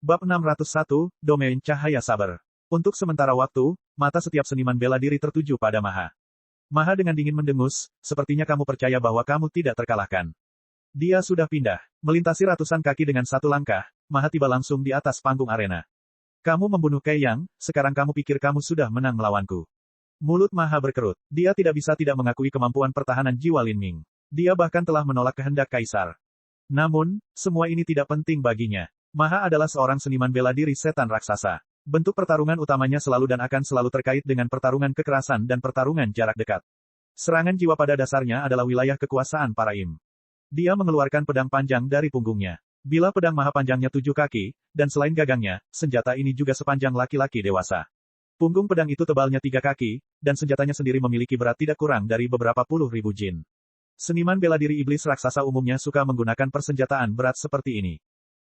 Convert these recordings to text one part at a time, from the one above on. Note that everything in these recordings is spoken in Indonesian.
Bab 601, Domain Cahaya Saber. Untuk sementara waktu, mata setiap seniman bela diri tertuju pada Maha. Maha dengan dingin mendengus, sepertinya kamu percaya bahwa kamu tidak terkalahkan. Dia sudah pindah, melintasi ratusan kaki dengan satu langkah, Maha tiba langsung di atas panggung arena. Kamu membunuh Kai Yang, sekarang kamu pikir kamu sudah menang melawanku. Mulut Maha berkerut. Dia tidak bisa tidak mengakui kemampuan pertahanan jiwa Lin Ming. Dia bahkan telah menolak kehendak Kaisar. Namun, semua ini tidak penting baginya. Maha adalah seorang seniman bela diri setan raksasa. Bentuk pertarungan utamanya selalu dan akan selalu terkait dengan pertarungan kekerasan dan pertarungan jarak dekat. Serangan jiwa pada dasarnya adalah wilayah kekuasaan para im. Dia mengeluarkan pedang panjang dari punggungnya. Bila pedang Maha panjangnya 7 kaki, dan selain gagangnya, senjata ini juga sepanjang laki-laki dewasa. Punggung pedang itu tebalnya 3 kaki, dan senjatanya sendiri memiliki berat tidak kurang dari beberapa puluh ribu jin. Seniman bela diri iblis raksasa umumnya suka menggunakan persenjataan berat seperti ini.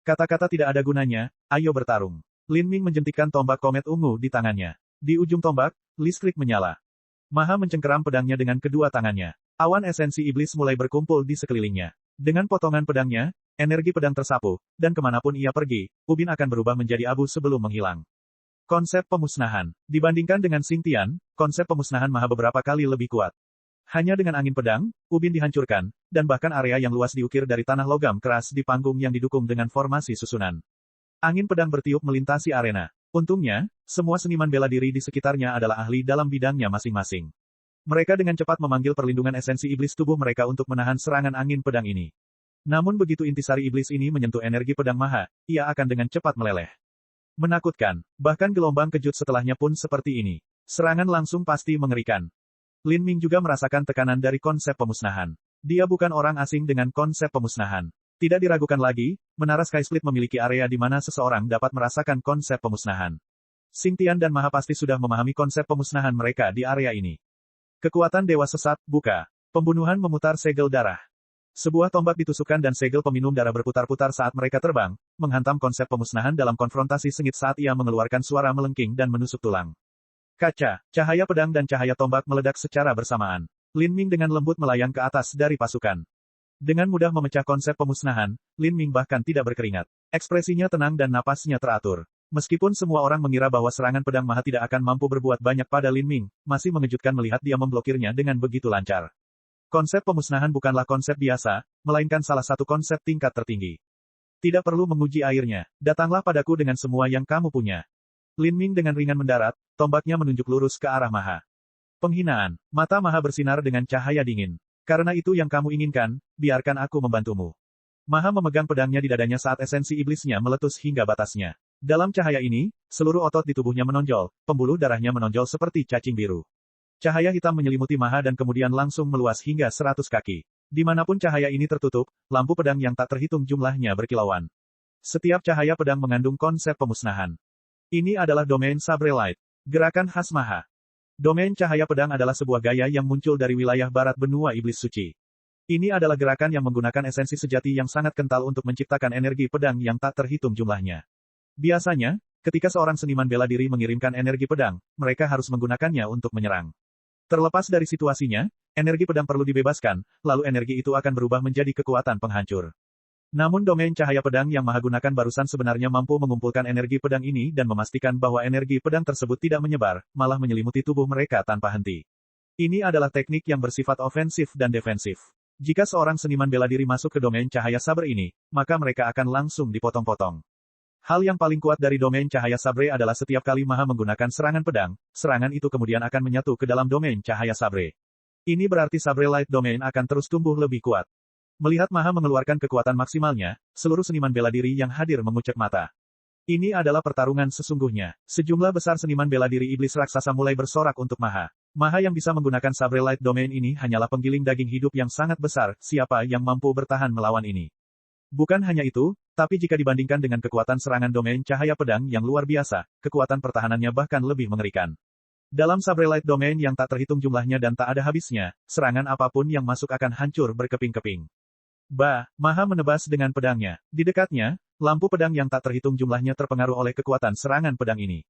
Kata-kata tidak ada gunanya, ayo bertarung. Lin Ming menjentikkan tombak komet ungu di tangannya. Di ujung tombak, listrik menyala. Maha mencengkeram pedangnya dengan kedua tangannya. Awan esensi iblis mulai berkumpul di sekelilingnya. Dengan potongan pedangnya, energi pedang tersapu, dan kemanapun ia pergi, ubin akan berubah menjadi abu sebelum menghilang. Konsep pemusnahan. Dibandingkan dengan Xingtian, konsep pemusnahan Maha beberapa kali lebih kuat. Hanya dengan angin pedang, ubin dihancurkan, dan bahkan area yang luas diukir dari tanah logam keras di panggung yang didukung dengan formasi susunan. Angin pedang bertiup melintasi arena. Untungnya, semua seniman bela diri di sekitarnya adalah ahli dalam bidangnya masing-masing. Mereka dengan cepat memanggil perlindungan esensi iblis tubuh mereka untuk menahan serangan angin pedang ini. Namun begitu intisari iblis ini menyentuh energi pedang Maha, ia akan dengan cepat meleleh. Menakutkan, bahkan gelombang kejut setelahnya pun seperti ini. Serangan langsung pasti mengerikan. Lin Ming juga merasakan tekanan dari konsep pemusnahan. Dia bukan orang asing dengan konsep pemusnahan. Tidak diragukan lagi, Menara Sky Split memiliki area di mana seseorang dapat merasakan konsep pemusnahan. Xingtian dan Maha pasti sudah memahami konsep pemusnahan mereka di area ini. Kekuatan Dewa Sesat, buka. Pembunuhan memutar segel darah. Sebuah tombak ditusukkan dan segel peminum darah berputar-putar saat mereka terbang, menghantam konsep pemusnahan dalam konfrontasi sengit saat ia mengeluarkan suara melengking dan menusuk tulang. Kaca, cahaya pedang dan cahaya tombak meledak secara bersamaan. Lin Ming dengan lembut melayang ke atas dari pasukan. Dengan mudah memecah konsep pemusnahan, Lin Ming bahkan tidak berkeringat. Ekspresinya tenang dan napasnya teratur. Meskipun semua orang mengira bahwa serangan pedang Maha tidak akan mampu berbuat banyak pada Lin Ming, masih mengejutkan melihat dia memblokirnya dengan begitu lancar. Konsep pemusnahan bukanlah konsep biasa, melainkan salah satu konsep tingkat tertinggi. Tidak perlu menguji airnya, datanglah padaku dengan semua yang kamu punya. Lin Ming dengan ringan mendarat, tombaknya menunjuk lurus ke arah Maha. Penghinaan. Mata Maha bersinar dengan cahaya dingin. Karena itu yang kamu inginkan, biarkan aku membantumu. Maha memegang pedangnya di dadanya saat esensi iblisnya meletus hingga batasnya. Dalam cahaya ini, seluruh otot di tubuhnya menonjol, pembuluh darahnya menonjol seperti cacing biru. Cahaya hitam menyelimuti Maha dan kemudian langsung meluas hingga 100 kaki. Dimanapun cahaya ini tertutup, lampu pedang yang tak terhitung jumlahnya berkilauan. Setiap cahaya pedang mengandung konsep pemusnahan. Ini adalah domain Sabre Light. Gerakan khas Maha. Domain cahaya pedang adalah sebuah gaya yang muncul dari wilayah barat benua iblis suci. Ini adalah gerakan yang menggunakan esensi sejati yang sangat kental untuk menciptakan energi pedang yang tak terhitung jumlahnya. Biasanya, ketika seorang seniman bela diri mengirimkan energi pedang, mereka harus menggunakannya untuk menyerang. Terlepas dari situasinya, energi pedang perlu dibebaskan, lalu energi itu akan berubah menjadi kekuatan penghancur. Namun domain cahaya pedang yang Maha gunakan barusan sebenarnya mampu mengumpulkan energi pedang ini dan memastikan bahwa energi pedang tersebut tidak menyebar, malah menyelimuti tubuh mereka tanpa henti. Ini adalah teknik yang bersifat ofensif dan defensif. Jika seorang seniman bela diri masuk ke domain cahaya sabre ini, maka mereka akan langsung dipotong-potong. Hal yang paling kuat dari domain cahaya sabre adalah setiap kali Maha menggunakan serangan pedang, serangan itu kemudian akan menyatu ke dalam domain cahaya sabre. Ini berarti Sabre Light Domain akan terus tumbuh lebih kuat. Melihat Maha mengeluarkan kekuatan maksimalnya, seluruh seniman bela diri yang hadir mengucek mata. Ini adalah pertarungan sesungguhnya. Sejumlah besar seniman bela diri iblis raksasa mulai bersorak untuk Maha. Maha yang bisa menggunakan Sabre Light Domain ini hanyalah penggiling daging hidup yang sangat besar, siapa yang mampu bertahan melawan ini. Bukan hanya itu, tapi jika dibandingkan dengan kekuatan serangan domain cahaya pedang yang luar biasa, kekuatan pertahanannya bahkan lebih mengerikan. Dalam Sabre Light Domain yang tak terhitung jumlahnya dan tak ada habisnya, serangan apapun yang masuk akan hancur berkeping-keping. Maha menebas dengan pedangnya. Di dekatnya, lampu pedang yang tak terhitung jumlahnya terpengaruh oleh kekuatan serangan pedang ini.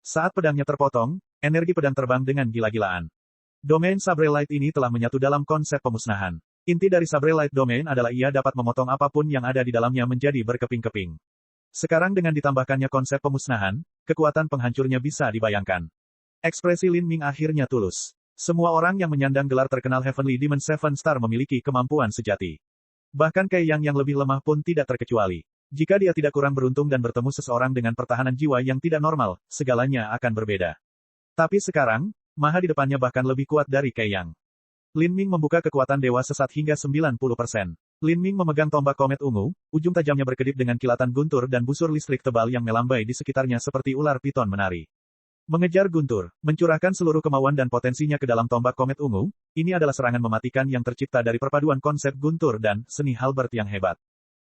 Saat pedangnya terpotong, energi pedang terbang dengan gila-gilaan. Domain Sabre Light ini telah menyatu dalam konsep pemusnahan. Inti dari Sabre Light Domain adalah ia dapat memotong apapun yang ada di dalamnya menjadi berkeping-keping. Sekarang dengan ditambahkannya konsep pemusnahan, kekuatan penghancurnya bisa dibayangkan. Ekspresi Lin Ming akhirnya tulus. Semua orang yang menyandang gelar terkenal Heavenly Demon Seven Star memiliki kemampuan sejati. Bahkan Kei Yang yang lebih lemah pun tidak terkecuali. Jika dia tidak kurang beruntung dan bertemu seseorang dengan pertahanan jiwa yang tidak normal, segalanya akan berbeda. Tapi sekarang, Maha di depannya bahkan lebih kuat dari Kei Yang. Lin Ming membuka kekuatan Dewa Sesat hingga 90%. Lin Ming memegang tombak komet ungu, ujung tajamnya berkedip dengan kilatan guntur dan busur listrik tebal yang melambai di sekitarnya seperti ular piton menari. Mengejar guntur, mencurahkan seluruh kemauan dan potensinya ke dalam tombak komet ungu, ini adalah serangan mematikan yang tercipta dari perpaduan konsep guntur dan seni halberd yang hebat.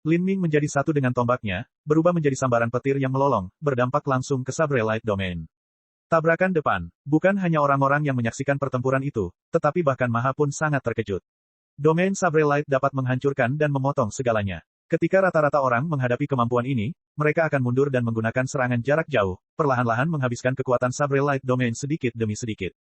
Lin Ming menjadi satu dengan tombaknya, berubah menjadi sambaran petir yang melolong, berdampak langsung ke Sabre Light Domain. Tabrakan depan, bukan hanya orang-orang yang menyaksikan pertempuran itu, tetapi bahkan Maha pun sangat terkejut. Domain Sabre Light dapat menghancurkan dan memotong segalanya. Ketika rata-rata orang menghadapi kemampuan ini, mereka akan mundur dan menggunakan serangan jarak jauh, perlahan-lahan menghabiskan kekuatan Sabre Light Domain sedikit demi sedikit.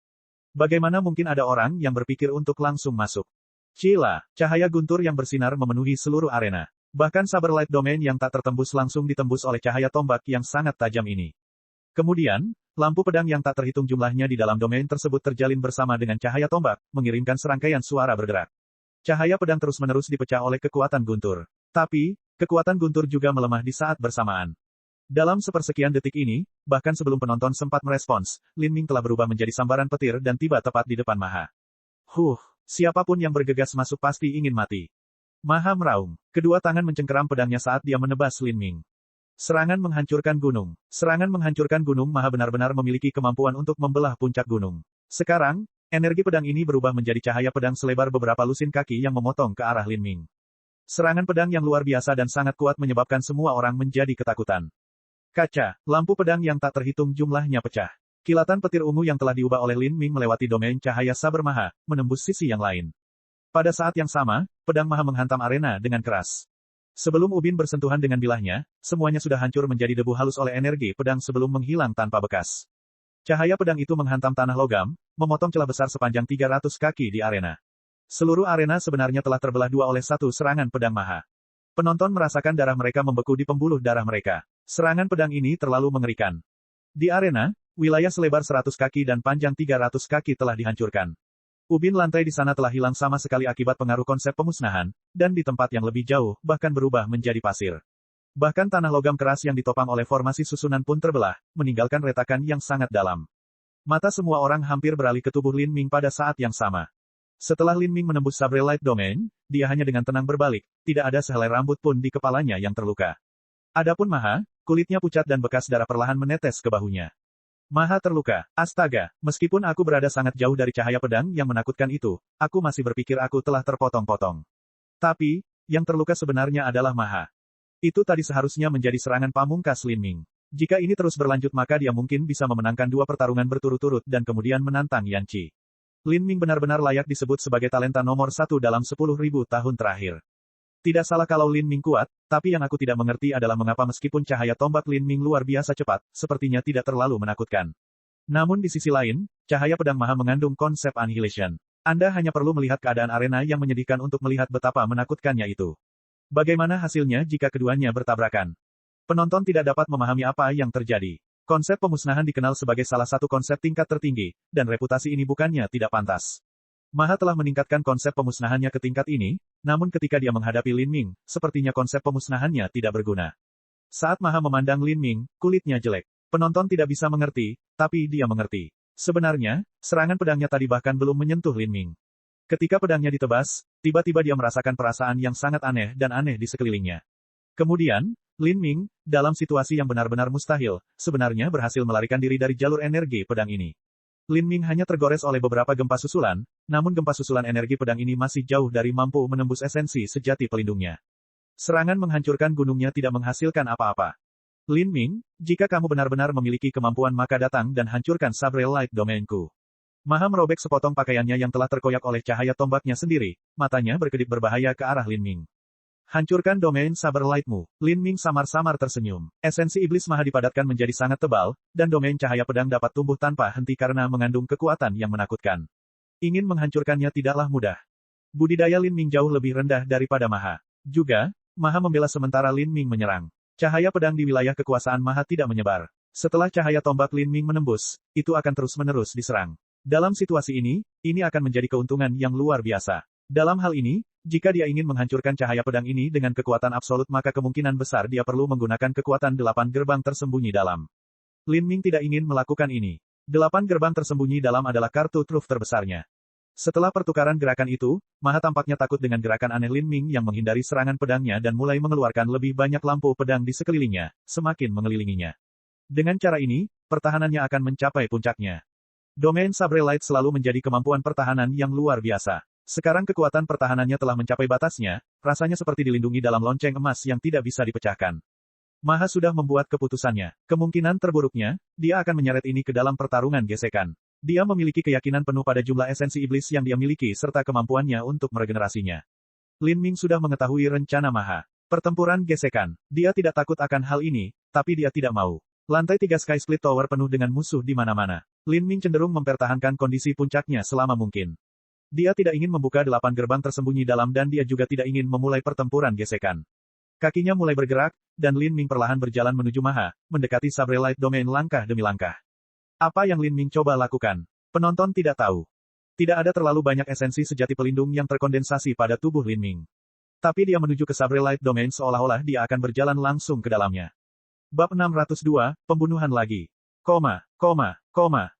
Bagaimana mungkin ada orang yang berpikir untuk langsung masuk? Cila, cahaya guntur yang bersinar memenuhi seluruh arena. Bahkan Sabre Light Domain yang tak tertembus langsung ditembus oleh cahaya tombak yang sangat tajam ini. Kemudian, lampu pedang yang tak terhitung jumlahnya di dalam domain tersebut terjalin bersama dengan cahaya tombak, mengirimkan serangkaian suara bergerak. Cahaya pedang terus-menerus dipecah oleh kekuatan guntur. Tapi, kekuatan guntur juga melemah di saat bersamaan. Dalam sepersekian detik ini, bahkan sebelum penonton sempat merespons, Lin Ming telah berubah menjadi sambaran petir dan tiba tepat di depan Maha. Siapapun yang bergegas masuk pasti ingin mati. Maha meraung. Kedua tangan mencengkeram pedangnya saat dia menebas Lin Ming. Serangan menghancurkan gunung. Serangan menghancurkan gunung. Maha benar-benar memiliki kemampuan untuk membelah puncak gunung. Sekarang, energi pedang ini berubah menjadi cahaya pedang selebar beberapa lusin kaki yang memotong ke arah Lin Ming. Serangan pedang yang luar biasa dan sangat kuat menyebabkan semua orang menjadi ketakutan. Kaca, lampu pedang yang tak terhitung jumlahnya pecah. Kilatan petir ungu yang telah diubah oleh Lin Ming melewati domain cahaya saber Maha, menembus sisi yang lain. Pada saat yang sama, pedang Maha menghantam arena dengan keras. Sebelum ubin bersentuhan dengan bilahnya, semuanya sudah hancur menjadi debu halus oleh energi pedang sebelum menghilang tanpa bekas. Cahaya pedang itu menghantam tanah logam, memotong celah besar sepanjang 300 kaki di arena. Seluruh arena sebenarnya telah terbelah dua oleh satu serangan pedang Maha. Penonton merasakan darah mereka membeku di pembuluh darah mereka. Serangan pedang ini terlalu mengerikan. Di arena, wilayah selebar 100 kaki dan panjang 300 kaki telah dihancurkan. Ubin lantai di sana telah hilang sama sekali akibat pengaruh konsep pemusnahan, dan di tempat yang lebih jauh, bahkan berubah menjadi pasir. Bahkan tanah logam keras yang ditopang oleh formasi susunan pun terbelah, meninggalkan retakan yang sangat dalam. Mata semua orang hampir beralih ke tubuh Lin Ming pada saat yang sama. Setelah Lin Ming menembus Sabre Light Domain, dia hanya dengan tenang berbalik, tidak ada sehelai rambut pun di kepalanya yang terluka. Adapun Maha, kulitnya pucat dan bekas darah perlahan menetes ke bahunya. Maha terluka. Astaga, meskipun aku berada sangat jauh dari cahaya pedang yang menakutkan itu, aku masih berpikir aku telah terpotong-potong. Tapi, yang terluka sebenarnya adalah Maha. Itu tadi seharusnya menjadi serangan pamungkas Lin Ming. Jika ini terus berlanjut maka dia mungkin bisa memenangkan dua pertarungan berturut-turut dan kemudian menantang Yan Qi. Lin Ming benar-benar layak disebut sebagai talenta nomor 1 dalam 10.000 tahun terakhir. Tidak salah kalau Lin Ming kuat, tapi yang aku tidak mengerti adalah mengapa meskipun cahaya tombak Lin Ming luar biasa cepat, sepertinya tidak terlalu menakutkan. Namun di sisi lain, cahaya pedang Maha mengandung konsep annihilation. Anda hanya perlu melihat keadaan arena yang menyedihkan untuk melihat betapa menakutkannya itu. Bagaimana hasilnya jika keduanya bertabrakan? Penonton tidak dapat memahami apa yang terjadi. Konsep pemusnahan dikenal sebagai salah satu konsep tingkat tertinggi, dan reputasi ini bukannya tidak pantas. Maha telah meningkatkan konsep pemusnahannya ke tingkat ini, namun ketika dia menghadapi Lin Ming, sepertinya konsep pemusnahannya tidak berguna. Saat Maha memandang Lin Ming, kulitnya jelek. Penonton tidak bisa mengerti, tapi dia mengerti. Sebenarnya, serangan pedangnya tadi bahkan belum menyentuh Lin Ming. Ketika pedangnya ditebas, tiba-tiba dia merasakan perasaan yang sangat aneh dan aneh di sekelilingnya. Kemudian, Lin Ming, dalam situasi yang benar-benar mustahil, sebenarnya berhasil melarikan diri dari jalur energi pedang ini. Lin Ming hanya tergores oleh beberapa gempa susulan, namun gempa susulan energi pedang ini masih jauh dari mampu menembus esensi sejati pelindungnya. Serangan menghancurkan gunungnya tidak menghasilkan apa-apa. Lin Ming, jika kamu benar-benar memiliki kemampuan maka datang dan hancurkan Sabre Light Domain-ku. Maha merobek sepotong pakaiannya yang telah terkoyak oleh cahaya tombaknya sendiri, matanya berkedip berbahaya ke arah Lin Ming. Hancurkan domain Saber Light-mu. Lin Ming samar-samar tersenyum. Esensi iblis Maha dipadatkan menjadi sangat tebal, dan domain cahaya pedang dapat tumbuh tanpa henti karena mengandung kekuatan yang menakutkan. Ingin menghancurkannya tidaklah mudah. Budidaya Lin Ming jauh lebih rendah daripada Maha. Juga, Maha membela sementara Lin Ming menyerang. Cahaya pedang di wilayah kekuasaan Maha tidak menyebar. Setelah cahaya tombak Lin Ming menembus, itu akan terus-menerus diserang. Dalam situasi ini akan menjadi keuntungan yang luar biasa. Dalam hal ini, jika dia ingin menghancurkan cahaya pedang ini dengan kekuatan absolut maka kemungkinan besar dia perlu menggunakan kekuatan 8 gerbang tersembunyi dalam. Lin Ming tidak ingin melakukan ini. 8 gerbang tersembunyi dalam adalah kartu truf terbesarnya. Setelah pertukaran gerakan itu, Maha tampaknya takut dengan gerakan aneh Lin Ming yang menghindari serangan pedangnya dan mulai mengeluarkan lebih banyak lampu pedang di sekelilingnya, semakin mengelilinginya. Dengan cara ini, pertahanannya akan mencapai puncaknya. Domain Sabre Light selalu menjadi kemampuan pertahanan yang luar biasa. Sekarang kekuatan pertahanannya telah mencapai batasnya, rasanya seperti dilindungi dalam lonceng emas yang tidak bisa dipecahkan. Maha sudah membuat keputusannya. Kemungkinan terburuknya, dia akan menyeret ini ke dalam pertarungan gesekan. Dia memiliki keyakinan penuh pada jumlah esensi iblis yang dia miliki serta kemampuannya untuk meregenerasinya. Lin Ming sudah mengetahui rencana Maha. Pertempuran gesekan. Dia tidak takut akan hal ini, tapi dia tidak mau. Lantai 3 Sky Split Tower penuh dengan musuh di mana-mana. Lin Ming cenderung mempertahankan kondisi puncaknya selama mungkin. Dia tidak ingin membuka 8 gerbang tersembunyi dalam dan dia juga tidak ingin memulai pertempuran gesekan. Kakinya mulai bergerak, dan Lin Ming perlahan berjalan menuju Maha, mendekati Sabre Light Domain langkah demi langkah. Apa yang Lin Ming coba lakukan? Penonton tidak tahu. Tidak ada terlalu banyak esensi sejati pelindung yang terkondensasi pada tubuh Lin Ming. Tapi dia menuju ke Sabre Light Domain seolah-olah dia akan berjalan langsung ke dalamnya. Bab 602, Pembunuhan lagi.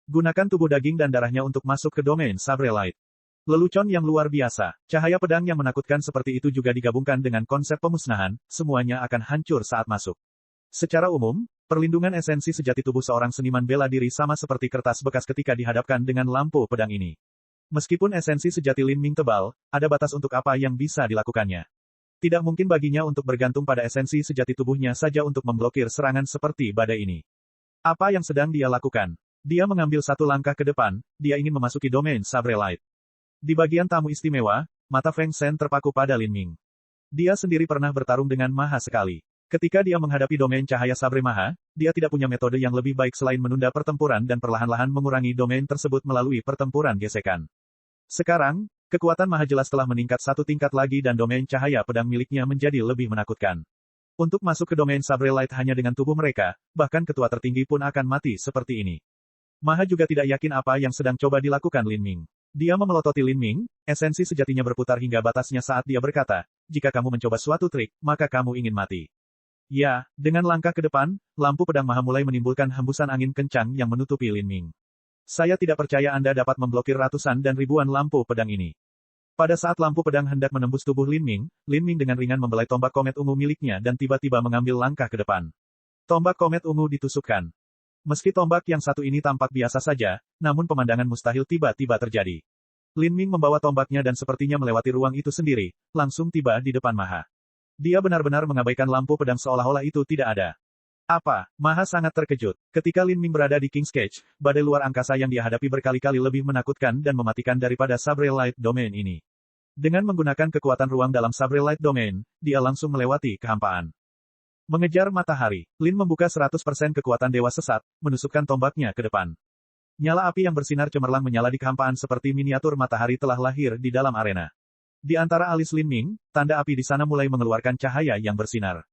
Gunakan tubuh daging dan darahnya untuk masuk ke domain Sabre Light. Lelucon yang luar biasa. Cahaya pedang yang menakutkan seperti itu juga digabungkan dengan konsep pemusnahan, semuanya akan hancur saat masuk. Secara umum, perlindungan esensi sejati tubuh seorang seniman bela diri sama seperti kertas bekas ketika dihadapkan dengan lampu pedang ini. Meskipun esensi sejati Lin Ming tebal, ada batas untuk apa yang bisa dilakukannya. Tidak mungkin baginya untuk bergantung pada esensi sejati tubuhnya saja untuk memblokir serangan seperti badai ini. Apa yang sedang dia lakukan? Dia mengambil satu langkah ke depan, dia ingin memasuki domain Sabre Light. Di bagian tamu istimewa, mata Feng Shen terpaku pada Lin Ming. Dia sendiri pernah bertarung dengan Maha sekali. Ketika dia menghadapi domain cahaya Sabre Maha, dia tidak punya metode yang lebih baik selain menunda pertempuran dan perlahan-lahan mengurangi domain tersebut melalui pertempuran gesekan. Sekarang, kekuatan Maha jelas telah meningkat satu tingkat lagi dan domain cahaya pedang miliknya menjadi lebih menakutkan. Untuk masuk ke domain Sabre Light hanya dengan tubuh mereka, bahkan ketua tertinggi pun akan mati seperti ini. Maha juga tidak yakin apa yang sedang coba dilakukan Lin Ming. Dia memelototi Lin Ming, esensi sejatinya berputar hingga batasnya saat dia berkata, jika kamu mencoba suatu trik, maka kamu ingin mati. Ya, dengan langkah ke depan, lampu pedang Maha mulai menimbulkan hembusan angin kencang yang menutupi Lin Ming. Saya tidak percaya Anda dapat memblokir ratusan dan ribuan lampu pedang ini. Pada saat lampu pedang hendak menembus tubuh Lin Ming dengan ringan membelai tombak komet ungu miliknya dan tiba-tiba mengambil langkah ke depan. Tombak komet ungu ditusukkan. Meski tombak yang satu ini tampak biasa saja, namun pemandangan mustahil tiba-tiba terjadi. Lin Ming membawa tombaknya dan sepertinya melewati ruang itu sendiri, langsung tiba di depan Maha. Dia benar-benar mengabaikan lampu pedang seolah-olah itu tidak ada. Apa? Maha sangat terkejut. Ketika Lin Ming berada di King's Cage, badai luar angkasa yang dia hadapi berkali-kali lebih menakutkan dan mematikan daripada Sabre Light Domain ini. Dengan menggunakan kekuatan ruang dalam Sabre Light Domain, dia langsung melewati kehampaan. Mengejar matahari, Lin membuka 100% kekuatan Dewa Sesat, menusukkan tombaknya ke depan. Nyala api yang bersinar cemerlang menyala di kehampaan seperti miniatur matahari telah lahir di dalam arena. Di antara alis Lin Ming, tanda api di sana mulai mengeluarkan cahaya yang bersinar.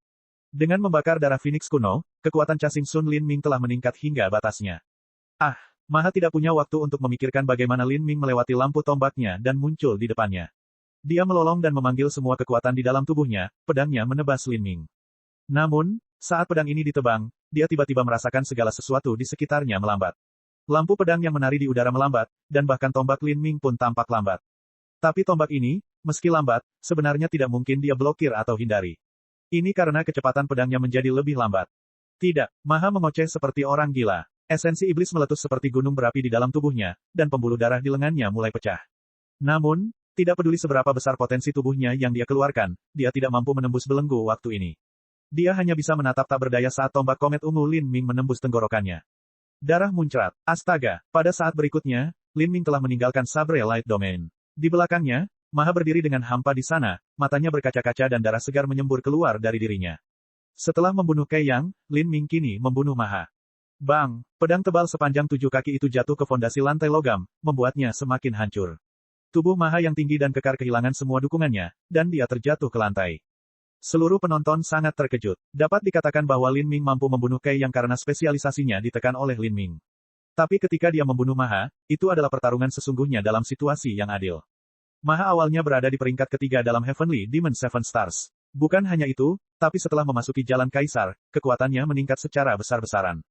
Dengan membakar darah Phoenix kuno, kekuatan Casing Sun Lin Ming telah meningkat hingga batasnya. Maha tidak punya waktu untuk memikirkan bagaimana Lin Ming melewati lampu tombaknya dan muncul di depannya. Dia melolong dan memanggil semua kekuatan di dalam tubuhnya, pedangnya menebas Lin Ming. Namun, saat pedang ini ditebang, dia tiba-tiba merasakan segala sesuatu di sekitarnya melambat. Lampu pedang yang menari di udara melambat, dan bahkan tombak Lin Ming pun tampak lambat. Tapi tombak ini, meski lambat, sebenarnya tidak mungkin dia blokir atau hindari. Ini karena kecepatan pedangnya menjadi lebih lambat. Tidak, Maha mengoceh seperti orang gila. Esensi iblis meletus seperti gunung berapi di dalam tubuhnya, dan pembuluh darah di lengannya mulai pecah. Namun, tidak peduli seberapa besar potensi tubuhnya yang dia keluarkan, dia tidak mampu menembus belenggu waktu ini. Dia hanya bisa menatap tak berdaya saat tombak komet ungu Lin Ming menembus tenggorokannya. Darah muncrat. Astaga, pada saat berikutnya, Lin Ming telah meninggalkan Sabre Light Domain. Di belakangnya, Maha berdiri dengan hampa di sana, matanya berkaca-kaca dan darah segar menyembur keluar dari dirinya. Setelah membunuh Kei Yang, Lin Ming kini membunuh Maha. Bang! Pedang tebal sepanjang 7 kaki itu jatuh ke fondasi lantai logam, membuatnya semakin hancur. Tubuh Maha yang tinggi dan kekar kehilangan semua dukungannya, dan dia terjatuh ke lantai. Seluruh penonton sangat terkejut. Dapat dikatakan bahwa Lin Ming mampu membunuh Kei yang karena spesialisasinya ditekan oleh Lin Ming. Tapi ketika dia membunuh Maha, itu adalah pertarungan sesungguhnya dalam situasi yang adil. Maha awalnya berada di peringkat ketiga dalam Heavenly Demon Seven Stars. Bukan hanya itu, tapi setelah memasuki jalan Kaisar, kekuatannya meningkat secara besar-besaran.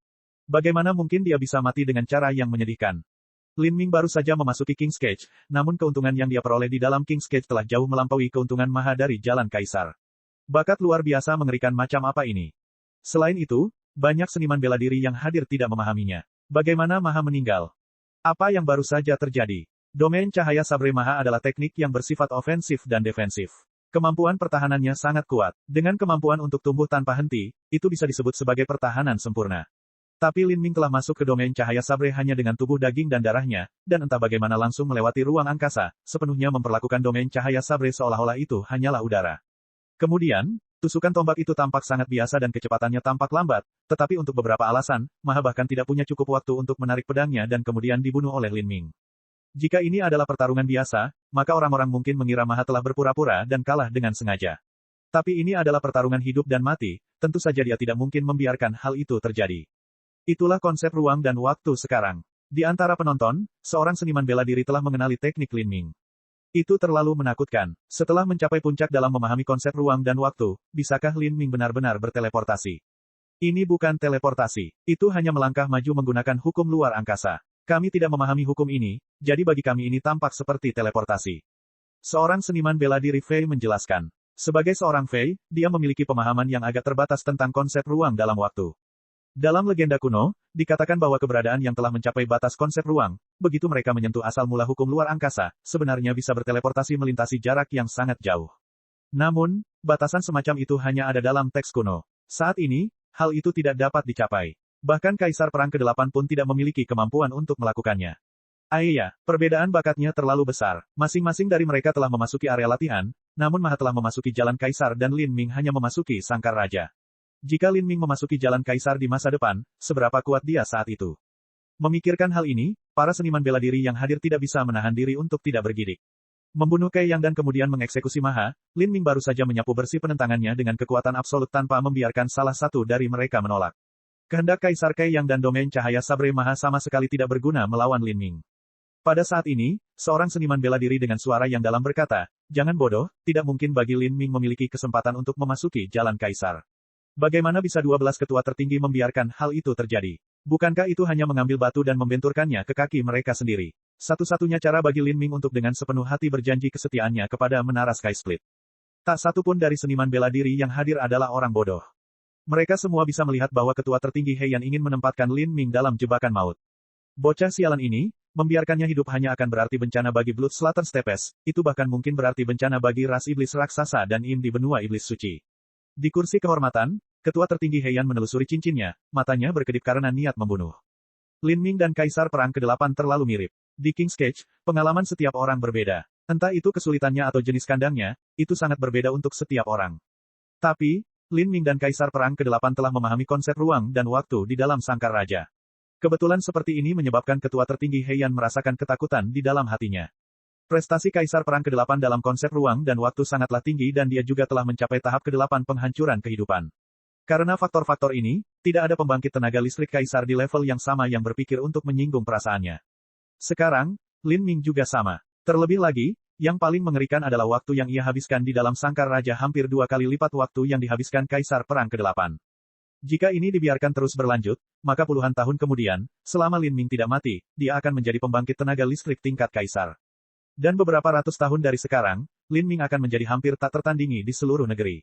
Bagaimana mungkin dia bisa mati dengan cara yang menyedihkan? Lin Ming baru saja memasuki King's Cage, namun keuntungan yang dia peroleh di dalam King's Cage telah jauh melampaui keuntungan Maha dari jalan Kaisar. Bakat luar biasa mengerikan macam apa ini? Selain itu, banyak seniman bela diri yang hadir tidak memahaminya. Bagaimana Maha meninggal? Apa yang baru saja terjadi? Domain cahaya sabre Maha adalah teknik yang bersifat ofensif dan defensif. Kemampuan pertahanannya sangat kuat. Dengan kemampuan untuk tumbuh tanpa henti, itu bisa disebut sebagai pertahanan sempurna. Tapi Lin Ming telah masuk ke domain cahaya sabre hanya dengan tubuh daging dan darahnya, dan entah bagaimana langsung melewati ruang angkasa, sepenuhnya memperlakukan domain cahaya sabre seolah-olah itu hanyalah udara. Kemudian, tusukan tombak itu tampak sangat biasa dan kecepatannya tampak lambat, tetapi untuk beberapa alasan, Maha bahkan tidak punya cukup waktu untuk menarik pedangnya dan kemudian dibunuh oleh Lin Ming. Jika ini adalah pertarungan biasa, maka orang-orang mungkin mengira Maha telah berpura-pura dan kalah dengan sengaja. Tapi ini adalah pertarungan hidup dan mati, tentu saja dia tidak mungkin membiarkan hal itu terjadi. Itulah konsep ruang dan waktu sekarang. Di antara penonton, seorang seniman bela diri telah mengenali teknik Lin Ming. Itu terlalu menakutkan. Setelah mencapai puncak dalam memahami konsep ruang dan waktu, bisakah Lin Ming benar-benar berteleportasi? Ini bukan teleportasi. Itu hanya melangkah maju menggunakan hukum luar angkasa. Kami tidak memahami hukum ini, jadi bagi kami ini tampak seperti teleportasi. Seorang seniman bela diri Fei menjelaskan. Sebagai seorang Fei, dia memiliki pemahaman yang agak terbatas tentang konsep ruang dalam waktu. Dalam legenda kuno, dikatakan bahwa keberadaan yang telah mencapai batas konsep ruang, begitu mereka menyentuh asal mula hukum luar angkasa, sebenarnya bisa berteleportasi melintasi jarak yang sangat jauh. Namun, batasan semacam itu hanya ada dalam teks kuno. Saat ini, hal itu tidak dapat dicapai. Bahkan Kaisar Perang ke-8 pun tidak memiliki kemampuan untuk melakukannya. Iya, perbedaan bakatnya terlalu besar. Masing-masing dari mereka telah memasuki area latihan, namun Maha telah memasuki jalan Kaisar dan Lin Ming hanya memasuki Sangkar Raja. Jika Lin Ming memasuki jalan Kaisar di masa depan, seberapa kuat dia saat itu? Memikirkan hal ini, para seniman bela diri yang hadir tidak bisa menahan diri untuk tidak bergidik. Membunuh Kei Yang dan kemudian mengeksekusi Maha, Lin Ming baru saja menyapu bersih penentangannya dengan kekuatan absolut tanpa membiarkan salah satu dari mereka menolak. Kehendak Kaisar Kei Yang dan domain cahaya sabre Maha sama sekali tidak berguna melawan Lin Ming. Pada saat ini, seorang seniman bela diri dengan suara yang dalam berkata, "Jangan bodoh, tidak mungkin bagi Lin Ming memiliki kesempatan untuk memasuki jalan Kaisar. Bagaimana bisa 12 ketua tertinggi membiarkan hal itu terjadi? Bukankah itu hanya mengambil batu dan membenturkannya ke kaki mereka sendiri? Satu-satunya cara bagi Lin Ming untuk dengan sepenuh hati berjanji kesetiaannya kepada Menara Sky Split. Tak satu pun dari seniman bela diri yang hadir adalah orang bodoh. Mereka semua bisa melihat bahwa ketua tertinggi Heian ingin menempatkan Lin Ming dalam jebakan maut. Bocah sialan ini, membiarkannya hidup hanya akan berarti bencana bagi Blood Slater Steppes, itu bahkan mungkin berarti bencana bagi ras iblis raksasa dan im di benua iblis suci. Di kursi kehormatan, ketua tertinggi Heian menelusuri cincinnya, matanya berkedip karena niat membunuh. Lin Ming dan Kaisar Perang ke-8 terlalu mirip. Di King's Cage, pengalaman setiap orang berbeda. Entah itu kesulitannya atau jenis kandangnya, itu sangat berbeda untuk setiap orang. Tapi, Lin Ming dan Kaisar Perang ke-8 telah memahami konsep ruang dan waktu di dalam Sangkar Raja. Kebetulan seperti ini menyebabkan ketua tertinggi Heian merasakan ketakutan di dalam hatinya. Prestasi Kaisar Perang ke-8 dalam konsep ruang dan waktu sangatlah tinggi dan dia juga telah mencapai tahap ke-8 penghancuran kehidupan. Karena faktor-faktor ini, tidak ada pembangkit tenaga listrik Kaisar di level yang sama yang berpikir untuk menyinggung perasaannya. Sekarang, Lin Ming juga sama. Terlebih lagi, yang paling mengerikan adalah waktu yang ia habiskan di dalam Sangkar Raja hampir 2 kali lipat waktu yang dihabiskan Kaisar Perang ke-8. Jika ini dibiarkan terus berlanjut, maka puluhan tahun kemudian, selama Lin Ming tidak mati, dia akan menjadi pembangkit tenaga listrik tingkat Kaisar. Dan beberapa ratus tahun dari sekarang, Lin Ming akan menjadi hampir tak tertandingi di seluruh negeri.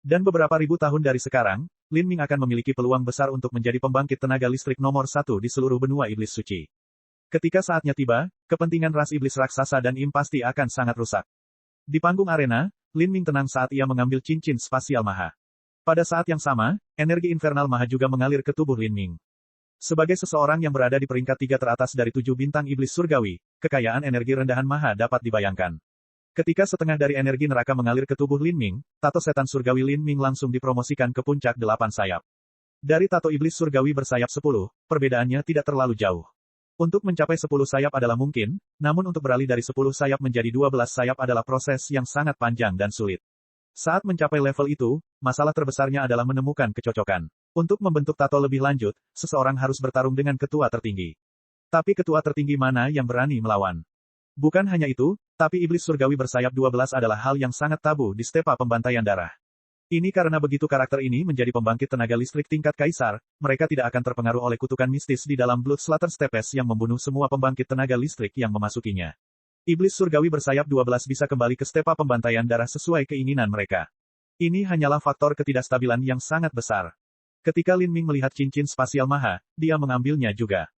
Dan beberapa ribu tahun dari sekarang, Lin Ming akan memiliki peluang besar untuk menjadi pembangkit tenaga listrik nomor 1 di seluruh benua iblis suci. Ketika saatnya tiba, kepentingan ras iblis raksasa dan im pasti akan sangat rusak. Di panggung arena, Lin Ming tenang saat ia mengambil cincin spasial Maha. Pada saat yang sama, energi infernal Maha juga mengalir ke tubuh Lin Ming. Sebagai seseorang yang berada di peringkat 3 teratas dari 7 bintang iblis surgawi, kekayaan energi rendahan Maha dapat dibayangkan. Ketika setengah dari energi neraka mengalir ke tubuh Lin Ming, tato setan surgawi Lin Ming langsung dipromosikan ke puncak 8 sayap. Dari tato iblis surgawi bersayap 10, perbedaannya tidak terlalu jauh. Untuk mencapai 10 sayap adalah mungkin, namun untuk beralih dari 10 sayap menjadi 12 sayap adalah proses yang sangat panjang dan sulit. Saat mencapai level itu, masalah terbesarnya adalah menemukan kecocokan. Untuk membentuk tato lebih lanjut, seseorang harus bertarung dengan ketua tertinggi. Tapi ketua tertinggi mana yang berani melawan? Bukan hanya itu, tapi iblis surgawi bersayap 12 adalah hal yang sangat tabu di stepa pembantaian darah. Ini karena begitu karakter ini menjadi pembangkit tenaga listrik tingkat kaisar, mereka tidak akan terpengaruh oleh kutukan mistis di dalam Blood Slaughter Stepes yang membunuh semua pembangkit tenaga listrik yang memasukinya. Iblis surgawi bersayap 12 bisa kembali ke stepa pembantaian darah sesuai keinginan mereka. Ini hanyalah faktor ketidakstabilan yang sangat besar. Ketika Lin Ming melihat cincin spasial Maha, dia mengambilnya juga.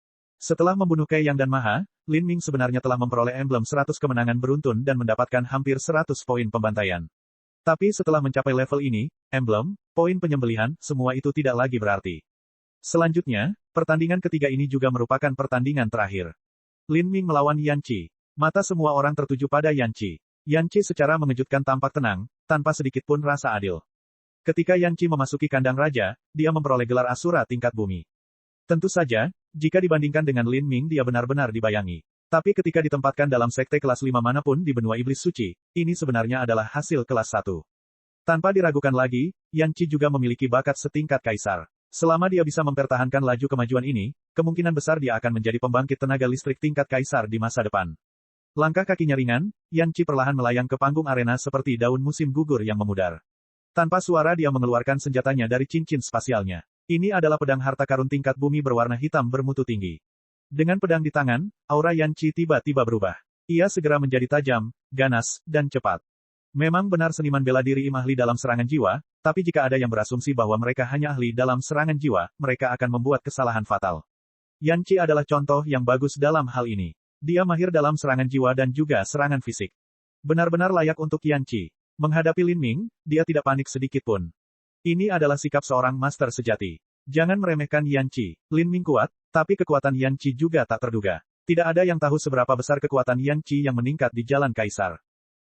Setelah membunuh Kei Yang dan Maha, Lin Ming sebenarnya telah memperoleh emblem 100 kemenangan beruntun dan mendapatkan hampir 100 poin pembantaian. Tapi setelah mencapai level ini, emblem, poin penyembelihan, semua itu tidak lagi berarti. Selanjutnya, pertandingan ketiga ini juga merupakan pertandingan terakhir. Lin Ming melawan Yan Qi. Mata semua orang tertuju pada Yan Qi. Yan Qi secara mengejutkan tampak tenang, tanpa sedikit pun rasa adil. Ketika Yan Qi memasuki kandang raja, dia memperoleh gelar Asura tingkat bumi. Tentu saja, jika dibandingkan dengan Lin Ming dia benar-benar dibayangi. Tapi ketika ditempatkan dalam sekte kelas 5 manapun di benua iblis suci, ini sebenarnya adalah hasil kelas 1. Tanpa diragukan lagi, Yan Qi juga memiliki bakat setingkat kaisar. Selama dia bisa mempertahankan laju kemajuan ini, kemungkinan besar dia akan menjadi pembangkit tenaga listrik tingkat kaisar di masa depan. Langkah kakinya ringan, Yan Qi perlahan melayang ke panggung arena seperti daun musim gugur yang memudar. Tanpa suara dia mengeluarkan senjatanya dari cincin spasialnya. Ini adalah pedang harta karun tingkat bumi berwarna hitam bermutu tinggi. Dengan pedang di tangan, aura Yan Qi tiba-tiba berubah. Ia segera menjadi tajam, ganas, dan cepat. Memang benar seniman bela diri ahli dalam serangan jiwa, tapi jika ada yang berasumsi bahwa mereka hanya ahli dalam serangan jiwa, mereka akan membuat kesalahan fatal. Yan Qi adalah contoh yang bagus dalam hal ini. Dia mahir dalam serangan jiwa dan juga serangan fisik. Benar-benar layak untuk Yan Qi. Menghadapi Lin Ming, dia tidak panik sedikit pun. Ini adalah sikap seorang master sejati. Jangan meremehkan Yan Qi. Lin Ming kuat, tapi kekuatan Yan Qi juga tak terduga. Tidak ada yang tahu seberapa besar kekuatan Yan Qi yang meningkat di jalan kaisar.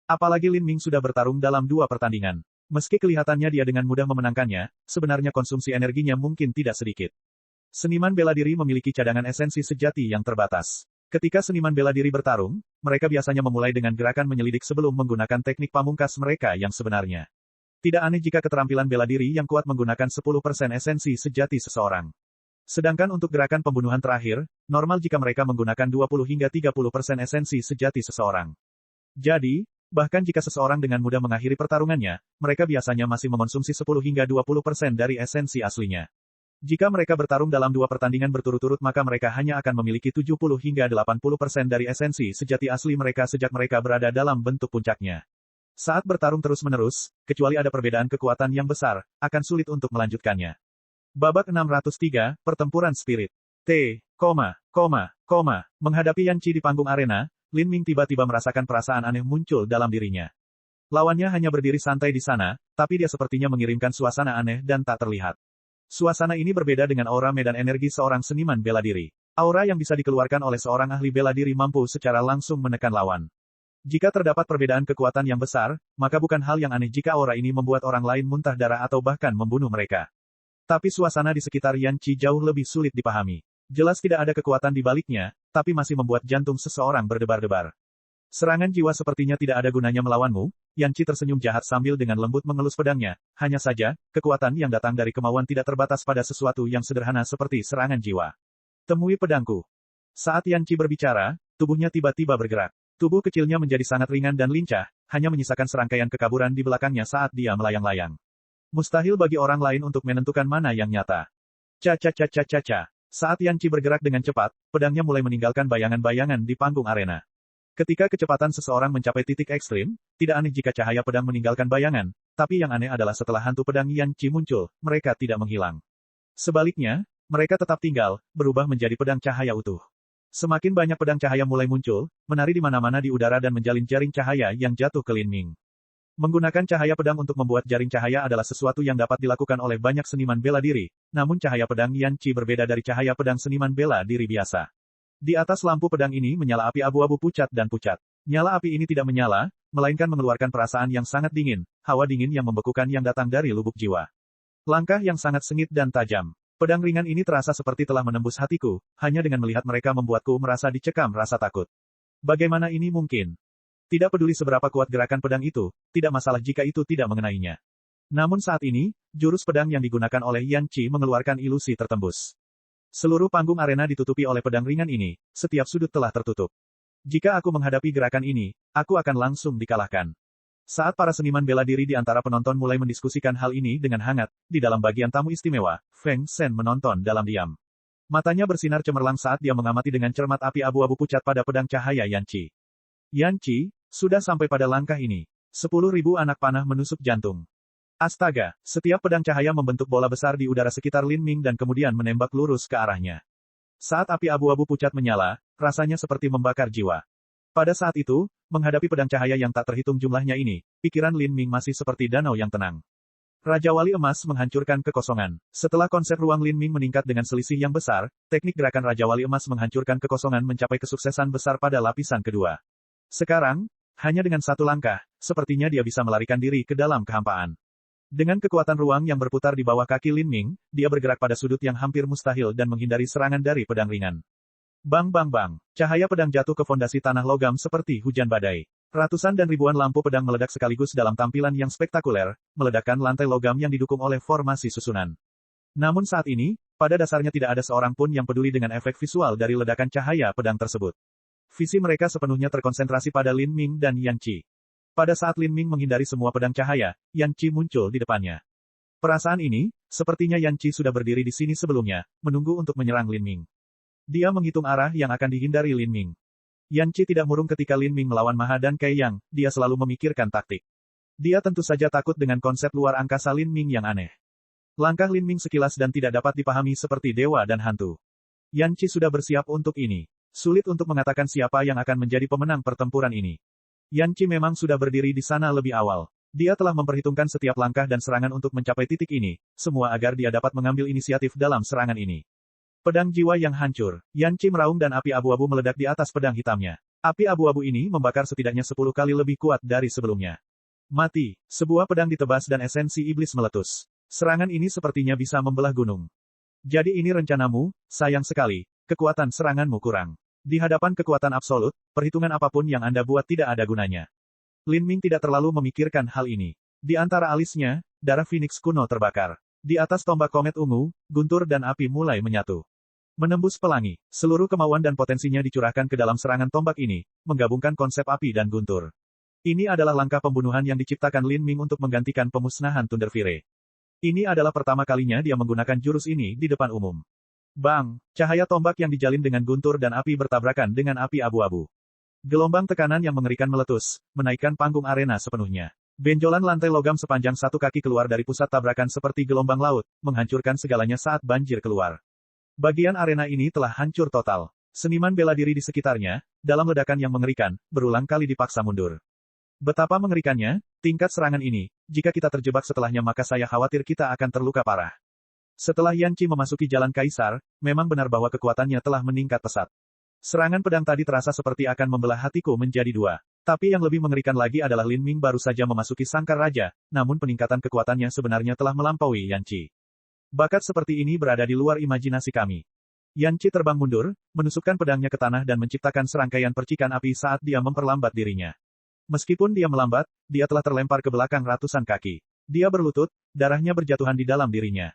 Apalagi Lin Ming sudah bertarung dalam 2 pertandingan. Meski kelihatannya dia dengan mudah memenangkannya, sebenarnya konsumsi energinya mungkin tidak sedikit. Seniman bela diri memiliki cadangan esensi sejati yang terbatas. Ketika seniman bela diri bertarung, mereka biasanya memulai dengan gerakan menyelidik sebelum menggunakan teknik pamungkas mereka yang sebenarnya. Tidak aneh jika keterampilan bela diri yang kuat menggunakan 10% esensi sejati seseorang. Sedangkan untuk gerakan pembunuhan terakhir, normal jika mereka menggunakan 20 hingga 30% esensi sejati seseorang. Jadi, bahkan jika seseorang dengan mudah mengakhiri pertarungannya, mereka biasanya masih mengonsumsi 10 hingga 20% dari esensi aslinya. Jika mereka bertarung dalam 2 pertandingan berturut-turut maka mereka hanya akan memiliki 70 hingga 80% dari esensi sejati asli mereka sejak mereka berada dalam bentuk puncaknya. Saat bertarung terus-menerus, kecuali ada perbedaan kekuatan yang besar, akan sulit untuk melanjutkannya. Babak 603, Pertempuran Spirit. Menghadapi Yan Qi di panggung arena, Lin Ming tiba-tiba merasakan perasaan aneh muncul dalam dirinya. Lawannya hanya berdiri santai di sana, tapi dia sepertinya mengirimkan suasana aneh dan tak terlihat. Suasana ini berbeda dengan aura medan energi seorang seniman bela diri. Aura yang bisa dikeluarkan oleh seorang ahli bela diri mampu secara langsung menekan lawan. Jika terdapat perbedaan kekuatan yang besar, maka bukan hal yang aneh jika aura ini membuat orang lain muntah darah atau bahkan membunuh mereka. Tapi suasana di sekitar Yan Qi jauh lebih sulit dipahami. Jelas tidak ada kekuatan di baliknya, tapi masih membuat jantung seseorang berdebar-debar. Serangan jiwa sepertinya tidak ada gunanya melawanmu. Yan Qi tersenyum jahat sambil dengan lembut mengelus pedangnya. Hanya saja, kekuatan yang datang dari kemauan tidak terbatas pada sesuatu yang sederhana seperti serangan jiwa. Temui pedangku. Saat Yan Qi berbicara, tubuhnya tiba-tiba bergerak. Tubuh kecilnya menjadi sangat ringan dan lincah, hanya menyisakan serangkaian kekaburan di belakangnya saat dia melayang-layang. Mustahil bagi orang lain untuk menentukan mana yang nyata. Saat Yan Qi bergerak dengan cepat, pedangnya mulai meninggalkan bayangan-bayangan di panggung arena. Ketika kecepatan seseorang mencapai titik ekstrim, tidak aneh jika cahaya pedang meninggalkan bayangan, tapi yang aneh adalah setelah hantu pedang Yan Qi muncul, mereka tidak menghilang. Sebaliknya, mereka tetap tinggal, berubah menjadi pedang cahaya utuh. Semakin banyak pedang cahaya mulai muncul, menari di mana-mana di udara dan menjalin jaring cahaya yang jatuh ke Lin Ming. Menggunakan cahaya pedang untuk membuat jaring cahaya adalah sesuatu yang dapat dilakukan oleh banyak seniman bela diri, namun cahaya pedang Yan Qi berbeda dari cahaya pedang seniman bela diri biasa. Di atas lampu pedang ini menyala api abu-abu pucat dan pucat. Nyala api ini tidak menyala, melainkan mengeluarkan perasaan yang sangat dingin, hawa dingin yang membekukan yang datang dari lubuk jiwa. Langkah yang sangat sengit dan tajam. Pedang ringan ini terasa seperti telah menembus hatiku, hanya dengan melihat mereka membuatku merasa dicekam rasa takut. Bagaimana ini mungkin? Tidak peduli seberapa kuat gerakan pedang itu, tidak masalah jika itu tidak mengenainya. Namun saat ini, jurus pedang yang digunakan oleh Yan Qi mengeluarkan ilusi tertembus. Seluruh panggung arena ditutupi oleh pedang ringan ini, setiap sudut telah tertutup. Jika aku menghadapi gerakan ini, aku akan langsung dikalahkan. Saat para seniman bela diri di antara penonton mulai mendiskusikan hal ini dengan hangat, di dalam bagian tamu istimewa, Feng Shen menonton dalam diam. Matanya bersinar cemerlang saat dia mengamati dengan cermat api abu-abu pucat pada pedang cahaya Yan Qi. Yan Qi, sudah sampai pada langkah ini. 10.000 anak panah menusuk jantung. Astaga, setiap pedang cahaya membentuk bola besar di udara sekitar Lin Ming dan kemudian menembak lurus ke arahnya. Saat api abu-abu pucat menyala, rasanya seperti membakar jiwa. Pada saat itu, menghadapi pedang cahaya yang tak terhitung jumlahnya ini, pikiran Lin Ming masih seperti danau yang tenang. Raja Wali Emas menghancurkan kekosongan. Setelah konsep ruang Lin Ming meningkat dengan selisih yang besar, teknik gerakan Raja Wali Emas menghancurkan kekosongan mencapai kesuksesan besar pada lapisan kedua. Sekarang, hanya dengan satu langkah, sepertinya dia bisa melarikan diri ke dalam kehampaan. Dengan kekuatan ruang yang berputar di bawah kaki Lin Ming, dia bergerak pada sudut yang hampir mustahil dan menghindari serangan dari pedang ringan. Bang bang bang, cahaya pedang jatuh ke fondasi tanah logam seperti hujan badai. Ratusan dan ribuan lampu pedang meledak sekaligus dalam tampilan yang spektakuler, meledakkan lantai logam yang didukung oleh formasi susunan. Namun saat ini, pada dasarnya tidak ada seorang pun yang peduli dengan efek visual dari ledakan cahaya pedang tersebut. Visi mereka sepenuhnya terkonsentrasi pada Lin Ming dan Yan Qi. Pada saat Lin Ming menghindari semua pedang cahaya, Yan Qi muncul di depannya. Perasaan ini, sepertinya Yan Qi sudah berdiri di sini sebelumnya, menunggu untuk menyerang Lin Ming. Dia menghitung arah yang akan dihindari Lin Ming. Yan Qi tidak murung ketika Lin Ming melawan Maha dan Kai Yang, dia selalu memikirkan taktik. Dia tentu saja takut dengan konsep luar angkasa Lin Ming yang aneh. Langkah Lin Ming sekilas dan tidak dapat dipahami seperti dewa dan hantu. Yan Qi sudah bersiap untuk ini. Sulit untuk mengatakan siapa yang akan menjadi pemenang pertempuran ini. Yan Qi memang sudah berdiri di sana lebih awal. Dia telah memperhitungkan setiap langkah dan serangan untuk mencapai titik ini, semua agar dia dapat mengambil inisiatif dalam serangan ini. Pedang jiwa yang hancur. Yan Qi meraung dan api abu-abu meledak di atas pedang hitamnya. Api abu-abu ini membakar setidaknya 10 kali lebih kuat dari sebelumnya. Mati. Sebuah pedang ditebas dan esensi iblis meletus. Serangan ini sepertinya bisa membelah gunung. Jadi ini rencanamu, sayang sekali, kekuatan seranganmu kurang. Di hadapan kekuatan absolut, perhitungan apapun yang Anda buat tidak ada gunanya. Lin Ming tidak terlalu memikirkan hal ini. Di antara alisnya, darah Phoenix kuno terbakar. Di atas tombak komet ungu, guntur dan api mulai menyatu. Menembus pelangi, seluruh kemauan dan potensinya dicurahkan ke dalam serangan tombak ini, menggabungkan konsep api dan guntur. Ini adalah langkah pembunuhan yang diciptakan Lin Ming untuk menggantikan pemusnahan Thunderfire. Ini adalah pertama kalinya dia menggunakan jurus ini di depan umum. Bang! Cahaya tombak yang dijalin dengan guntur dan api bertabrakan dengan api abu-abu. Gelombang tekanan yang mengerikan meletus, menaikkan panggung arena sepenuhnya. Benjolan lantai logam sepanjang 1 kaki keluar dari pusat tabrakan seperti gelombang laut, menghancurkan segalanya saat banjir keluar. Bagian arena ini telah hancur total. Seniman bela diri di sekitarnya, dalam ledakan yang mengerikan, berulang kali dipaksa mundur. Betapa mengerikannya, tingkat serangan ini, jika kita terjebak setelahnya maka saya khawatir kita akan terluka parah. Setelah Yan Qi memasuki jalan kaisar, memang benar bahwa kekuatannya telah meningkat pesat. Serangan pedang tadi terasa seperti akan membelah hatiku menjadi 2. Tapi yang lebih mengerikan lagi adalah Lin Ming baru saja memasuki sangkar raja, namun peningkatan kekuatannya sebenarnya telah melampaui Yan Qi. Bakat seperti ini berada di luar imajinasi kami. Yan Qi terbang mundur, menusukkan pedangnya ke tanah dan menciptakan serangkaian percikan api saat dia memperlambat dirinya. Meskipun dia melambat, dia telah terlempar ke belakang ratusan kaki. Dia berlutut, darahnya berjatuhan di dalam dirinya.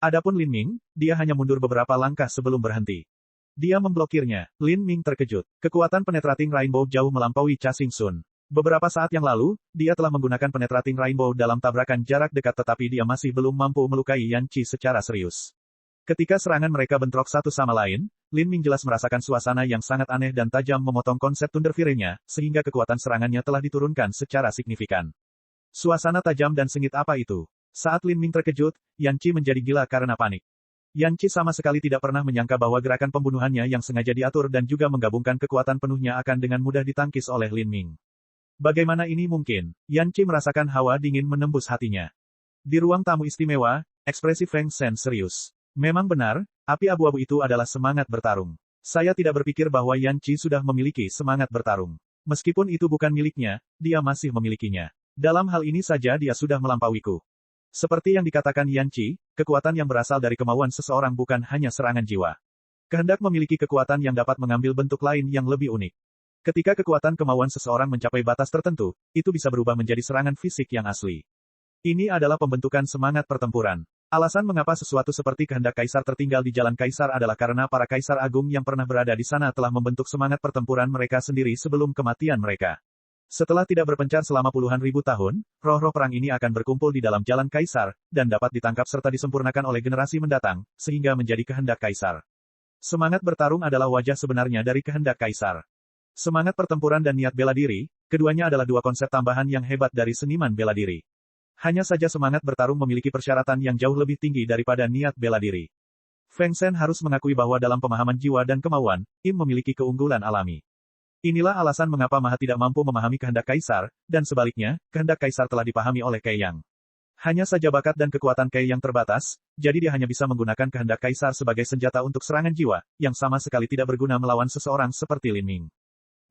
Adapun Lin Ming, dia hanya mundur beberapa langkah sebelum berhenti. Dia memblokirnya. Lin Ming terkejut. Kekuatan penetrating rainbow jauh melampaui Cha Xing Sun. Beberapa saat yang lalu, dia telah menggunakan penetrating rainbow dalam tabrakan jarak dekat tetapi dia masih belum mampu melukai Yan Qi secara serius. Ketika serangan mereka bentrok satu sama lain, Lin Ming jelas merasakan suasana yang sangat aneh dan tajam memotong konsep Thunderfire-nya, sehingga kekuatan serangannya telah diturunkan secara signifikan. Suasana tajam dan sengit apa itu? Saat Lin Ming terkejut, Yan Qi menjadi gila karena panik. Yan Qi sama sekali tidak pernah menyangka bahwa gerakan pembunuhannya yang sengaja diatur dan juga menggabungkan kekuatan penuhnya akan dengan mudah ditangkis oleh Lin Ming. Bagaimana ini mungkin? Yan Qi merasakan hawa dingin menembus hatinya. Di ruang tamu istimewa, ekspresi Feng Shen serius. Memang benar, api abu-abu itu adalah semangat bertarung. Saya tidak berpikir bahwa Yan Qi sudah memiliki semangat bertarung. Meskipun itu bukan miliknya, dia masih memilikinya. Dalam hal ini saja dia sudah melampauiku. Seperti yang dikatakan Yan Qi, kekuatan yang berasal dari kemauan seseorang bukan hanya serangan jiwa. Kehendak memiliki kekuatan yang dapat mengambil bentuk lain yang lebih unik. Ketika kekuatan kemauan seseorang mencapai batas tertentu, itu bisa berubah menjadi serangan fisik yang asli. Ini adalah pembentukan semangat pertempuran. Alasan mengapa sesuatu seperti kehendak kaisar tertinggal di jalan kaisar adalah karena para kaisar agung yang pernah berada di sana telah membentuk semangat pertempuran mereka sendiri sebelum kematian mereka. Setelah tidak berpencar selama puluhan ribu tahun, roh-roh perang ini akan berkumpul di dalam jalan kaisar, dan dapat ditangkap serta disempurnakan oleh generasi mendatang, sehingga menjadi kehendak kaisar. Semangat bertarung adalah wajah sebenarnya dari kehendak kaisar. Semangat pertempuran dan niat bela diri, keduanya adalah dua konsep tambahan yang hebat dari seniman bela diri. Hanya saja semangat bertarung memiliki persyaratan yang jauh lebih tinggi daripada niat bela diri. Feng Shen harus mengakui bahwa dalam pemahaman jiwa dan kemauan, Im memiliki keunggulan alami. Inilah alasan mengapa Maha tidak mampu memahami kehendak kaisar, dan sebaliknya, kehendak kaisar telah dipahami oleh Kei Yang. Hanya saja bakat dan kekuatan Kei Yang terbatas, jadi dia hanya bisa menggunakan kehendak kaisar sebagai senjata untuk serangan jiwa, yang sama sekali tidak berguna melawan seseorang seperti Lin Ming.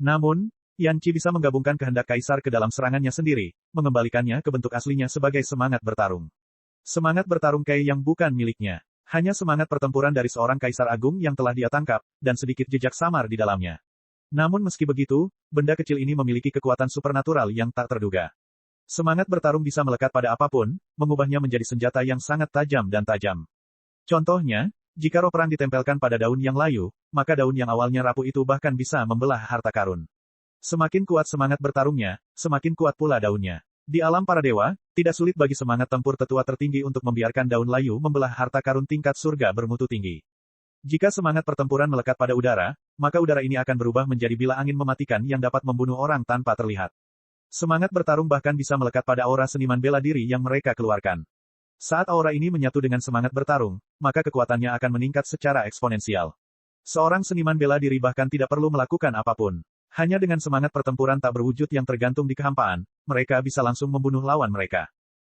Namun, Yan Qi bisa menggabungkan kehendak kaisar ke dalam serangannya sendiri, mengembalikannya ke bentuk aslinya sebagai semangat bertarung. Semangat bertarung Kei Yang bukan miliknya. Hanya semangat pertempuran dari seorang kaisar agung yang telah dia tangkap, dan sedikit jejak samar di dalamnya. Namun meski begitu, benda kecil ini memiliki kekuatan supernatural yang tak terduga. Semangat bertarung bisa melekat pada apapun, mengubahnya menjadi senjata yang sangat tajam dan tajam. Contohnya, jika roh perang ditempelkan pada daun yang layu, maka daun yang awalnya rapuh itu bahkan bisa membelah harta karun. Semakin kuat semangat bertarungnya, semakin kuat pula daunnya. Di alam para dewa, tidak sulit bagi semangat tempur tetua tertinggi untuk membiarkan daun layu membelah harta karun tingkat surga bermutu tinggi. Jika semangat pertempuran melekat pada udara, maka udara ini akan berubah menjadi bila angin mematikan yang dapat membunuh orang tanpa terlihat. Semangat bertarung bahkan bisa melekat pada aura seniman bela diri yang mereka keluarkan. Saat aura ini menyatu dengan semangat bertarung, maka kekuatannya akan meningkat secara eksponensial. Seorang seniman bela diri bahkan tidak perlu melakukan apapun. Hanya dengan semangat pertempuran tak berwujud yang tergantung di kehampaan, mereka bisa langsung membunuh lawan mereka.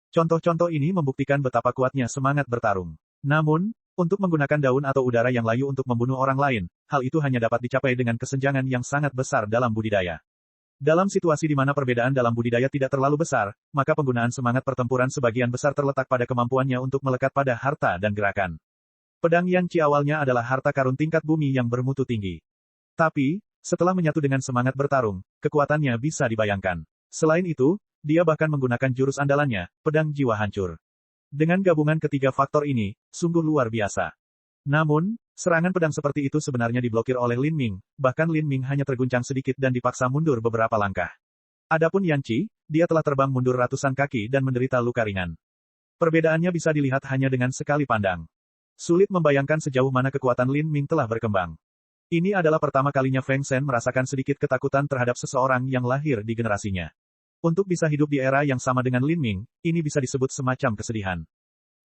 Contoh-contoh ini membuktikan betapa kuatnya semangat bertarung. Namun, untuk menggunakan daun atau udara yang layu untuk membunuh orang lain, hal itu hanya dapat dicapai dengan kesenjangan yang sangat besar dalam budidaya. Dalam situasi di mana perbedaan dalam budidaya tidak terlalu besar, maka penggunaan semangat pertempuran sebagian besar terletak pada kemampuannya untuk melekat pada harta dan gerakan. Pedang Yan Qi awalnya adalah harta karun tingkat bumi yang bermutu tinggi. Tapi, setelah menyatu dengan semangat bertarung, kekuatannya bisa dibayangkan. Selain itu, dia bahkan menggunakan jurus andalannya, pedang jiwa hancur. Dengan gabungan ketiga faktor ini, sungguh luar biasa. Namun, serangan pedang seperti itu sebenarnya diblokir oleh Lin Ming, bahkan Lin Ming hanya terguncang sedikit dan dipaksa mundur beberapa langkah. Adapun Yan Qi, dia telah terbang mundur ratusan kaki dan menderita luka ringan. Perbedaannya bisa dilihat hanya dengan sekali pandang. Sulit membayangkan sejauh mana kekuatan Lin Ming telah berkembang. Ini adalah pertama kalinya Feng Shen merasakan sedikit ketakutan terhadap seseorang yang lahir di generasinya. Untuk bisa hidup di era yang sama dengan Lin Ming, ini bisa disebut semacam kesedihan.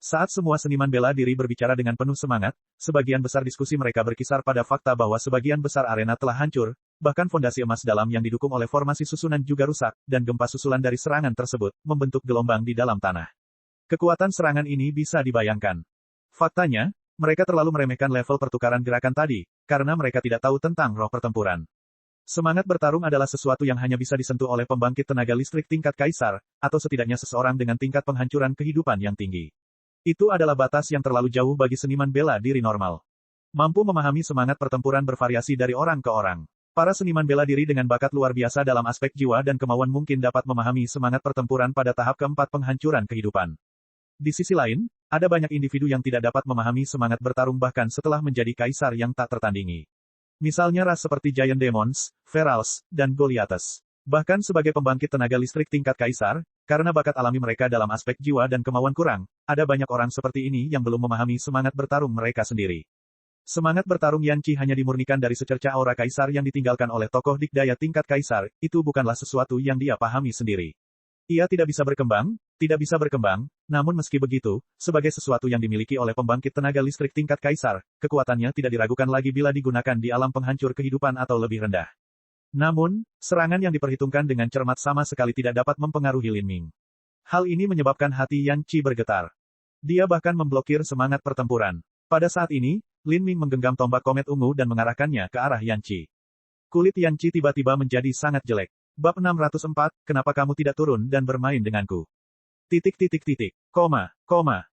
Saat semua seniman bela diri berbicara dengan penuh semangat, sebagian besar diskusi mereka berkisar pada fakta bahwa sebagian besar arena telah hancur, bahkan fondasi emas dalam yang didukung oleh formasi susunan juga rusak, dan gempa susulan dari serangan tersebut, membentuk gelombang di dalam tanah. Kekuatan serangan ini bisa dibayangkan. Faktanya, mereka terlalu meremehkan level pertukaran gerakan tadi, karena mereka tidak tahu tentang roh pertempuran. Semangat bertarung adalah sesuatu yang hanya bisa disentuh oleh pembangkit tenaga listrik tingkat kaisar, atau setidaknya seseorang dengan tingkat penghancuran kehidupan yang tinggi. Itu adalah batas yang terlalu jauh bagi seniman bela diri normal. Mampu memahami semangat pertempuran bervariasi dari orang ke orang. Para seniman bela diri dengan bakat luar biasa dalam aspek jiwa dan kemauan mungkin dapat memahami semangat pertempuran pada tahap keempat penghancuran kehidupan. Di sisi lain, ada banyak individu yang tidak dapat memahami semangat bertarung bahkan setelah menjadi kaisar yang tak tertandingi. Misalnya ras seperti Giant Demons, Ferals, dan Goliathus. Bahkan sebagai pembangkit tenaga listrik tingkat kaisar, karena bakat alami mereka dalam aspek jiwa dan kemauan kurang, ada banyak orang seperti ini yang belum memahami semangat bertarung mereka sendiri. Semangat bertarung Yan Qi hanya dimurnikan dari secercah aura kaisar yang ditinggalkan oleh tokoh dikdaya tingkat kaisar, itu bukanlah sesuatu yang dia pahami sendiri. Ia tidak bisa berkembang, namun meski begitu, sebagai sesuatu yang dimiliki oleh pembangkit tenaga listrik tingkat kaisar, kekuatannya tidak diragukan lagi bila digunakan di alam penghancur kehidupan atau lebih rendah. Namun, serangan yang diperhitungkan dengan cermat sama sekali tidak dapat mempengaruhi Lin Ming. Hal ini menyebabkan hati Yan Qi bergetar. Dia bahkan memblokir semangat pertempuran. Pada saat ini, Lin Ming menggenggam tombak komet ungu dan mengarahkannya ke arah Yan Qi. Kulit Yan Qi tiba-tiba menjadi sangat jelek. Bab 604, kenapa kamu tidak turun dan bermain denganku?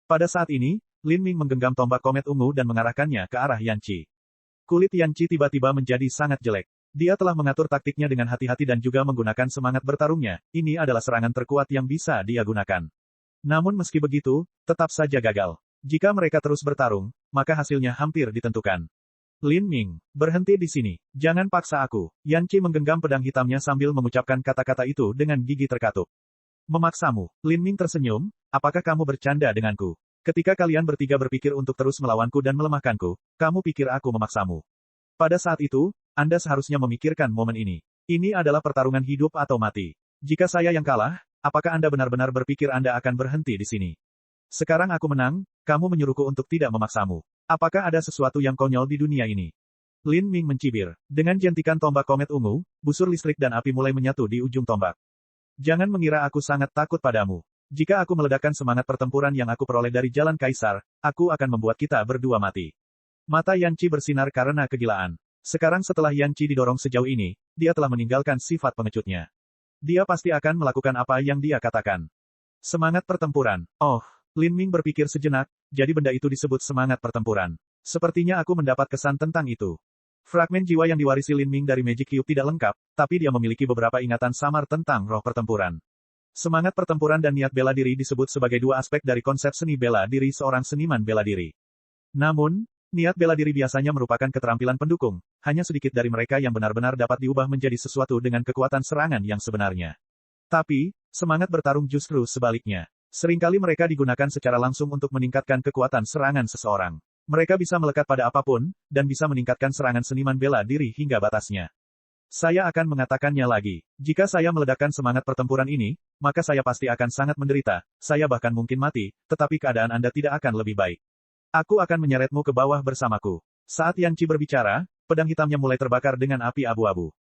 Pada saat ini, Lin Ming menggenggam tombak komet ungu dan mengarahkannya ke arah Yan Qi. Kulit Yan Qi tiba-tiba menjadi sangat jelek. Dia telah mengatur taktiknya dengan hati-hati dan juga menggunakan semangat bertarungnya. Ini adalah serangan terkuat yang bisa dia gunakan. Namun meski begitu, tetap saja gagal. Jika mereka terus bertarung, maka hasilnya hampir ditentukan. Lin Ming, berhenti di sini. Jangan paksa aku. Yan Qi menggenggam pedang hitamnya sambil mengucapkan kata-kata itu dengan gigi terkatup. Memaksamu. Lin Ming tersenyum, apakah kamu bercanda denganku? Ketika kalian bertiga berpikir untuk terus melawanku dan melemahkanku, kamu pikir aku memaksamu. Pada saat itu, Anda seharusnya memikirkan momen ini. Ini adalah pertarungan hidup atau mati. Jika saya yang kalah, apakah Anda benar-benar berpikir Anda akan berhenti di sini? Sekarang aku menang, kamu menyuruhku untuk tidak memaksamu. Apakah ada sesuatu yang konyol di dunia ini? Lin Ming mencibir. Dengan jentikan tombak komet ungu, busur listrik dan api mulai menyatu di ujung tombak. Jangan mengira aku sangat takut padamu. Jika aku meledakkan semangat pertempuran yang aku peroleh dari Jalan Kaisar, aku akan membuat kita berdua mati. Mata Yan Qi bersinar karena kegilaan. Sekarang setelah Yan Qi didorong sejauh ini, dia telah meninggalkan sifat pengecutnya. Dia pasti akan melakukan apa yang dia katakan. Semangat pertempuran. Oh, Lin Ming berpikir sejenak, jadi benda itu disebut semangat pertempuran. Sepertinya aku mendapat kesan tentang itu. Fragmen jiwa yang diwarisi Lin Ming dari Magic Cube tidak lengkap, tapi dia memiliki beberapa ingatan samar tentang roh pertempuran. Semangat pertempuran dan niat bela diri disebut sebagai dua aspek dari konsep seni bela diri seorang seniman bela diri. Namun, niat bela diri biasanya merupakan keterampilan pendukung, hanya sedikit dari mereka yang benar-benar dapat diubah menjadi sesuatu dengan kekuatan serangan yang sebenarnya. Tapi, semangat bertarung justru sebaliknya. Seringkali mereka digunakan secara langsung untuk meningkatkan kekuatan serangan seseorang. Mereka bisa melekat pada apapun, dan bisa meningkatkan serangan seniman bela diri hingga batasnya. Saya akan mengatakannya lagi. Jika saya meledakkan semangat pertempuran ini, maka saya pasti akan sangat menderita, saya bahkan mungkin mati, tetapi keadaan Anda tidak akan lebih baik. Aku akan menyeretmu ke bawah bersamaku. Saat Yan Qi berbicara, pedang hitamnya mulai terbakar dengan api abu-abu.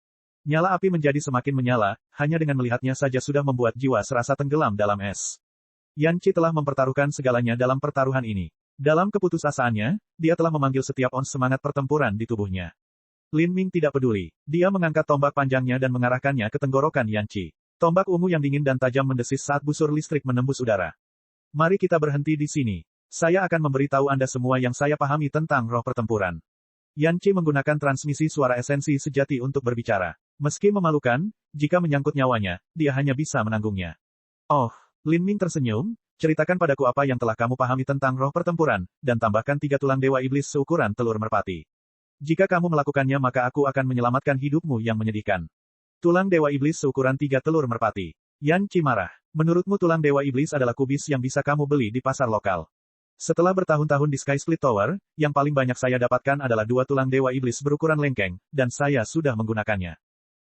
Nyala api menjadi semakin menyala, hanya dengan melihatnya saja sudah membuat jiwa serasa tenggelam dalam es. Yan Qi telah mempertaruhkan segalanya dalam pertaruhan ini. Dalam keputusasaannya, dia telah memanggil setiap ons semangat pertempuran di tubuhnya. Lin Ming tidak peduli. Dia mengangkat tombak panjangnya dan mengarahkannya ke tenggorokan Yan Qi. Tombak ungu yang dingin dan tajam mendesis saat busur listrik menembus udara. Mari kita berhenti di sini. Saya akan memberitahu Anda semua yang saya pahami tentang roh pertempuran. Yan Qi menggunakan transmisi suara esensi sejati untuk berbicara. Meski memalukan, jika menyangkut nyawanya, dia hanya bisa menanggungnya. Oh, Lin Ming tersenyum, ceritakan padaku apa yang telah kamu pahami tentang roh pertempuran, dan tambahkan 3 tulang dewa iblis seukuran telur merpati. Jika kamu melakukannya maka aku akan menyelamatkan hidupmu yang menyedihkan. Tulang dewa iblis seukuran 3 telur merpati. Yan Qi marah. Menurutmu tulang dewa iblis adalah kubis yang bisa kamu beli di pasar lokal. Setelah bertahun-tahun di Sky Split Tower, yang paling banyak saya dapatkan adalah 2 tulang dewa iblis berukuran lengkeng, dan saya sudah menggunakannya.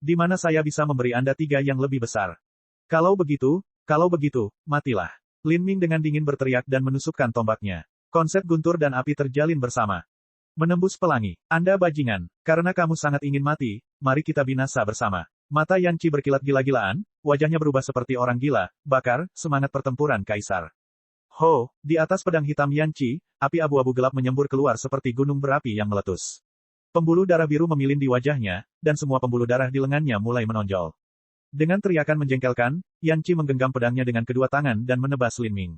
Di mana saya bisa memberi Anda 3 yang lebih besar. Kalau begitu, matilah. Lin Ming dengan dingin berteriak dan menusukkan tombaknya. Konsep guntur dan api terjalin bersama. Menembus pelangi. Anda bajingan. Karena kamu sangat ingin mati, mari kita binasa bersama. Mata Yan Qi berkilat gila-gilaan, wajahnya berubah seperti orang gila, bakar, semangat pertempuran kaisar. Ho, di atas pedang hitam Yan Qi, api abu-abu gelap menyembur keluar seperti gunung berapi yang meletus. Pembuluh darah biru memilin di wajahnya, dan semua pembuluh darah di lengannya mulai menonjol. Dengan teriakan menjengkelkan, Yan Qi menggenggam pedangnya dengan kedua tangan dan menebas Lin Ming.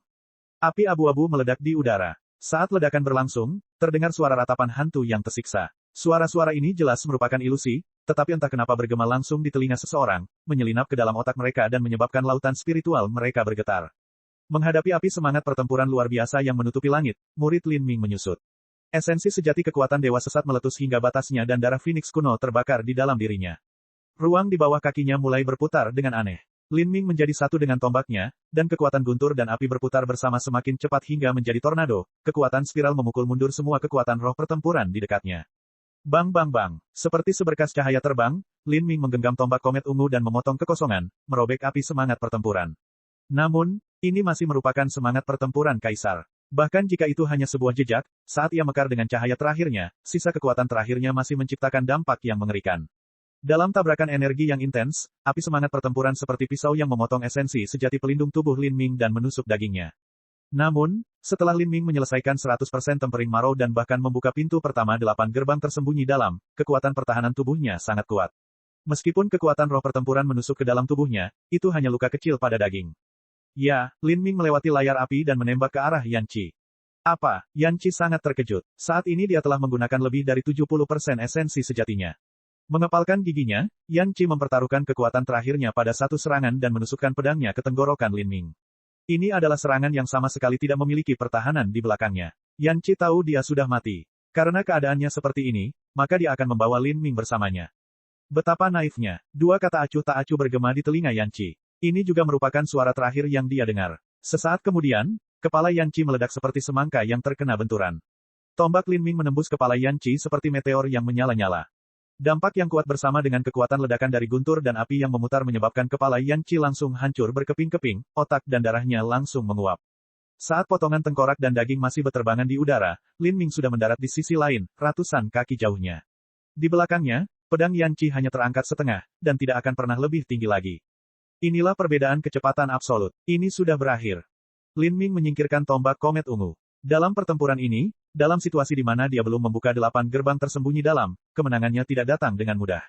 Api abu-abu meledak di udara. Saat ledakan berlangsung, terdengar suara ratapan hantu yang tersiksa. Suara-suara ini jelas merupakan ilusi, tetapi entah kenapa bergema langsung di telinga seseorang, menyelinap ke dalam otak mereka dan menyebabkan lautan spiritual mereka bergetar. Menghadapi api semangat pertempuran luar biasa yang menutupi langit, murid Lin Ming menyusut. Esensi sejati kekuatan dewa sesat meletus hingga batasnya dan darah Phoenix kuno terbakar di dalam dirinya. Ruang di bawah kakinya mulai berputar dengan aneh. Lin Ming menjadi satu dengan tombaknya, dan kekuatan guntur dan api berputar bersama semakin cepat hingga menjadi tornado. Kekuatan spiral memukul mundur semua kekuatan roh pertempuran di dekatnya. Bang bang bang. Seperti seberkas cahaya terbang, Lin Ming menggenggam tombak komet ungu dan memotong kekosongan, merobek api semangat pertempuran. Namun, ini masih merupakan semangat pertempuran kaisar. Bahkan jika itu hanya sebuah jejak, saat ia mekar dengan cahaya terakhirnya, sisa kekuatan terakhirnya masih menciptakan dampak yang mengerikan. Dalam tabrakan energi yang intens, api semangat pertempuran seperti pisau yang memotong esensi sejati pelindung tubuh Lin Ming dan menusuk dagingnya. Namun, setelah Lin Ming menyelesaikan 100% tempering marau dan bahkan membuka pintu pertama 8 gerbang tersembunyi dalam, kekuatan pertahanan tubuhnya sangat kuat. Meskipun kekuatan roh pertempuran menusuk ke dalam tubuhnya, itu hanya luka kecil pada daging. Ya, Lin Ming melewati layar api dan menembak ke arah Yan Qi. Apa? Yan Qi sangat terkejut. Saat ini dia telah menggunakan lebih dari 70% esensi sejatinya. Mengepalkan giginya, Yan Qi mempertaruhkan kekuatan terakhirnya pada satu serangan dan menusukkan pedangnya ke tenggorokan Lin Ming. Ini adalah serangan yang sama sekali tidak memiliki pertahanan di belakangnya. Yan Qi tahu dia sudah mati. Karena keadaannya seperti ini, maka dia akan membawa Lin Ming bersamanya. Betapa naifnya. Dua kata acuh tak acuh bergema di telinga Yan Qi. Ini juga merupakan suara terakhir yang dia dengar. Sesaat kemudian, kepala Yan Qi meledak seperti semangka yang terkena benturan. Tombak Lin Ming menembus kepala Yan Qi seperti meteor yang menyala-nyala. Dampak yang kuat bersama dengan kekuatan ledakan dari guntur dan api yang memutar menyebabkan kepala Yan Qi langsung hancur berkeping-keping, otak dan darahnya langsung menguap. Saat potongan tengkorak dan daging masih berterbangan di udara, Lin Ming sudah mendarat di sisi lain, ratusan kaki jauhnya. Di belakangnya, pedang Yan Qi hanya terangkat setengah, dan tidak akan pernah lebih tinggi lagi. Inilah perbedaan kecepatan absolut. Ini sudah berakhir. Lin Ming menyingkirkan tombak komet ungu. Dalam pertempuran ini, dalam situasi di mana dia belum membuka 8 gerbang tersembunyi dalam, kemenangannya tidak datang dengan mudah.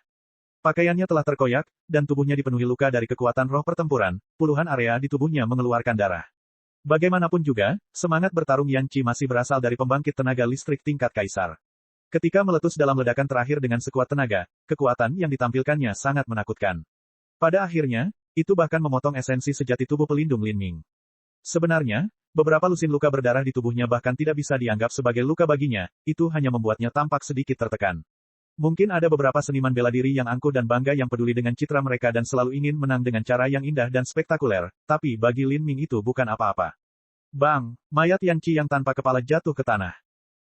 Pakaiannya telah terkoyak, dan tubuhnya dipenuhi luka dari kekuatan roh pertempuran, puluhan area di tubuhnya mengeluarkan darah. Bagaimanapun juga, semangat bertarung Yan Qi masih berasal dari pembangkit tenaga listrik tingkat kaisar. Ketika meletus dalam ledakan terakhir dengan sekuat tenaga, kekuatan yang ditampilkannya sangat menakutkan. Pada akhirnya, itu bahkan memotong esensi sejati tubuh pelindung Lin Ming. Sebenarnya, beberapa lusin luka berdarah di tubuhnya bahkan tidak bisa dianggap sebagai luka baginya, itu hanya membuatnya tampak sedikit tertekan. Mungkin ada beberapa seniman bela diri yang angkuh dan bangga yang peduli dengan citra mereka dan selalu ingin menang dengan cara yang indah dan spektakuler, tapi bagi Lin Ming itu bukan apa-apa. Bang! Mayat Yan Qi yang tanpa kepala jatuh ke tanah.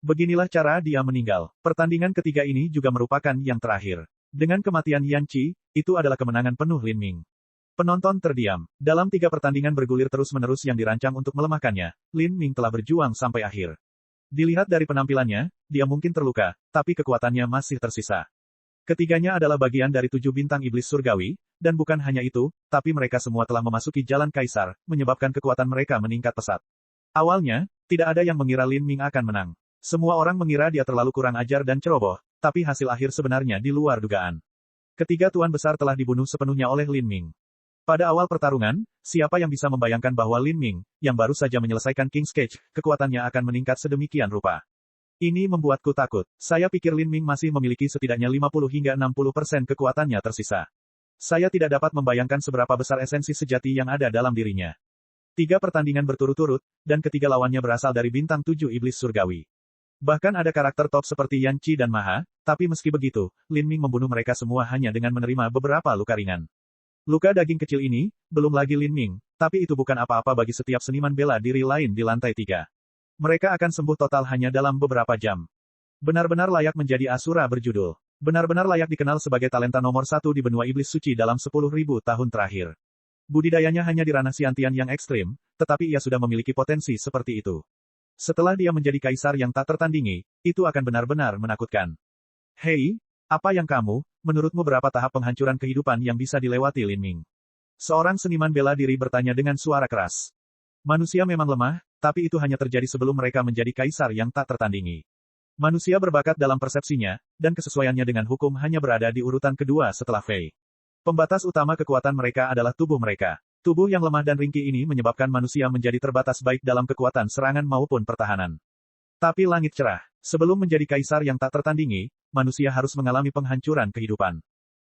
Beginilah cara dia meninggal. Pertandingan ketiga ini juga merupakan yang terakhir. Dengan kematian Yan Qi, itu adalah kemenangan penuh Lin Ming. Penonton terdiam. Dalam 3 pertandingan bergulir terus-menerus yang dirancang untuk melemahkannya, Lin Ming telah berjuang sampai akhir. Dilihat dari penampilannya, dia mungkin terluka, tapi kekuatannya masih tersisa. Ketiganya adalah bagian dari 7 bintang iblis surgawi, dan bukan hanya itu, tapi mereka semua telah memasuki jalan kaisar, menyebabkan kekuatan mereka meningkat pesat. Awalnya, tidak ada yang mengira Lin Ming akan menang. Semua orang mengira dia terlalu kurang ajar dan ceroboh, tapi hasil akhir sebenarnya di luar dugaan. Ketiga tuan besar telah dibunuh sepenuhnya oleh Lin Ming. Pada awal pertarungan, siapa yang bisa membayangkan bahwa Lin Ming, yang baru saja menyelesaikan King's Cage, kekuatannya akan meningkat sedemikian rupa. Ini membuatku takut. Saya pikir Lin Ming masih memiliki setidaknya 50 hingga 60% kekuatannya tersisa. Saya tidak dapat membayangkan seberapa besar esensi sejati yang ada dalam dirinya. 3 pertandingan berturut-turut, dan ketiga lawannya berasal dari bintang 7 iblis surgawi. Bahkan ada karakter top seperti Yan Qi dan Maha, tapi meski begitu, Lin Ming membunuh mereka semua hanya dengan menerima beberapa luka ringan. Luka daging kecil ini, belum lagi Lin Ming, tapi itu bukan apa-apa bagi setiap seniman bela diri lain di lantai 3. Mereka akan sembuh total hanya dalam beberapa jam. Benar-benar layak menjadi Asura berjudul. Benar-benar layak dikenal sebagai talenta nomor 1 di benua iblis suci dalam 10.000 tahun terakhir. Budidayanya hanya di ranah Xiantian yang ekstrim, tetapi ia sudah memiliki potensi seperti itu. Setelah dia menjadi kaisar yang tak tertandingi, itu akan benar-benar menakutkan. Hei, apa yang kamu, menurutmu berapa tahap penghancuran kehidupan yang bisa dilewati Lin Ming? Seorang seniman bela diri bertanya dengan suara keras. Manusia memang lemah, tapi itu hanya terjadi sebelum mereka menjadi kaisar yang tak tertandingi. Manusia berbakat dalam persepsinya, dan kesesuaiannya dengan hukum hanya berada di urutan kedua setelah Fei. Pembatas utama kekuatan mereka adalah tubuh mereka. Tubuh yang lemah dan ringkih ini menyebabkan manusia menjadi terbatas baik dalam kekuatan serangan maupun pertahanan. Tapi langit cerah. Sebelum menjadi kaisar yang tak tertandingi, manusia harus mengalami penghancuran kehidupan.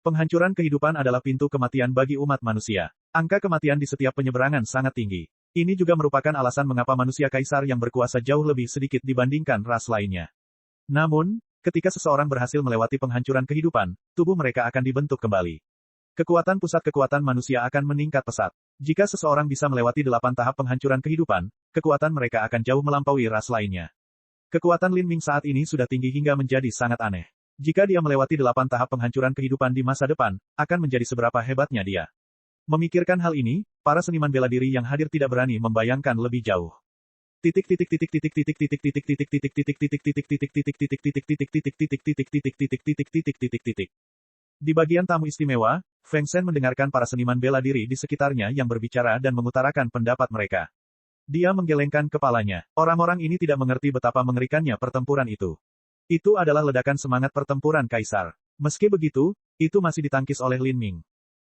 Penghancuran kehidupan adalah pintu kematian bagi umat manusia. Angka kematian di setiap penyeberangan sangat tinggi. Ini juga merupakan alasan mengapa manusia kaisar yang berkuasa jauh lebih sedikit dibandingkan ras lainnya. Namun, ketika seseorang berhasil melewati penghancuran kehidupan, tubuh mereka akan dibentuk kembali. Kekuatan pusat kekuatan manusia akan meningkat pesat. Jika seseorang bisa melewati 8 tahap penghancuran kehidupan, kekuatan mereka akan jauh melampaui ras lainnya. Kekuatan Lin Ming saat ini sudah tinggi hingga menjadi sangat aneh. Jika dia melewati 8 tahap penghancuran kehidupan di masa depan, akan menjadi seberapa hebatnya dia. Memikirkan hal ini, para seniman bela diri yang hadir tidak berani membayangkan lebih jauh. Di bagian tamu istimewa, Feng Shen mendengarkan para seniman bela diri di sekitarnya yang berbicara dan mengutarakan pendapat mereka. Dia menggelengkan kepalanya. Orang-orang ini tidak mengerti betapa mengerikannya pertempuran itu. Itu adalah ledakan semangat pertempuran kaisar. Meski begitu, itu masih ditangkis oleh Lin Ming.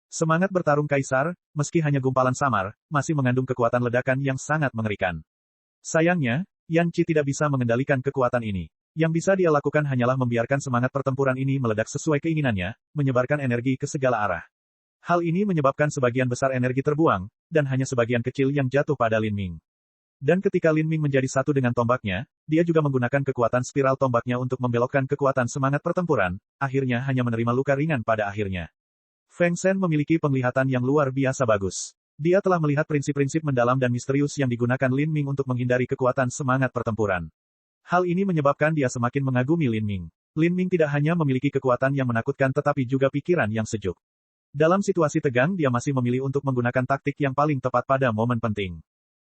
Semangat bertarung kaisar, meski hanya gumpalan samar, masih mengandung kekuatan ledakan yang sangat mengerikan. Sayangnya, Yan Qi tidak bisa mengendalikan kekuatan ini. Yang bisa dia lakukan hanyalah membiarkan semangat pertempuran ini meledak sesuai keinginannya, menyebarkan energi ke segala arah. Hal ini menyebabkan sebagian besar energi terbuang, dan hanya sebagian kecil yang jatuh pada Lin Ming. Dan ketika Lin Ming menjadi satu dengan tombaknya, dia juga menggunakan kekuatan spiral tombaknya untuk membelokkan kekuatan semangat pertempuran, akhirnya hanya menerima luka ringan pada akhirnya. Feng Shen memiliki penglihatan yang luar biasa bagus. Dia telah melihat prinsip-prinsip mendalam dan misterius yang digunakan Lin Ming untuk menghindari kekuatan semangat pertempuran. Hal ini menyebabkan dia semakin mengagumi Lin Ming. Lin Ming tidak hanya memiliki kekuatan yang menakutkan tetapi juga pikiran yang sejuk. Dalam situasi tegang dia masih memilih untuk menggunakan taktik yang paling tepat pada momen penting.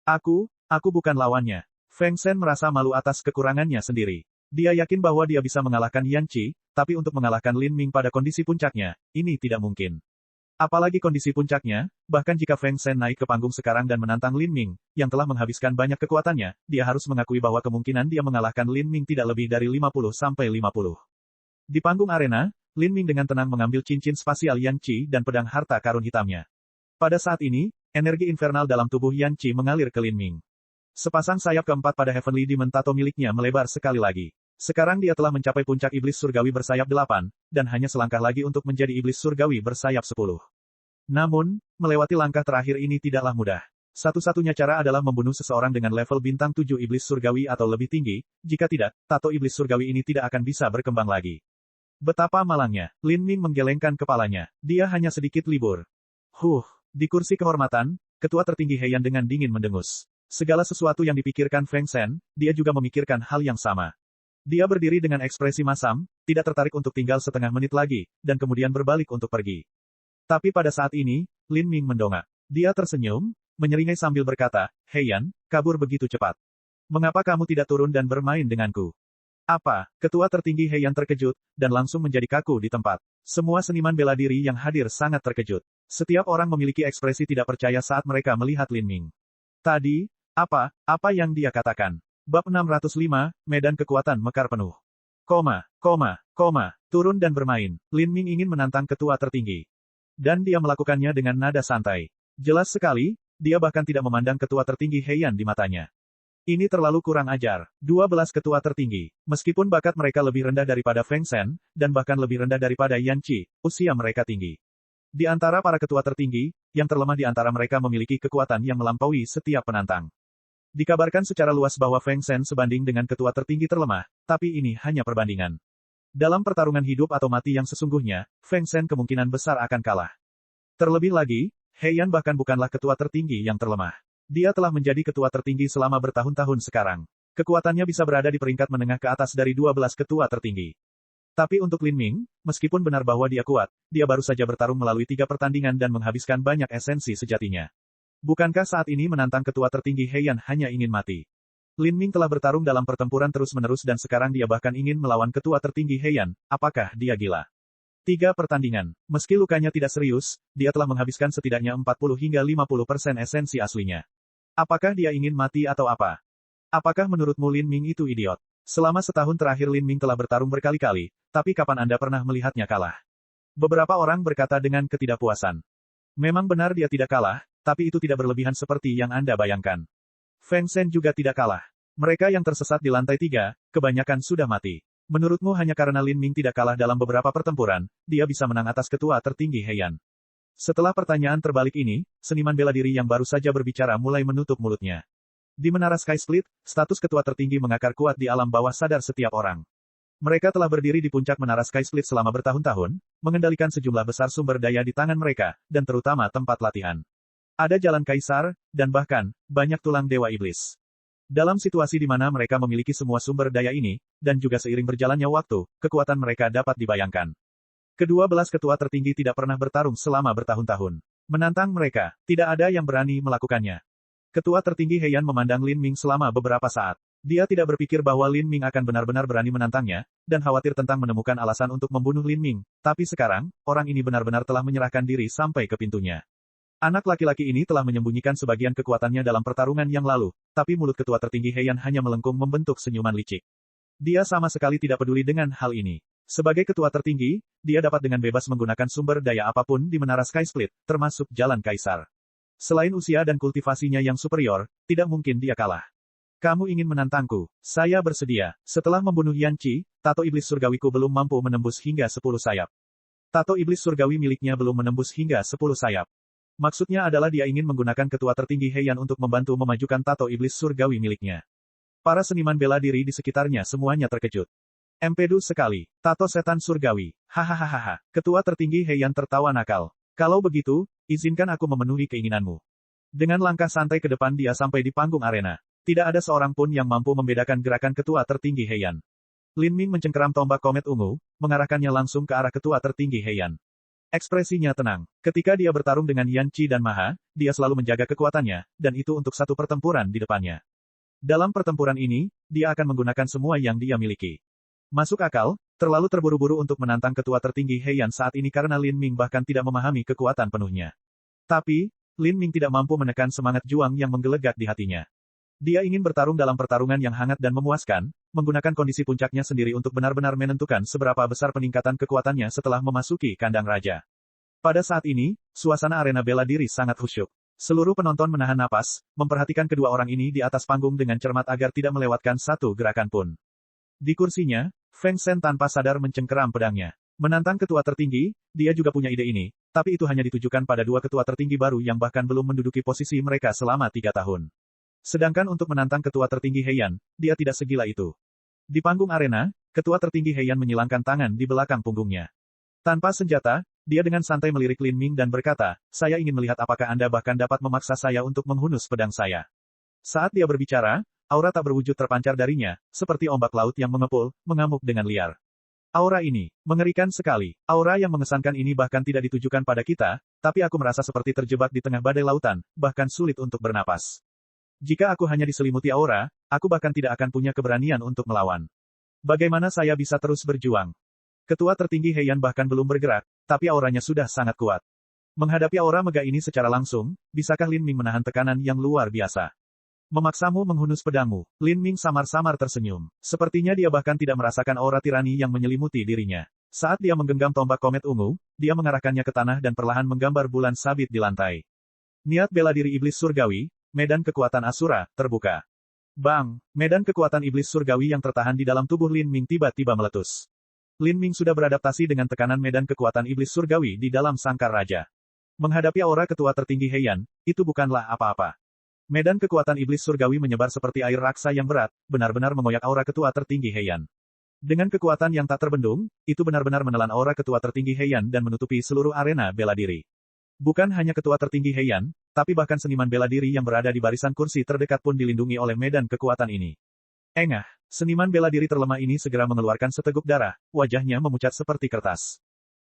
Aku bukan lawannya. Feng Shen merasa malu atas kekurangannya sendiri. Dia yakin bahwa dia bisa mengalahkan Yan Qi, tapi untuk mengalahkan Lin Ming pada kondisi puncaknya, ini tidak mungkin. Apalagi kondisi puncaknya, bahkan jika Feng Shen naik ke panggung sekarang dan menantang Lin Ming, yang telah menghabiskan banyak kekuatannya, dia harus mengakui bahwa kemungkinan dia mengalahkan Lin Ming tidak lebih dari 50-50. Di panggung arena, Lin Ming dengan tenang mengambil cincin spasial Yan Qi dan pedang harta karun hitamnya. Pada saat ini, energi infernal dalam tubuh Yan Qi mengalir ke Lin Ming. Sepasang sayap keempat pada Heavenly Demon Tattoo miliknya melebar sekali lagi. Sekarang dia telah mencapai puncak iblis surgawi bersayap 8, dan hanya selangkah lagi untuk menjadi iblis surgawi bersayap 10. Namun, melewati langkah terakhir ini tidaklah mudah. Satu-satunya cara adalah membunuh seseorang dengan level bintang 7 iblis surgawi atau lebih tinggi, jika tidak, tato iblis surgawi ini tidak akan bisa berkembang lagi. Betapa malangnya, Lin Ming menggelengkan kepalanya. Dia hanya sedikit libur. Di kursi kehormatan, ketua tertinggi Heian dengan dingin mendengus. Segala sesuatu yang dipikirkan Feng Shen, dia juga memikirkan hal yang sama. Dia berdiri dengan ekspresi masam, tidak tertarik untuk tinggal setengah menit lagi, dan kemudian berbalik untuk pergi. Tapi pada saat ini, Lin Ming mendongak. Dia tersenyum, menyeringai sambil berkata, Heian, kabur begitu cepat. Mengapa kamu tidak turun dan bermain denganku? Apa? Ketua tertinggi Heian terkejut, dan langsung menjadi kaku di tempat. Semua seniman bela diri yang hadir sangat terkejut. Setiap orang memiliki ekspresi tidak percaya saat mereka melihat Lin Ming. Tadi, apa yang dia katakan? Bab 605, Medan Kekuatan Mekar Penuh. Turun dan bermain. Lin Ming ingin menantang ketua tertinggi. Dan dia melakukannya dengan nada santai. Jelas sekali, dia bahkan tidak memandang ketua tertinggi Heian di matanya. Ini terlalu kurang ajar. 12 ketua tertinggi. Meskipun bakat mereka lebih rendah daripada Feng Shen, dan bahkan lebih rendah daripada Yan Qi, usia mereka tinggi. Di antara para ketua tertinggi, yang terlemah di antara mereka memiliki kekuatan yang melampaui setiap penantang. Dikabarkan secara luas bahwa Feng Shen sebanding dengan ketua tertinggi terlemah, tapi ini hanya perbandingan. Dalam pertarungan hidup atau mati yang sesungguhnya, Feng Shen kemungkinan besar akan kalah. Terlebih lagi, Heian bahkan bukanlah ketua tertinggi yang terlemah. Dia telah menjadi ketua tertinggi selama bertahun-tahun sekarang. Kekuatannya bisa berada di peringkat menengah ke atas dari 12 ketua tertinggi. Tapi untuk Lin Ming, meskipun benar bahwa dia kuat, dia baru saja bertarung melalui 3 pertandingan dan menghabiskan banyak esensi sejatinya. Bukankah saat ini menantang ketua tertinggi Heian hanya ingin mati? Lin Ming telah bertarung dalam pertempuran terus-menerus dan sekarang dia bahkan ingin melawan ketua tertinggi Heian, apakah dia gila? 3 pertandingan. Meski lukanya tidak serius, dia telah menghabiskan setidaknya 40 hingga 50% esensi aslinya. Apakah dia ingin mati atau apa? Apakah menurutmu Lin Ming itu idiot? Selama setahun terakhir Lin Ming telah bertarung berkali-kali, tapi kapan Anda pernah melihatnya kalah? Beberapa orang berkata dengan ketidakpuasan. Memang benar dia tidak kalah, tapi itu tidak berlebihan seperti yang Anda bayangkan. Feng Shen juga tidak kalah. Mereka yang tersesat di lantai 3, kebanyakan sudah mati. Menurutmu hanya karena Lin Ming tidak kalah dalam beberapa pertempuran, dia bisa menang atas ketua tertinggi Heian? Setelah pertanyaan terbalik ini, seniman bela diri yang baru saja berbicara mulai menutup mulutnya. Di Menara Sky Split, status ketua tertinggi mengakar kuat di alam bawah sadar setiap orang. Mereka telah berdiri di puncak Menara Sky Split selama bertahun-tahun, mengendalikan sejumlah besar sumber daya di tangan mereka, dan terutama tempat latihan. Ada jalan kaisar, dan bahkan, banyak tulang dewa iblis. Dalam situasi di mana mereka memiliki semua sumber daya ini, dan juga seiring berjalannya waktu, kekuatan mereka dapat dibayangkan. Kedua belas ketua tertinggi tidak pernah bertarung selama bertahun-tahun. Menantang mereka, tidak ada yang berani melakukannya. Ketua tertinggi Heian memandang Lin Ming selama beberapa saat. Dia tidak berpikir bahwa Lin Ming akan benar-benar berani menantangnya, dan khawatir tentang menemukan alasan untuk membunuh Lin Ming. Tapi sekarang, orang ini benar-benar telah menyerahkan diri sampai ke pintunya. Anak laki-laki ini telah menyembunyikan sebagian kekuatannya dalam pertarungan yang lalu, tapi mulut ketua tertinggi Heian hanya melengkung membentuk senyuman licik. Dia sama sekali tidak peduli dengan hal ini. Sebagai ketua tertinggi, dia dapat dengan bebas menggunakan sumber daya apapun di Menara Sky Split, termasuk jalan kaisar. Selain usia dan kultivasinya yang superior, tidak mungkin dia kalah. Kamu ingin menantangku? Saya bersedia. Setelah membunuh Yan Qi, tato iblis surgawiku belum mampu menembus hingga 10 sayap. Tato iblis surgawi miliknya belum menembus hingga 10 sayap. Maksudnya adalah dia ingin menggunakan ketua tertinggi Heian untuk membantu memajukan tato iblis surgawi miliknya. Para seniman bela diri di sekitarnya semuanya terkejut. Empedu sekali. Tato setan surgawi. Hahaha. Ketua tertinggi Heian tertawa nakal. Kalau begitu, izinkan aku memenuhi keinginanmu. Dengan langkah santai ke depan dia sampai di panggung arena. Tidak ada seorang pun yang mampu membedakan gerakan ketua tertinggi Heian. Lin Ming mencengkeram tombak komet ungu, mengarahkannya langsung ke arah ketua tertinggi Heian. Ekspresinya tenang. Ketika dia bertarung dengan Yan Qi dan Maha, dia selalu menjaga kekuatannya, dan itu untuk satu pertempuran di depannya. Dalam pertempuran ini, dia akan menggunakan semua yang dia miliki. Masuk akal, terlalu terburu-buru untuk menantang ketua tertinggi Heian saat ini karena Lin Ming bahkan tidak memahami kekuatan penuhnya. Tapi, Lin Ming tidak mampu menekan semangat juang yang menggelegak di hatinya. Dia ingin bertarung dalam pertarungan yang hangat dan memuaskan, menggunakan kondisi puncaknya sendiri untuk benar-benar menentukan seberapa besar peningkatan kekuatannya setelah memasuki kandang raja. Pada saat ini, suasana arena bela diri sangat khusyuk. Seluruh penonton menahan napas, memperhatikan kedua orang ini di atas panggung dengan cermat agar tidak melewatkan satu gerakan pun. Di kursinya, Feng Shen tanpa sadar mencengkeram pedangnya. Menantang ketua tertinggi, dia juga punya ide ini, tapi itu hanya ditujukan pada dua ketua tertinggi baru yang bahkan belum menduduki posisi mereka selama 3 tahun. Sedangkan untuk menantang ketua tertinggi Heian, dia tidak segila itu. Di panggung arena, ketua tertinggi Heian menyilangkan tangan di belakang punggungnya. Tanpa senjata, dia dengan santai melirik Lin Ming dan berkata, saya ingin melihat apakah Anda bahkan dapat memaksa saya untuk menghunus pedang saya. Saat dia berbicara, aura tak berwujud terpancar darinya, seperti ombak laut yang mengepul, mengamuk dengan liar. Aura ini, mengerikan sekali. Aura yang mengesankan ini bahkan tidak ditujukan pada kita, tapi aku merasa seperti terjebak di tengah badai lautan, bahkan sulit untuk bernapas. Jika aku hanya diselimuti aura, aku bahkan tidak akan punya keberanian untuk melawan. Bagaimana saya bisa terus berjuang? Ketua tertinggi Heian bahkan belum bergerak, tapi auranya sudah sangat kuat. Menghadapi aura megah ini secara langsung, bisakah Lin Ming menahan tekanan yang luar biasa? Memaksamu menghunus pedangmu. Lin Ming samar-samar tersenyum. Sepertinya dia bahkan tidak merasakan aura tirani yang menyelimuti dirinya. Saat dia menggenggam tombak komet ungu, dia mengarahkannya ke tanah dan perlahan menggambar bulan sabit di lantai. Niat bela diri iblis surgawi, medan kekuatan Asura, terbuka. Bang! Medan kekuatan iblis surgawi yang tertahan di dalam tubuh Lin Ming tiba-tiba meletus. Lin Ming sudah beradaptasi dengan tekanan medan kekuatan iblis surgawi di dalam sangkar raja. Menghadapi aura ketua tertinggi Heian, itu bukanlah apa-apa. Medan kekuatan iblis surgawi menyebar seperti air raksa yang berat, benar-benar mengoyak aura ketua tertinggi Heian. Dengan kekuatan yang tak terbendung, itu benar-benar menelan aura ketua tertinggi Heian dan menutupi seluruh arena bela diri. Bukan hanya ketua tertinggi Heian, tapi bahkan seniman bela diri yang berada di barisan kursi terdekat pun dilindungi oleh medan kekuatan ini. Engah, seniman bela diri terlemah ini segera mengeluarkan seteguk darah, wajahnya memucat seperti kertas.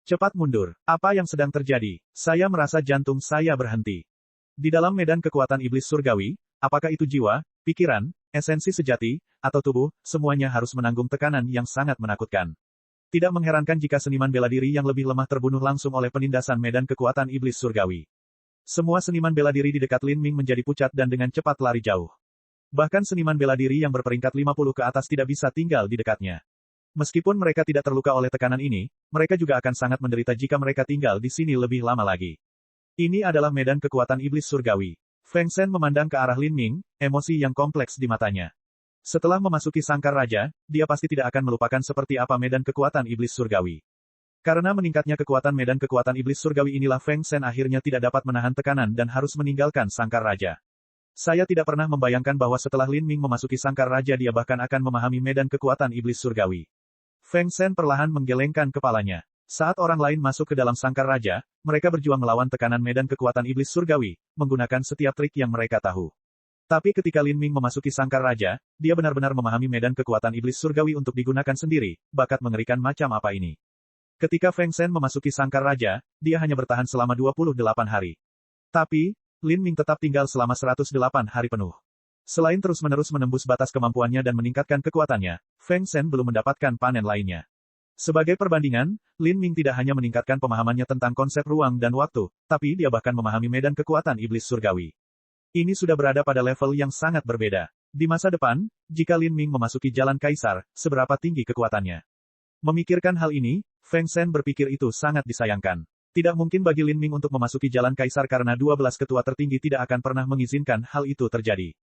Cepat mundur, apa yang sedang terjadi? Saya merasa jantung saya berhenti. Di dalam medan kekuatan iblis surgawi, apakah itu jiwa, pikiran, esensi sejati, atau tubuh, semuanya harus menanggung tekanan yang sangat menakutkan. Tidak mengherankan jika seniman bela diri yang lebih lemah terbunuh langsung oleh penindasan medan kekuatan iblis surgawi. Semua seniman bela diri di dekat Lin Ming menjadi pucat dan dengan cepat lari jauh. Bahkan seniman bela diri yang berperingkat 50 ke atas tidak bisa tinggal di dekatnya. Meskipun mereka tidak terluka oleh tekanan ini, mereka juga akan sangat menderita jika mereka tinggal di sini lebih lama lagi. Ini adalah medan kekuatan iblis surgawi. Feng Shen memandang ke arah Lin Ming, emosi yang kompleks di matanya. Setelah memasuki sangkar raja, dia pasti tidak akan melupakan seperti apa medan kekuatan iblis surgawi. Karena meningkatnya kekuatan medan kekuatan iblis surgawi inilah Feng Shen akhirnya tidak dapat menahan tekanan dan harus meninggalkan sangkar raja. Saya tidak pernah membayangkan bahwa setelah Lin Ming memasuki sangkar raja dia bahkan akan memahami medan kekuatan iblis surgawi. Feng Shen perlahan menggelengkan kepalanya. Saat orang lain masuk ke dalam sangkar raja, mereka berjuang melawan tekanan medan kekuatan iblis surgawi, menggunakan setiap trik yang mereka tahu. Tapi ketika Lin Ming memasuki sangkar raja, dia benar-benar memahami medan kekuatan iblis surgawi untuk digunakan sendiri, bakat mengerikan macam apa ini. Ketika Feng Shen memasuki sangkar raja, dia hanya bertahan selama 28 hari. Tapi, Lin Ming tetap tinggal selama 108 hari penuh. Selain terus-menerus menembus batas kemampuannya dan meningkatkan kekuatannya, Feng Shen belum mendapatkan panen lainnya. Sebagai perbandingan, Lin Ming tidak hanya meningkatkan pemahamannya tentang konsep ruang dan waktu, tapi dia bahkan memahami medan kekuatan iblis surgawi. Ini sudah berada pada level yang sangat berbeda. Di masa depan, jika Lin Ming memasuki jalan kaisar, seberapa tinggi kekuatannya? Memikirkan hal ini, Feng Shen berpikir itu sangat disayangkan. Tidak mungkin bagi Lin Ming untuk memasuki jalan kaisar karena 12 ketua tertinggi tidak akan pernah mengizinkan hal itu terjadi.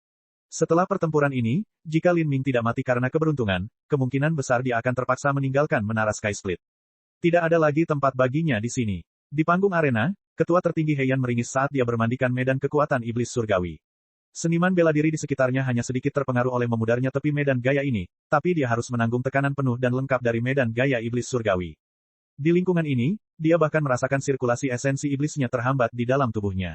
Setelah pertempuran ini, jika Lin Ming tidak mati karena keberuntungan, kemungkinan besar dia akan terpaksa meninggalkan menara Sky Split. Tidak ada lagi tempat baginya di sini. Di panggung arena, ketua tertinggi Heian meringis saat dia bermandikan medan kekuatan iblis surgawi. Seniman bela diri di sekitarnya hanya sedikit terpengaruh oleh memudarnya tepi medan gaya ini, tapi dia harus menanggung tekanan penuh dan lengkap dari medan gaya iblis surgawi. Di lingkungan ini, dia bahkan merasakan sirkulasi esensi iblisnya terhambat di dalam tubuhnya.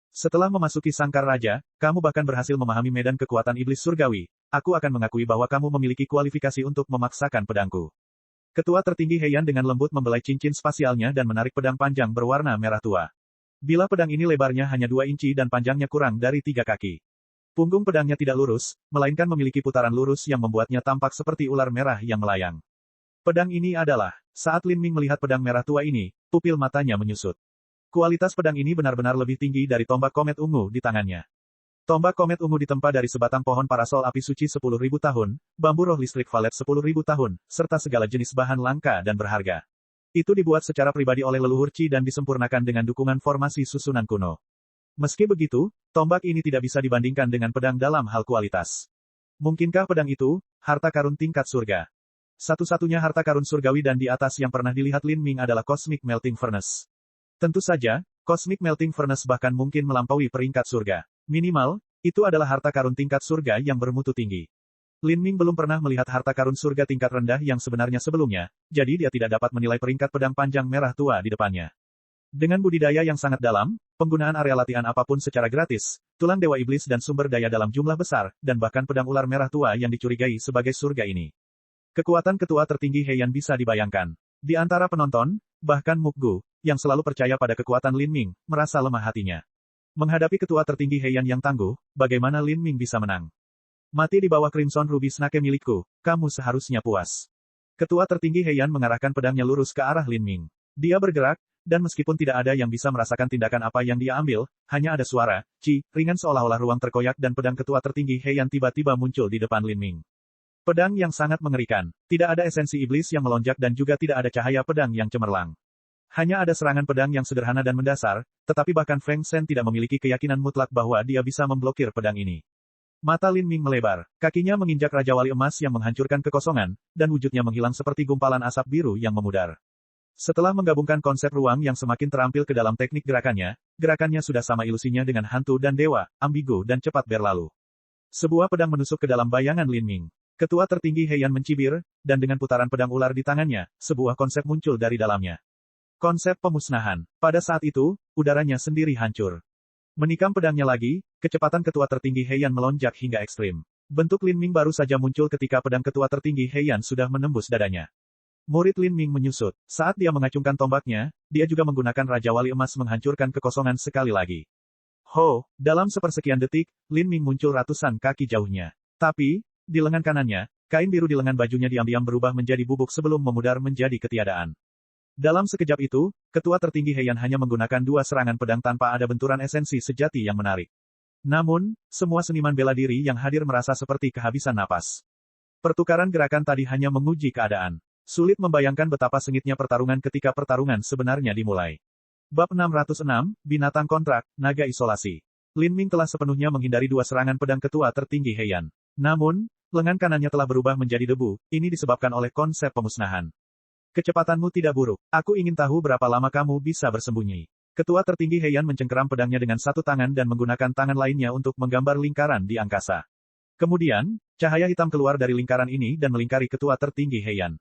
Setelah memasuki Sangkar Raja, kamu bahkan berhasil memahami medan kekuatan iblis surgawi. Aku akan mengakui bahwa kamu memiliki kualifikasi untuk memaksakan pedangku. Ketua tertinggi Heian dengan lembut membelai cincin spasialnya dan menarik pedang panjang berwarna merah tua. Bila pedang ini lebarnya hanya 2 inci dan panjangnya kurang dari 3 kaki. Punggung pedangnya tidak lurus, melainkan memiliki putaran lurus yang membuatnya tampak seperti ular merah yang melayang. Pedang ini adalah, saat Lin Ming melihat pedang merah tua ini, pupil matanya menyusut. Kualitas pedang ini benar-benar lebih tinggi dari tombak komet ungu di tangannya. Tombak komet ungu ditempa dari sebatang pohon parasol api suci 10.000 tahun, bambu roh listrik valet 10.000 tahun, serta segala jenis bahan langka dan berharga. Itu dibuat secara pribadi oleh leluhur Qi dan disempurnakan dengan dukungan formasi susunan kuno. Meski begitu, tombak ini tidak bisa dibandingkan dengan pedang dalam hal kualitas. Mungkinkah pedang itu, harta karun tingkat surga? Satu-satunya harta karun surgawi dan di atas yang pernah dilihat Lin Ming adalah Cosmic Melting Furnace. Tentu saja, Cosmic Melting Furnace bahkan mungkin melampaui peringkat surga. Minimal, itu adalah harta karun tingkat surga yang bermutu tinggi. Lin Ming belum pernah melihat harta karun surga tingkat rendah yang sebenarnya sebelumnya, jadi dia tidak dapat menilai peringkat pedang panjang merah tua di depannya. Dengan budidaya yang sangat dalam, penggunaan area latihan apapun secara gratis, tulang dewa iblis dan sumber daya dalam jumlah besar, dan bahkan pedang ular merah tua yang dicurigai sebagai surga ini. Kekuatan ketua tertinggi Heian bisa dibayangkan. Di antara penonton, bahkan Mukgu, yang selalu percaya pada kekuatan Lin Ming, merasa lemah hatinya. Menghadapi ketua tertinggi Heian yang tangguh, bagaimana Lin Ming bisa menang? Mati di bawah Crimson Ruby Snake milikku, kamu seharusnya puas. Ketua tertinggi Heian mengarahkan pedangnya lurus ke arah Lin Ming. Dia bergerak, dan meskipun tidak ada yang bisa merasakan tindakan apa yang dia ambil, hanya ada suara, "Ci," ringan seolah-olah ruang terkoyak dan pedang ketua tertinggi Heian tiba-tiba muncul di depan Lin Ming. Pedang yang sangat mengerikan. Tidak ada esensi iblis yang melonjak dan juga tidak ada cahaya pedang yang cemerlang. Hanya ada serangan pedang yang sederhana dan mendasar, tetapi bahkan Feng Shen tidak memiliki keyakinan mutlak bahwa dia bisa memblokir pedang ini. Mata Lin Ming melebar, kakinya menginjak Raja Wali Emas yang menghancurkan kekosongan, dan wujudnya menghilang seperti gumpalan asap biru yang memudar. Setelah menggabungkan konsep ruang yang semakin terampil ke dalam teknik gerakannya sudah sama ilusinya dengan hantu dan dewa, ambigu dan cepat berlalu. Sebuah pedang menusuk ke dalam bayangan Lin Ming. Ketua tertinggi Heian mencibir, dan dengan putaran pedang ular di tangannya, sebuah konsep muncul dari dalamnya. Konsep pemusnahan. Pada saat itu, udaranya sendiri hancur. Menikam pedangnya lagi, kecepatan ketua tertinggi Heian melonjak hingga ekstrim. Bentuk Lin Ming baru saja muncul ketika pedang ketua tertinggi Heian sudah menembus dadanya. Murid Lin Ming menyusut. Saat dia mengacungkan tombaknya, dia juga menggunakan Raja Wali Emas menghancurkan kekosongan sekali lagi. Ho, dalam sepersekian detik, Lin Ming muncul ratusan kaki jauhnya. Tapi, di lengan kanannya, kain biru di lengan bajunya diam-diam berubah menjadi bubuk sebelum memudar menjadi ketiadaan. Dalam sekejap itu, ketua tertinggi Heian hanya menggunakan 2 serangan pedang tanpa ada benturan esensi sejati yang menarik. Namun, semua seniman bela diri yang hadir merasa seperti kehabisan napas. Pertukaran gerakan tadi hanya menguji keadaan. Sulit membayangkan betapa sengitnya pertarungan ketika pertarungan sebenarnya dimulai. Bab 606, Binatang Kontrak, Naga Isolasi. Lin Ming telah sepenuhnya menghindari 2 serangan pedang ketua tertinggi Heian. Namun, lengan kanannya telah berubah menjadi debu, ini disebabkan oleh konsep pemusnahan. Kecepatanmu tidak buruk. Aku ingin tahu berapa lama kamu bisa bersembunyi. Ketua tertinggi Heian mencengkeram pedangnya dengan satu tangan dan menggunakan tangan lainnya untuk menggambar lingkaran di angkasa. Kemudian, cahaya hitam keluar dari lingkaran ini dan melingkari ketua tertinggi Heian.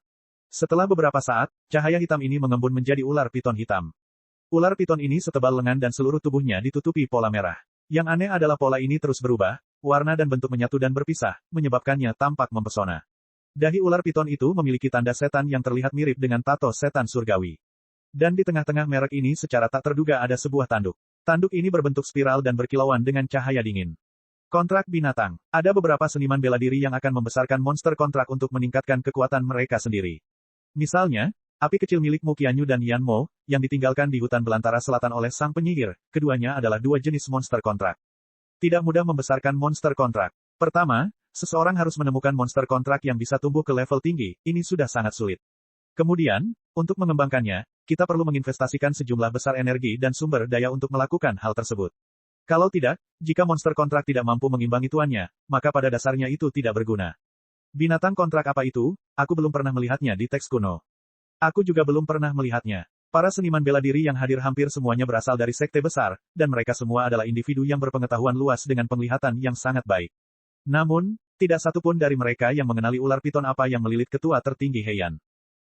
Setelah beberapa saat, cahaya hitam ini mengembun menjadi ular piton hitam. Ular piton ini setebal lengan dan seluruh tubuhnya ditutupi pola merah. Yang aneh adalah pola ini terus berubah, warna dan bentuk menyatu dan berpisah, menyebabkannya tampak mempesona. Dahi ular piton itu memiliki tanda setan yang terlihat mirip dengan tato setan surgawi. Dan di tengah-tengah merek ini secara tak terduga ada sebuah tanduk. Tanduk ini berbentuk spiral dan berkilauan dengan cahaya dingin. Kontrak binatang. Ada beberapa seniman bela diri yang akan membesarkan monster kontrak untuk meningkatkan kekuatan mereka sendiri. Misalnya, api kecil milik Mu Qianyu dan Yan Mo, yang ditinggalkan di hutan belantara selatan oleh sang penyihir, keduanya adalah 2 jenis monster kontrak. Tidak mudah membesarkan monster kontrak. Pertama, seseorang harus menemukan monster kontrak yang bisa tumbuh ke level tinggi, ini sudah sangat sulit. Kemudian, untuk mengembangkannya, kita perlu menginvestasikan sejumlah besar energi dan sumber daya untuk melakukan hal tersebut. Kalau tidak, jika monster kontrak tidak mampu mengimbangi tuannya, maka pada dasarnya itu tidak berguna. Binatang kontrak apa itu? Aku belum pernah melihatnya di teks kuno. Aku juga belum pernah melihatnya. Para seniman bela diri yang hadir hampir semuanya berasal dari sekte besar, dan mereka semua adalah individu yang berpengetahuan luas dengan penglihatan yang sangat baik. Namun, tidak satu pun dari mereka yang mengenali ular piton apa yang melilit ketua tertinggi Heian.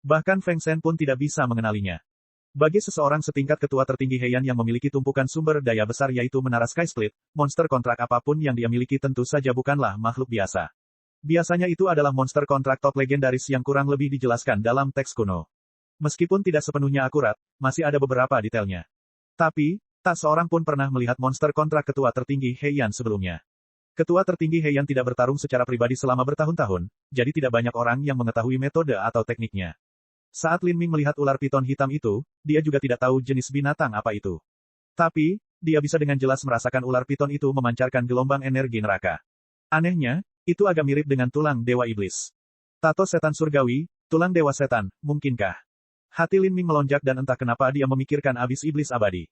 Bahkan Feng Shen pun tidak bisa mengenalinya. Bagi seseorang setingkat ketua tertinggi Heian yang memiliki tumpukan sumber daya besar yaitu Menara Sky Split, monster kontrak apapun yang dia miliki tentu saja bukanlah makhluk biasa. Biasanya itu adalah monster kontrak top legendaris yang kurang lebih dijelaskan dalam teks kuno. Meskipun tidak sepenuhnya akurat, masih ada beberapa detailnya. Tapi, tak seorang pun pernah melihat monster kontrak ketua tertinggi Heian sebelumnya. Ketua tertinggi Heian tidak bertarung secara pribadi selama bertahun-tahun, jadi tidak banyak orang yang mengetahui metode atau tekniknya. Saat Lin Ming melihat ular piton hitam itu, dia juga tidak tahu jenis binatang apa itu. Tapi, dia bisa dengan jelas merasakan ular piton itu memancarkan gelombang energi neraka. Anehnya, itu agak mirip dengan tulang dewa iblis. Tato setan surgawi, tulang dewa setan, mungkinkah? Hati Lin Ming melonjak dan entah kenapa dia memikirkan abis iblis abadi.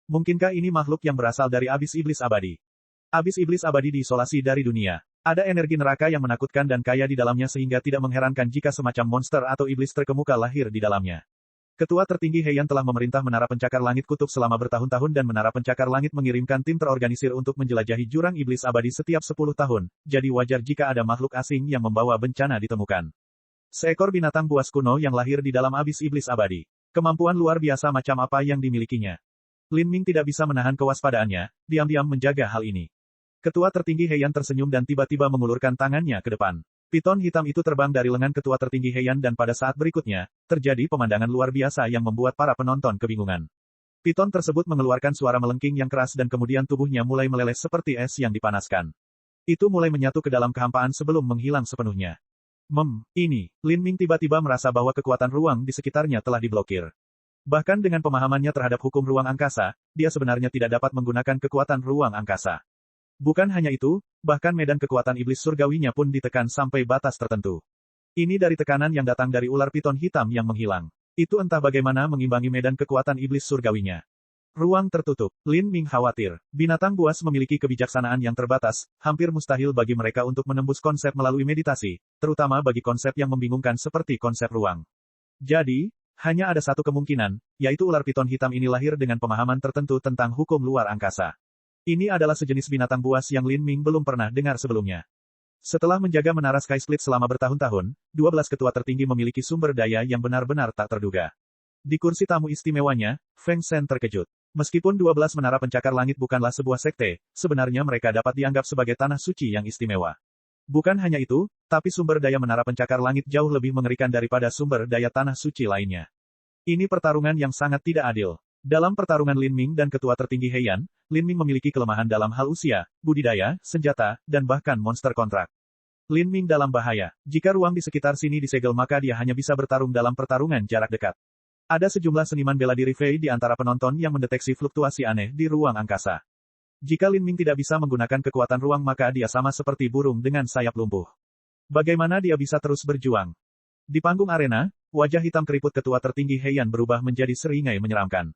Mungkinkah ini makhluk yang berasal dari abis iblis abadi? Abis iblis abadi diisolasi dari dunia. Ada energi neraka yang menakutkan dan kaya di dalamnya sehingga tidak mengherankan jika semacam monster atau iblis terkemuka lahir di dalamnya. Ketua tertinggi Heian telah memerintah Menara Pencakar Langit Kutub selama bertahun-tahun dan Menara Pencakar Langit mengirimkan tim terorganisir untuk menjelajahi jurang iblis abadi setiap 10 tahun, jadi wajar jika ada makhluk asing yang membawa bencana ditemukan. Seekor binatang buas kuno yang lahir di dalam abis iblis abadi. Kemampuan luar biasa macam apa yang dimilikinya. Lin Ming tidak bisa menahan kewaspadaannya, diam-diam menjaga hal ini. Ketua tertinggi Heian tersenyum dan tiba-tiba mengulurkan tangannya ke depan. Piton hitam itu terbang dari lengan ketua tertinggi Heian dan pada saat berikutnya, terjadi pemandangan luar biasa yang membuat para penonton kebingungan. Piton tersebut mengeluarkan suara melengking yang keras dan kemudian tubuhnya mulai meleleh seperti es yang dipanaskan. Itu mulai menyatu ke dalam kehampaan sebelum menghilang sepenuhnya. Ini, Lin Ming tiba-tiba merasa bahwa kekuatan ruang di sekitarnya telah diblokir. Bahkan dengan pemahamannya terhadap hukum ruang angkasa, dia sebenarnya tidak dapat menggunakan kekuatan ruang angkasa. Bukan hanya itu, bahkan medan kekuatan iblis surgawinya pun ditekan sampai batas tertentu. Ini dari tekanan yang datang dari ular piton hitam yang menghilang. Itu entah bagaimana mengimbangi medan kekuatan iblis surgawinya. Ruang tertutup. Lin Ming khawatir. Binatang buas memiliki kebijaksanaan yang terbatas, hampir mustahil bagi mereka untuk menembus konsep melalui meditasi, terutama bagi konsep yang membingungkan seperti konsep ruang. Jadi, hanya ada satu kemungkinan, yaitu ular piton hitam ini lahir dengan pemahaman tertentu tentang hukum luar angkasa. Ini adalah sejenis binatang buas yang Lin Ming belum pernah dengar sebelumnya. Setelah menjaga Menara Sky Split selama bertahun-tahun, 12 ketua tertinggi memiliki sumber daya yang benar-benar tak terduga. Di kursi tamu istimewanya, Feng Shen terkejut. Meskipun 12 Menara Pencakar Langit bukanlah sebuah sekte, sebenarnya mereka dapat dianggap sebagai tanah suci yang istimewa. Bukan hanya itu, tapi sumber daya Menara Pencakar Langit jauh lebih mengerikan daripada sumber daya tanah suci lainnya. Ini pertarungan yang sangat tidak adil. Dalam pertarungan Lin Ming dan ketua tertinggi Heian, Lin Ming memiliki kelemahan dalam hal usia, budidaya, senjata, dan bahkan monster kontrak. Lin Ming dalam bahaya. Jika ruang di sekitar sini disegel maka dia hanya bisa bertarung dalam pertarungan jarak dekat. Ada sejumlah seniman bela diri Fei di antara penonton yang mendeteksi fluktuasi aneh di ruang angkasa. Jika Lin Ming tidak bisa menggunakan kekuatan ruang maka dia sama seperti burung dengan sayap lumpuh. Bagaimana dia bisa terus berjuang? Di panggung arena, wajah hitam keriput ketua tertinggi Heian berubah menjadi seringai menyeramkan.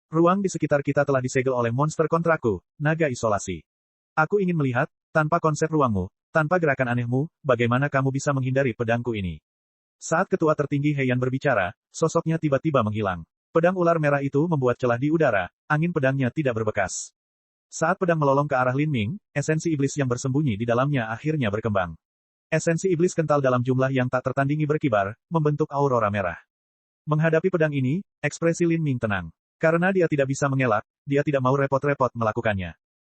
Ruang di sekitar kita telah disegel oleh monster kontrakku, naga isolasi. Aku ingin melihat, tanpa konsep ruangmu, tanpa gerakan anehmu, bagaimana kamu bisa menghindari pedangku ini. Saat ketua tertinggi Heian berbicara, sosoknya tiba-tiba menghilang. Pedang ular merah itu membuat celah di udara, angin pedangnya tidak berbekas. Saat pedang melolong ke arah Lin Ming, esensi iblis yang bersembunyi di dalamnya akhirnya berkembang. Esensi iblis kental dalam jumlah yang tak tertandingi berkibar, membentuk aurora merah. Menghadapi pedang ini, ekspresi Lin Ming tenang. Karena dia tidak bisa mengelak, dia tidak mau repot-repot melakukannya.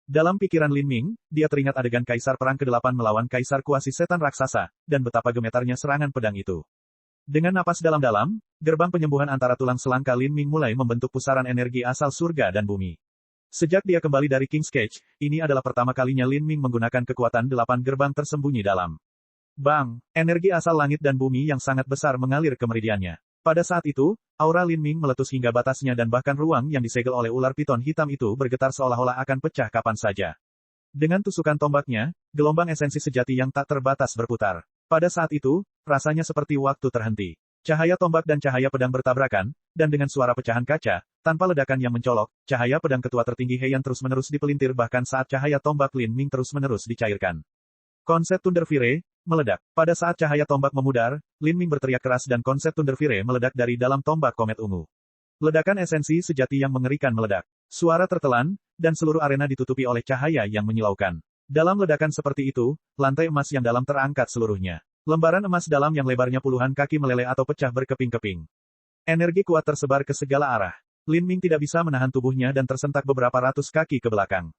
Dalam pikiran Lin Ming, dia teringat adegan Kaisar Perang ke-8 melawan Kaisar Kuasi Setan Raksasa, dan betapa gemetarnya serangan pedang itu. Dengan napas dalam-dalam, gerbang penyembuhan antara tulang selangka Lin Ming mulai membentuk pusaran energi asal surga dan bumi. Sejak dia kembali dari King's Cage, ini adalah pertama kalinya Lin Ming menggunakan kekuatan 8 gerbang tersembunyi dalam. Bang! Energi asal langit dan bumi yang sangat besar mengalir ke meridiannya. Pada saat itu, aura Lin Ming meletus hingga batasnya dan bahkan ruang yang disegel oleh ular piton hitam itu bergetar seolah-olah akan pecah kapan saja. Dengan tusukan tombaknya, gelombang esensi sejati yang tak terbatas berputar. Pada saat itu, rasanya seperti waktu terhenti. Cahaya tombak dan cahaya pedang bertabrakan, dan dengan suara pecahan kaca, Tanpa ledakan yang mencolok, cahaya pedang ketua tertinggi Heian terus-menerus dipelintir bahkan saat cahaya tombak Lin Ming terus-menerus dicairkan. Konsep Thunder Fire meledak. Pada saat cahaya tombak memudar, Lin Ming berteriak keras dan konsep Thunder Fire meledak dari dalam tombak komet ungu. Ledakan esensi sejati yang mengerikan meledak. Suara tertelan, dan seluruh arena ditutupi oleh cahaya yang menyilaukan. Dalam ledakan seperti itu, lantai emas yang dalam terangkat seluruhnya. Lembaran emas dalam yang lebarnya puluhan kaki meleleh atau pecah berkeping-keping. Energi kuat tersebar ke segala arah. Lin Ming tidak bisa menahan tubuhnya dan tersentak beberapa ratus kaki ke belakang.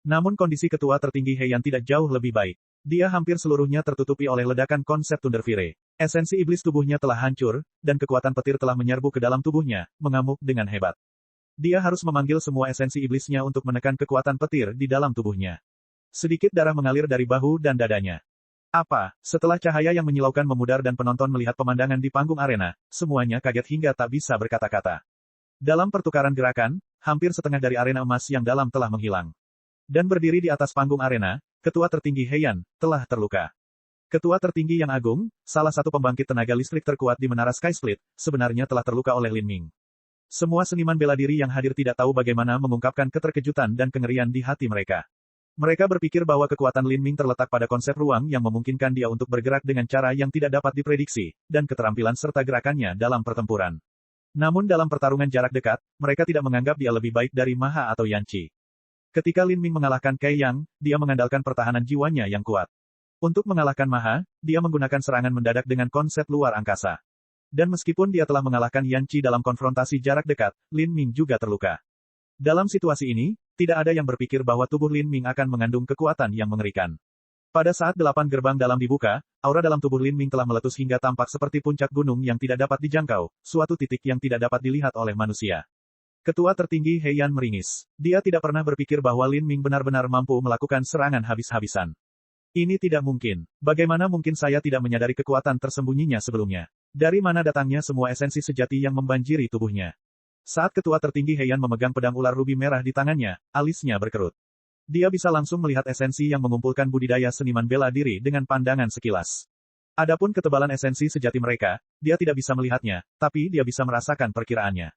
Namun kondisi ketua tertinggi Heian tidak jauh lebih baik. Dia hampir seluruhnya tertutupi oleh ledakan konsep Thunder Fire. Esensi iblis tubuhnya telah hancur, dan kekuatan petir telah menyerbu ke dalam tubuhnya, mengamuk dengan hebat. Dia harus memanggil semua esensi iblisnya untuk menekan kekuatan petir di dalam tubuhnya. Sedikit darah mengalir dari bahu dan dadanya. Apa? Setelah cahaya yang menyilaukan memudar dan penonton melihat pemandangan di panggung arena, semuanya kaget hingga tak bisa berkata-kata. Dalam pertukaran gerakan, hampir setengah dari arena emas yang dalam telah menghilang. Dan berdiri di atas panggung arena, ketua tertinggi Heian, telah terluka. Ketua tertinggi yang agung, salah satu pembangkit tenaga listrik terkuat di Menara Sky Split, sebenarnya telah terluka oleh Lin Ming. Semua seniman bela diri yang hadir tidak tahu bagaimana mengungkapkan keterkejutan dan kengerian di hati mereka. Mereka berpikir bahwa kekuatan Lin Ming terletak pada konsep ruang yang memungkinkan dia untuk bergerak dengan cara yang tidak dapat diprediksi, dan keterampilan serta gerakannya dalam pertempuran. Namun dalam pertarungan jarak dekat, mereka tidak menganggap dia lebih baik dari Maha atau Yanqi. Ketika Lin Ming mengalahkan Kai Yang, dia mengandalkan pertahanan jiwanya yang kuat. Untuk mengalahkan Maha, dia menggunakan serangan mendadak dengan konsep luar angkasa. Dan meskipun dia telah mengalahkan Yanqi dalam konfrontasi jarak dekat, Lin Ming juga terluka. Dalam situasi ini, tidak ada yang berpikir bahwa tubuh Lin Ming akan mengandung kekuatan yang mengerikan. Pada saat 8 gerbang dalam dibuka, aura dalam tubuh Lin Ming telah meletus hingga tampak seperti puncak gunung yang tidak dapat dijangkau, suatu titik yang tidak dapat dilihat oleh manusia. Ketua tertinggi Heian meringis. Dia tidak pernah berpikir bahwa Lin Ming benar-benar mampu melakukan serangan habis-habisan. Ini tidak mungkin. Bagaimana mungkin saya tidak menyadari kekuatan tersembunyinya sebelumnya? Dari mana datangnya semua esensi sejati yang membanjiri tubuhnya? Saat ketua tertinggi Heian memegang pedang ular rubi merah di tangannya, alisnya berkerut. Dia bisa langsung melihat esensi yang mengumpulkan budidaya seniman bela diri dengan pandangan sekilas. Adapun ketebalan esensi sejati mereka, dia tidak bisa melihatnya, tapi dia bisa merasakan perkiraannya.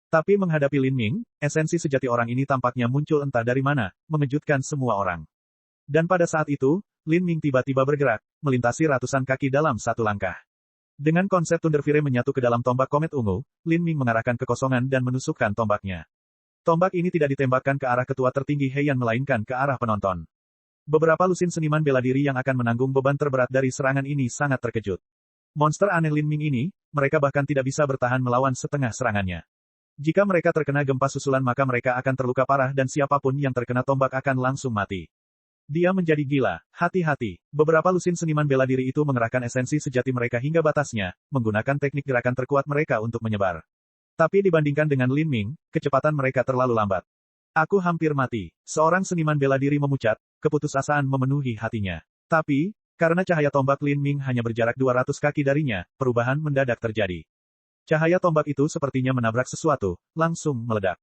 Tapi menghadapi Lin Ming, esensi sejati orang ini tampaknya muncul entah dari mana, mengejutkan semua orang. Dan pada saat itu, Lin Ming tiba-tiba bergerak, melintasi ratusan kaki dalam satu langkah. Dengan konsep Thunder Fire menyatu ke dalam tombak komet ungu, Lin Ming mengarahkan kekosongan dan menusukkan tombaknya. Tombak ini tidak ditembakkan ke arah ketua tertinggi Heian melainkan ke arah penonton. Beberapa lusin seniman bela diri yang akan menanggung beban terberat dari serangan ini sangat terkejut. Monster aneh Lin Ming ini, mereka bahkan tidak bisa bertahan melawan setengah serangannya. Jika mereka terkena gempa susulan maka mereka akan terluka parah dan siapapun yang terkena tombak akan langsung mati. Dia menjadi gila. Hati-hati. Beberapa lusin seniman bela diri itu mengerahkan esensi sejati mereka hingga batasnya, menggunakan teknik gerakan terkuat mereka untuk menyebar. Tapi dibandingkan dengan Lin Ming, kecepatan mereka terlalu lambat. Aku hampir mati. Seorang seniman bela diri memucat, keputusasaan memenuhi hatinya. Tapi, karena cahaya tombak Lin Ming hanya berjarak 200 kaki darinya, perubahan mendadak terjadi. Cahaya tombak itu sepertinya menabrak sesuatu, langsung meledak.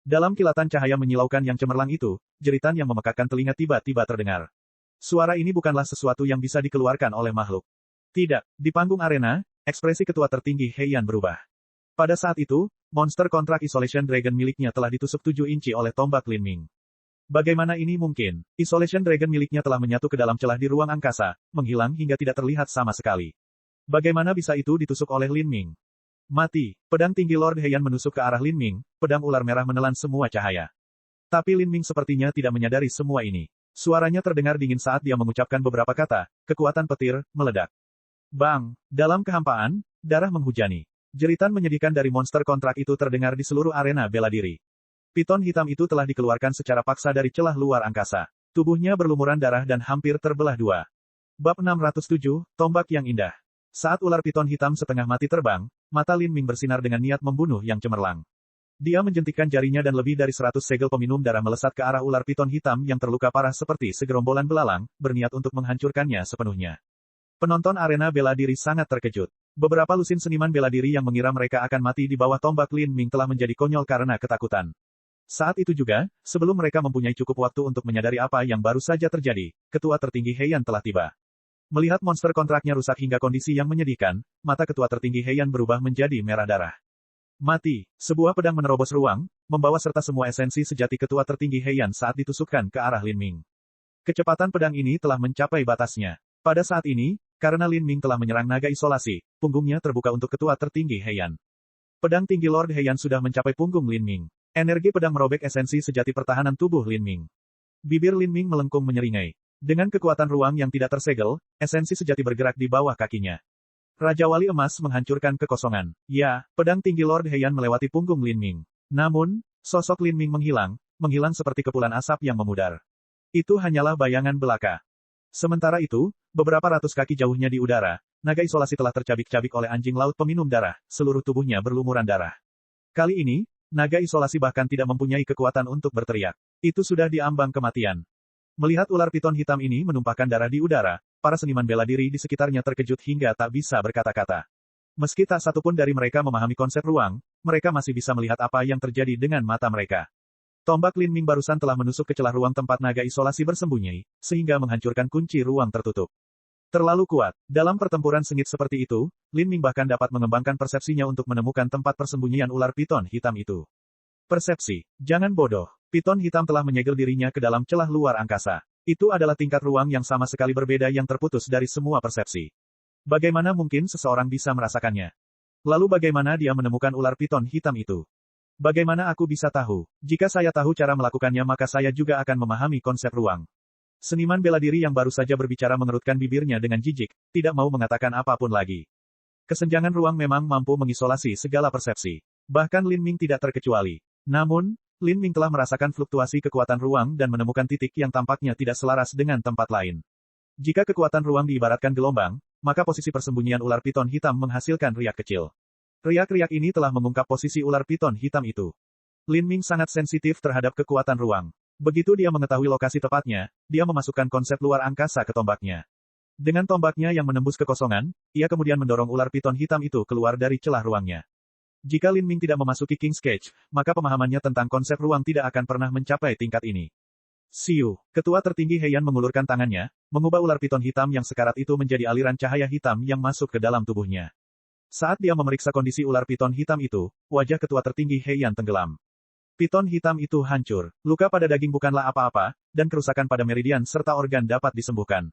Dalam kilatan cahaya menyilaukan yang cemerlang itu, jeritan yang memekakkan telinga tiba-tiba terdengar. Suara ini bukanlah sesuatu yang bisa dikeluarkan oleh makhluk. Tidak, di panggung arena, ekspresi ketua tertinggi Heian berubah. Pada saat itu, monster kontrak Isolation Dragon miliknya telah ditusuk 7 inci oleh tombak Lin Ming. Bagaimana ini mungkin? Isolation Dragon miliknya telah menyatu ke dalam celah di ruang angkasa, menghilang hingga tidak terlihat sama sekali. Bagaimana bisa itu ditusuk oleh Lin Ming? Mati. Pedang tinggi Lord Heian menusuk ke arah Lin Ming, pedang ular merah menelan semua cahaya. Tapi Lin Ming sepertinya tidak menyadari semua ini. Suaranya terdengar dingin saat dia mengucapkan beberapa kata, kekuatan petir, meledak. Bang! Dalam kehampaan, darah menghujani. Jeritan menyedihkan dari monster kontrak itu terdengar di seluruh arena bela diri. Piton hitam itu telah dikeluarkan secara paksa dari celah luar angkasa. Tubuhnya berlumuran darah dan hampir terbelah dua. Bab 607, Tombak yang Indah. Saat ular piton hitam setengah mati terbang, mata Lin Ming bersinar dengan niat membunuh yang cemerlang. Dia menjentikkan jarinya dan lebih dari 100 segel peminum darah melesat ke arah ular piton hitam yang terluka parah seperti segerombolan belalang, berniat untuk menghancurkannya sepenuhnya. Penonton arena bela diri sangat terkejut. Beberapa lusin seniman bela diri yang mengira mereka akan mati di bawah tombak Lin Ming telah menjadi konyol karena ketakutan. Saat itu juga, sebelum mereka mempunyai cukup waktu untuk menyadari apa yang baru saja terjadi, ketua tertinggi Heian telah tiba. Melihat monster kontraknya rusak hingga kondisi yang menyedihkan, mata ketua tertinggi Heian berubah menjadi merah darah. Mati. Sebuah pedang menerobos ruang, membawa serta semua esensi sejati ketua tertinggi Heian saat ditusukkan ke arah Lin Ming. Kecepatan pedang ini telah mencapai batasnya. Pada saat ini, karena Lin Ming telah menyerang naga isolasi, punggungnya terbuka untuk ketua tertinggi Heian. Pedang tinggi Lord Heian sudah mencapai punggung Lin Ming. Energi pedang merobek esensi sejati pertahanan tubuh Lin Ming. Bibir Lin Ming melengkung menyeringai. Dengan kekuatan ruang yang tidak tersegel, esensi sejati bergerak di bawah kakinya. Raja Wali Emas menghancurkan kekosongan. Ya, pedang tinggi Lord Heian melewati punggung Lin Ming. Namun, sosok Lin Ming menghilang seperti kepulan asap yang memudar. Itu hanyalah bayangan belaka. Sementara itu, beberapa ratus kaki jauhnya di udara, naga isolasi telah tercabik-cabik oleh anjing laut peminum darah, seluruh tubuhnya berlumuran darah. Kali ini, naga isolasi bahkan tidak mempunyai kekuatan untuk berteriak. Itu sudah diambang kematian. Melihat ular piton hitam ini menumpahkan darah di udara, para seniman bela diri di sekitarnya terkejut hingga tak bisa berkata-kata. Meski tak satupun dari mereka memahami konsep ruang, mereka masih bisa melihat apa yang terjadi dengan mata mereka. Tombak Lin Ming barusan telah menusuk ke celah ruang tempat naga isolasi bersembunyi, sehingga menghancurkan kunci ruang tertutup. Terlalu kuat. Dalam pertempuran sengit seperti itu, Lin Ming bahkan dapat mengembangkan persepsinya untuk menemukan tempat persembunyian ular piton hitam itu. Persepsi. Jangan bodoh. Piton hitam telah menyegel dirinya ke dalam celah luar angkasa. Itu adalah tingkat ruang yang sama sekali berbeda yang terputus dari semua persepsi. Bagaimana mungkin seseorang bisa merasakannya? Lalu bagaimana dia menemukan ular piton hitam itu? Bagaimana aku bisa tahu? Jika saya tahu cara melakukannya maka saya juga akan memahami konsep ruang. Seniman bela diri yang baru saja berbicara mengerutkan bibirnya dengan jijik, tidak mau mengatakan apapun lagi. Kesenjangan ruang memang mampu mengisolasi segala persepsi. Bahkan Lin Ming tidak terkecuali. Namun, Lin Ming telah merasakan fluktuasi kekuatan ruang dan menemukan titik yang tampaknya tidak selaras dengan tempat lain. Jika kekuatan ruang diibaratkan gelombang, maka posisi persembunyian ular piton hitam menghasilkan riak kecil. Riak-riak ini telah mengungkap posisi ular piton hitam itu. Lin Ming sangat sensitif terhadap kekuatan ruang. Begitu dia mengetahui lokasi tepatnya, dia memasukkan konsep luar angkasa ke tombaknya. Dengan tombaknya yang menembus kekosongan, ia kemudian mendorong ular piton hitam itu keluar dari celah ruangnya. Jika Lin Ming tidak memasuki King's Cage, maka pemahamannya tentang konsep ruang tidak akan pernah mencapai tingkat ini. Siu, ketua tertinggi Heian mengulurkan tangannya, mengubah ular piton hitam yang sekarat itu menjadi aliran cahaya hitam yang masuk ke dalam tubuhnya. Saat dia memeriksa kondisi ular piton hitam itu, wajah ketua tertinggi Heian tenggelam. Piton hitam itu hancur, luka pada daging bukanlah apa-apa, dan kerusakan pada meridian serta organ dapat disembuhkan.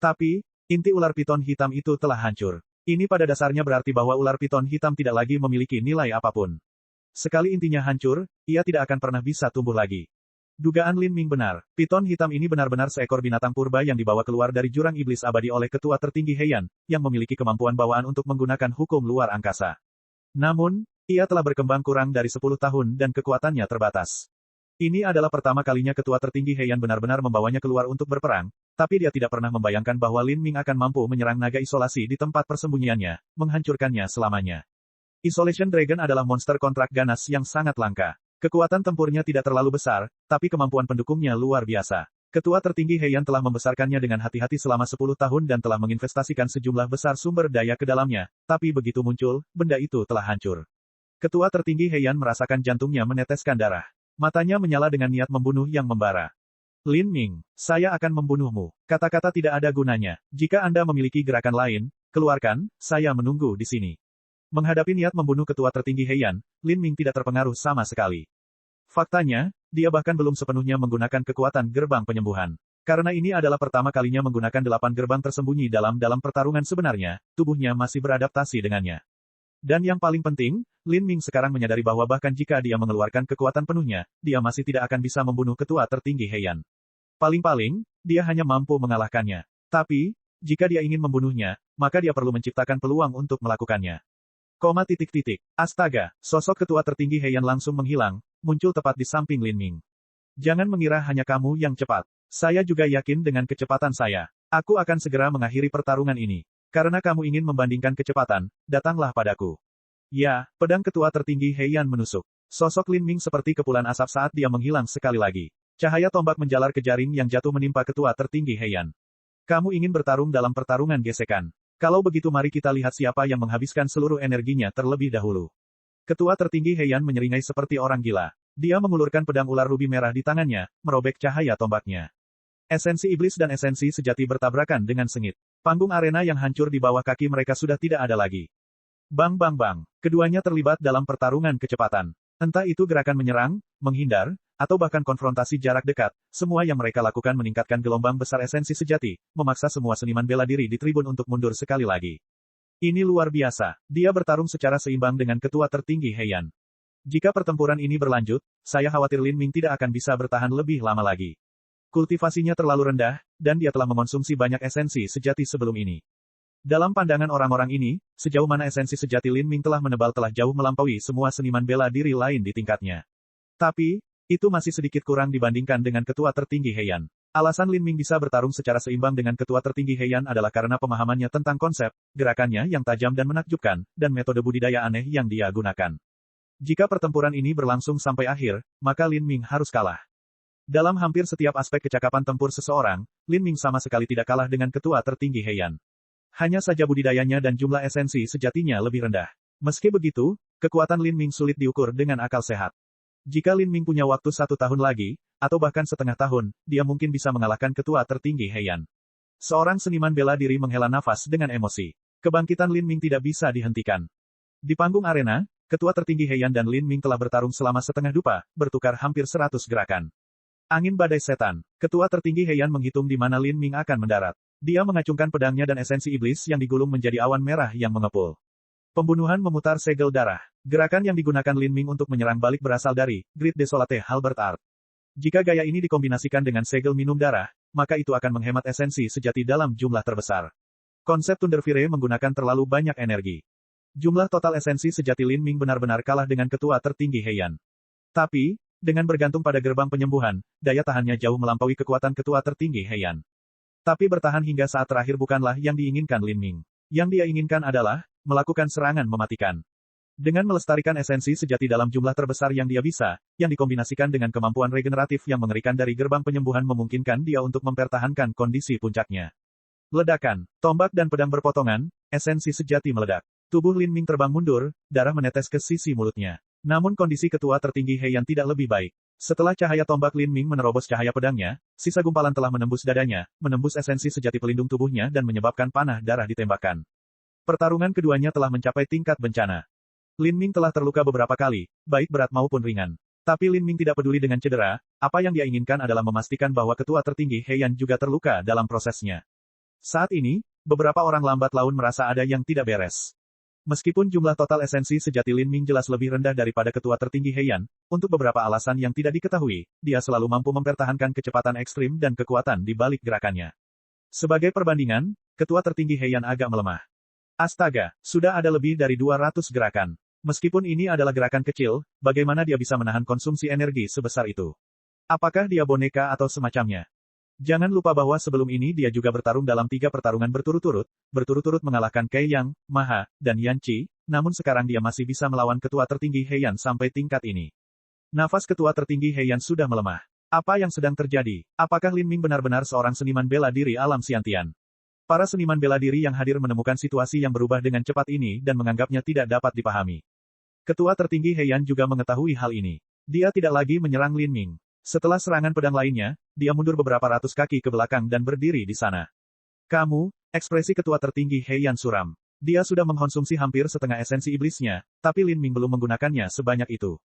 Tapi, inti ular piton hitam itu telah hancur. Ini pada dasarnya berarti bahwa ular piton hitam tidak lagi memiliki nilai apapun. Sekali intinya hancur, ia tidak akan pernah bisa tumbuh lagi. Dugaan Lin Ming benar. Piton hitam ini benar-benar seekor binatang purba yang dibawa keluar dari jurang iblis abadi oleh ketua tertinggi Heian, yang memiliki kemampuan bawaan untuk menggunakan hukum luar angkasa. Namun, ia telah berkembang kurang dari 10 tahun dan kekuatannya terbatas. Ini adalah pertama kalinya ketua tertinggi Heian benar-benar membawanya keluar untuk berperang, tapi dia tidak pernah membayangkan bahwa Lin Ming akan mampu menyerang naga isolasi di tempat persembunyiannya, menghancurkannya selamanya. Isolation Dragon adalah monster kontrak ganas yang sangat langka. Kekuatan tempurnya tidak terlalu besar, tapi kemampuan pendukungnya luar biasa. Ketua tertinggi Heian telah membesarkannya dengan hati-hati selama 10 tahun dan telah menginvestasikan sejumlah besar sumber daya ke dalamnya, tapi begitu muncul, benda itu telah hancur. Ketua tertinggi Heian merasakan jantungnya meneteskan darah. Matanya menyala dengan niat membunuh yang membara. Lin Ming, saya akan membunuhmu. Kata-kata tidak ada gunanya. Jika Anda memiliki gerakan lain, keluarkan, saya menunggu di sini. Menghadapi niat membunuh ketua tertinggi Heian, Lin Ming tidak terpengaruh sama sekali. Faktanya, dia bahkan belum sepenuhnya menggunakan kekuatan gerbang penyembuhan. Karena ini adalah pertama kalinya menggunakan 8 gerbang tersembunyi dalam pertarungan sebenarnya, tubuhnya masih beradaptasi dengannya. Dan yang paling penting, Lin Ming sekarang menyadari bahwa bahkan jika dia mengeluarkan kekuatan penuhnya, dia masih tidak akan bisa membunuh ketua tertinggi Heian. Paling-paling, dia hanya mampu mengalahkannya. Tapi, jika dia ingin membunuhnya, maka dia perlu menciptakan peluang untuk melakukannya. Astaga, sosok ketua tertinggi Heian langsung menghilang, muncul tepat di samping Lin Ming. Jangan mengira hanya kamu yang cepat. Saya juga yakin dengan kecepatan saya. Aku akan segera mengakhiri pertarungan ini. Karena kamu ingin membandingkan kecepatan, datanglah padaku. Ya, pedang ketua tertinggi Heian menusuk. Sosok Lin Ming seperti kepulan asap saat dia menghilang sekali lagi. Cahaya tombak menjalar ke jaring yang jatuh menimpa ketua tertinggi Heian. Kamu ingin bertarung dalam pertarungan gesekan. Kalau begitu mari kita lihat siapa yang menghabiskan seluruh energinya terlebih dahulu. Ketua tertinggi Heian menyeringai seperti orang gila. Dia mengulurkan pedang ular rubi merah di tangannya, merobek cahaya tombaknya. Esensi iblis dan esensi sejati bertabrakan dengan sengit. Panggung arena yang hancur di bawah kaki mereka sudah tidak ada lagi. Bang bang bang. Keduanya terlibat dalam pertarungan kecepatan. Entah itu gerakan menyerang, menghindar, atau bahkan konfrontasi jarak dekat, semua yang mereka lakukan meningkatkan gelombang besar esensi sejati, memaksa semua seniman bela diri di tribun untuk mundur sekali lagi. Ini luar biasa. Dia bertarung secara seimbang dengan ketua tertinggi Heian. Jika pertempuran ini berlanjut, saya khawatir Lin Ming tidak akan bisa bertahan lebih lama lagi. Kultivasinya terlalu rendah, dan dia telah mengonsumsi banyak esensi sejati sebelum ini. Dalam pandangan orang-orang ini, sejauh mana esensi sejati Lin Ming telah menebal telah jauh melampaui semua seniman bela diri lain di tingkatnya. Tapi, itu masih sedikit kurang dibandingkan dengan ketua tertinggi Heian. Alasan Lin Ming bisa bertarung secara seimbang dengan ketua tertinggi Heian adalah karena pemahamannya tentang konsep, gerakannya yang tajam dan menakjubkan, dan metode budidaya aneh yang dia gunakan. Jika pertempuran ini berlangsung sampai akhir, maka Lin Ming harus kalah. Dalam hampir setiap aspek kecakapan tempur seseorang, Lin Ming sama sekali tidak kalah dengan ketua tertinggi Heian. Hanya saja budidayanya dan jumlah esensi sejatinya lebih rendah. Meski begitu, kekuatan Lin Ming sulit diukur dengan akal sehat. Jika Lin Ming punya waktu 1 tahun lagi, atau bahkan setengah tahun, dia mungkin bisa mengalahkan ketua tertinggi Heian. Seorang seniman bela diri menghela nafas dengan emosi. Kebangkitan Lin Ming tidak bisa dihentikan. Di panggung arena, ketua tertinggi Heian dan Lin Ming telah bertarung selama setengah dupa, bertukar hampir 100 gerakan. Angin badai setan. Ketua tertinggi Heian menghitung di mana Lin Ming akan mendarat. Dia mengacungkan pedangnya dan esensi iblis yang digulung menjadi awan merah yang mengepul. Pembunuhan memutar segel darah. Gerakan yang digunakan Lin Ming untuk menyerang balik berasal dari Great Desolate Halberd Art. Jika gaya ini dikombinasikan dengan segel minum darah, maka itu akan menghemat esensi sejati dalam jumlah terbesar. Konsep Thunderfire menggunakan terlalu banyak energi. Jumlah total esensi sejati Lin Ming benar-benar kalah dengan ketua tertinggi Heian. Tapi, dengan bergantung pada gerbang penyembuhan, daya tahannya jauh melampaui kekuatan ketua tertinggi Heian. Tapi bertahan hingga saat terakhir bukanlah yang diinginkan Lin Ming. Yang dia inginkan adalah melakukan serangan mematikan. Dengan melestarikan esensi sejati dalam jumlah terbesar yang dia bisa, yang dikombinasikan dengan kemampuan regeneratif yang mengerikan dari gerbang penyembuhan memungkinkan dia untuk mempertahankan kondisi puncaknya. Ledakan, tombak dan pedang berpotongan, esensi sejati meledak. Tubuh Lin Ming terbang mundur, darah menetes ke sisi mulutnya. Namun kondisi ketua tertinggi Heian tidak lebih baik. Setelah cahaya tombak Lin Ming menerobos cahaya pedangnya, sisa gumpalan telah menembus dadanya, menembus esensi sejati pelindung tubuhnya dan menyebabkan panah darah ditembakkan. Pertarungan keduanya telah mencapai tingkat bencana. Lin Ming telah terluka beberapa kali, baik berat maupun ringan. Tapi Lin Ming tidak peduli dengan cedera, apa yang dia inginkan adalah memastikan bahwa ketua tertinggi Heian juga terluka dalam prosesnya. Saat ini, beberapa orang lambat laun merasa ada yang tidak beres. Meskipun jumlah total esensi sejati Lin Ming jelas lebih rendah daripada ketua tertinggi Heian, untuk beberapa alasan yang tidak diketahui, dia selalu mampu mempertahankan kecepatan ekstrim dan kekuatan di balik gerakannya. Sebagai perbandingan, ketua tertinggi Heian agak melemah. Astaga, sudah ada lebih dari 200 gerakan. Meskipun ini adalah gerakan kecil, bagaimana dia bisa menahan konsumsi energi sebesar itu? Apakah dia boneka atau semacamnya? Jangan lupa bahwa sebelum ini dia juga bertarung dalam 3 pertarungan berturut-turut mengalahkan Kei Yang, Maha, dan Yan Qi, namun sekarang dia masih bisa melawan ketua tertinggi Heian sampai tingkat ini. Nafas ketua tertinggi Heian sudah melemah. Apa yang sedang terjadi? Apakah Lin Ming benar-benar seorang seniman bela diri alam Xiantian? Para seniman bela diri yang hadir menemukan situasi yang berubah dengan cepat ini dan menganggapnya tidak dapat dipahami. Ketua tertinggi Heian juga mengetahui hal ini. Dia tidak lagi menyerang Lin Ming. Setelah serangan pedang lainnya, dia mundur beberapa ratus kaki ke belakang dan berdiri di sana. Kamu, ekspresi ketua tertinggi Heian suram. Dia sudah mengkonsumsi hampir setengah esensi iblisnya, tapi Lin Ming belum menggunakannya sebanyak itu.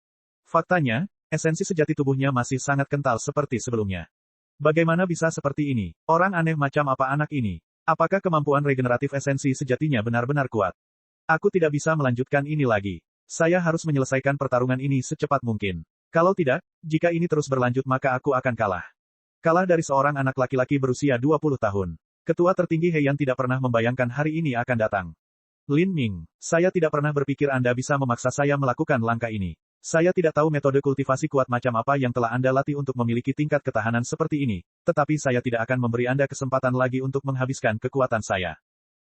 Faktanya, esensi sejati tubuhnya masih sangat kental seperti sebelumnya. Bagaimana bisa seperti ini? Orang aneh macam apa anak ini? Apakah kemampuan regeneratif esensi sejatinya benar-benar kuat? Aku tidak bisa melanjutkan ini lagi. Saya harus menyelesaikan pertarungan ini secepat mungkin. Kalau tidak, jika ini terus berlanjut maka aku akan kalah. Kalah dari seorang anak laki-laki berusia 20 tahun. Ketua tertinggi Heian tidak pernah membayangkan hari ini akan datang. Lin Ming, saya tidak pernah berpikir Anda bisa memaksa saya melakukan langkah ini. Saya tidak tahu metode kultivasi kuat macam apa yang telah Anda latih untuk memiliki tingkat ketahanan seperti ini, tetapi saya tidak akan memberi Anda kesempatan lagi untuk menghabiskan kekuatan saya.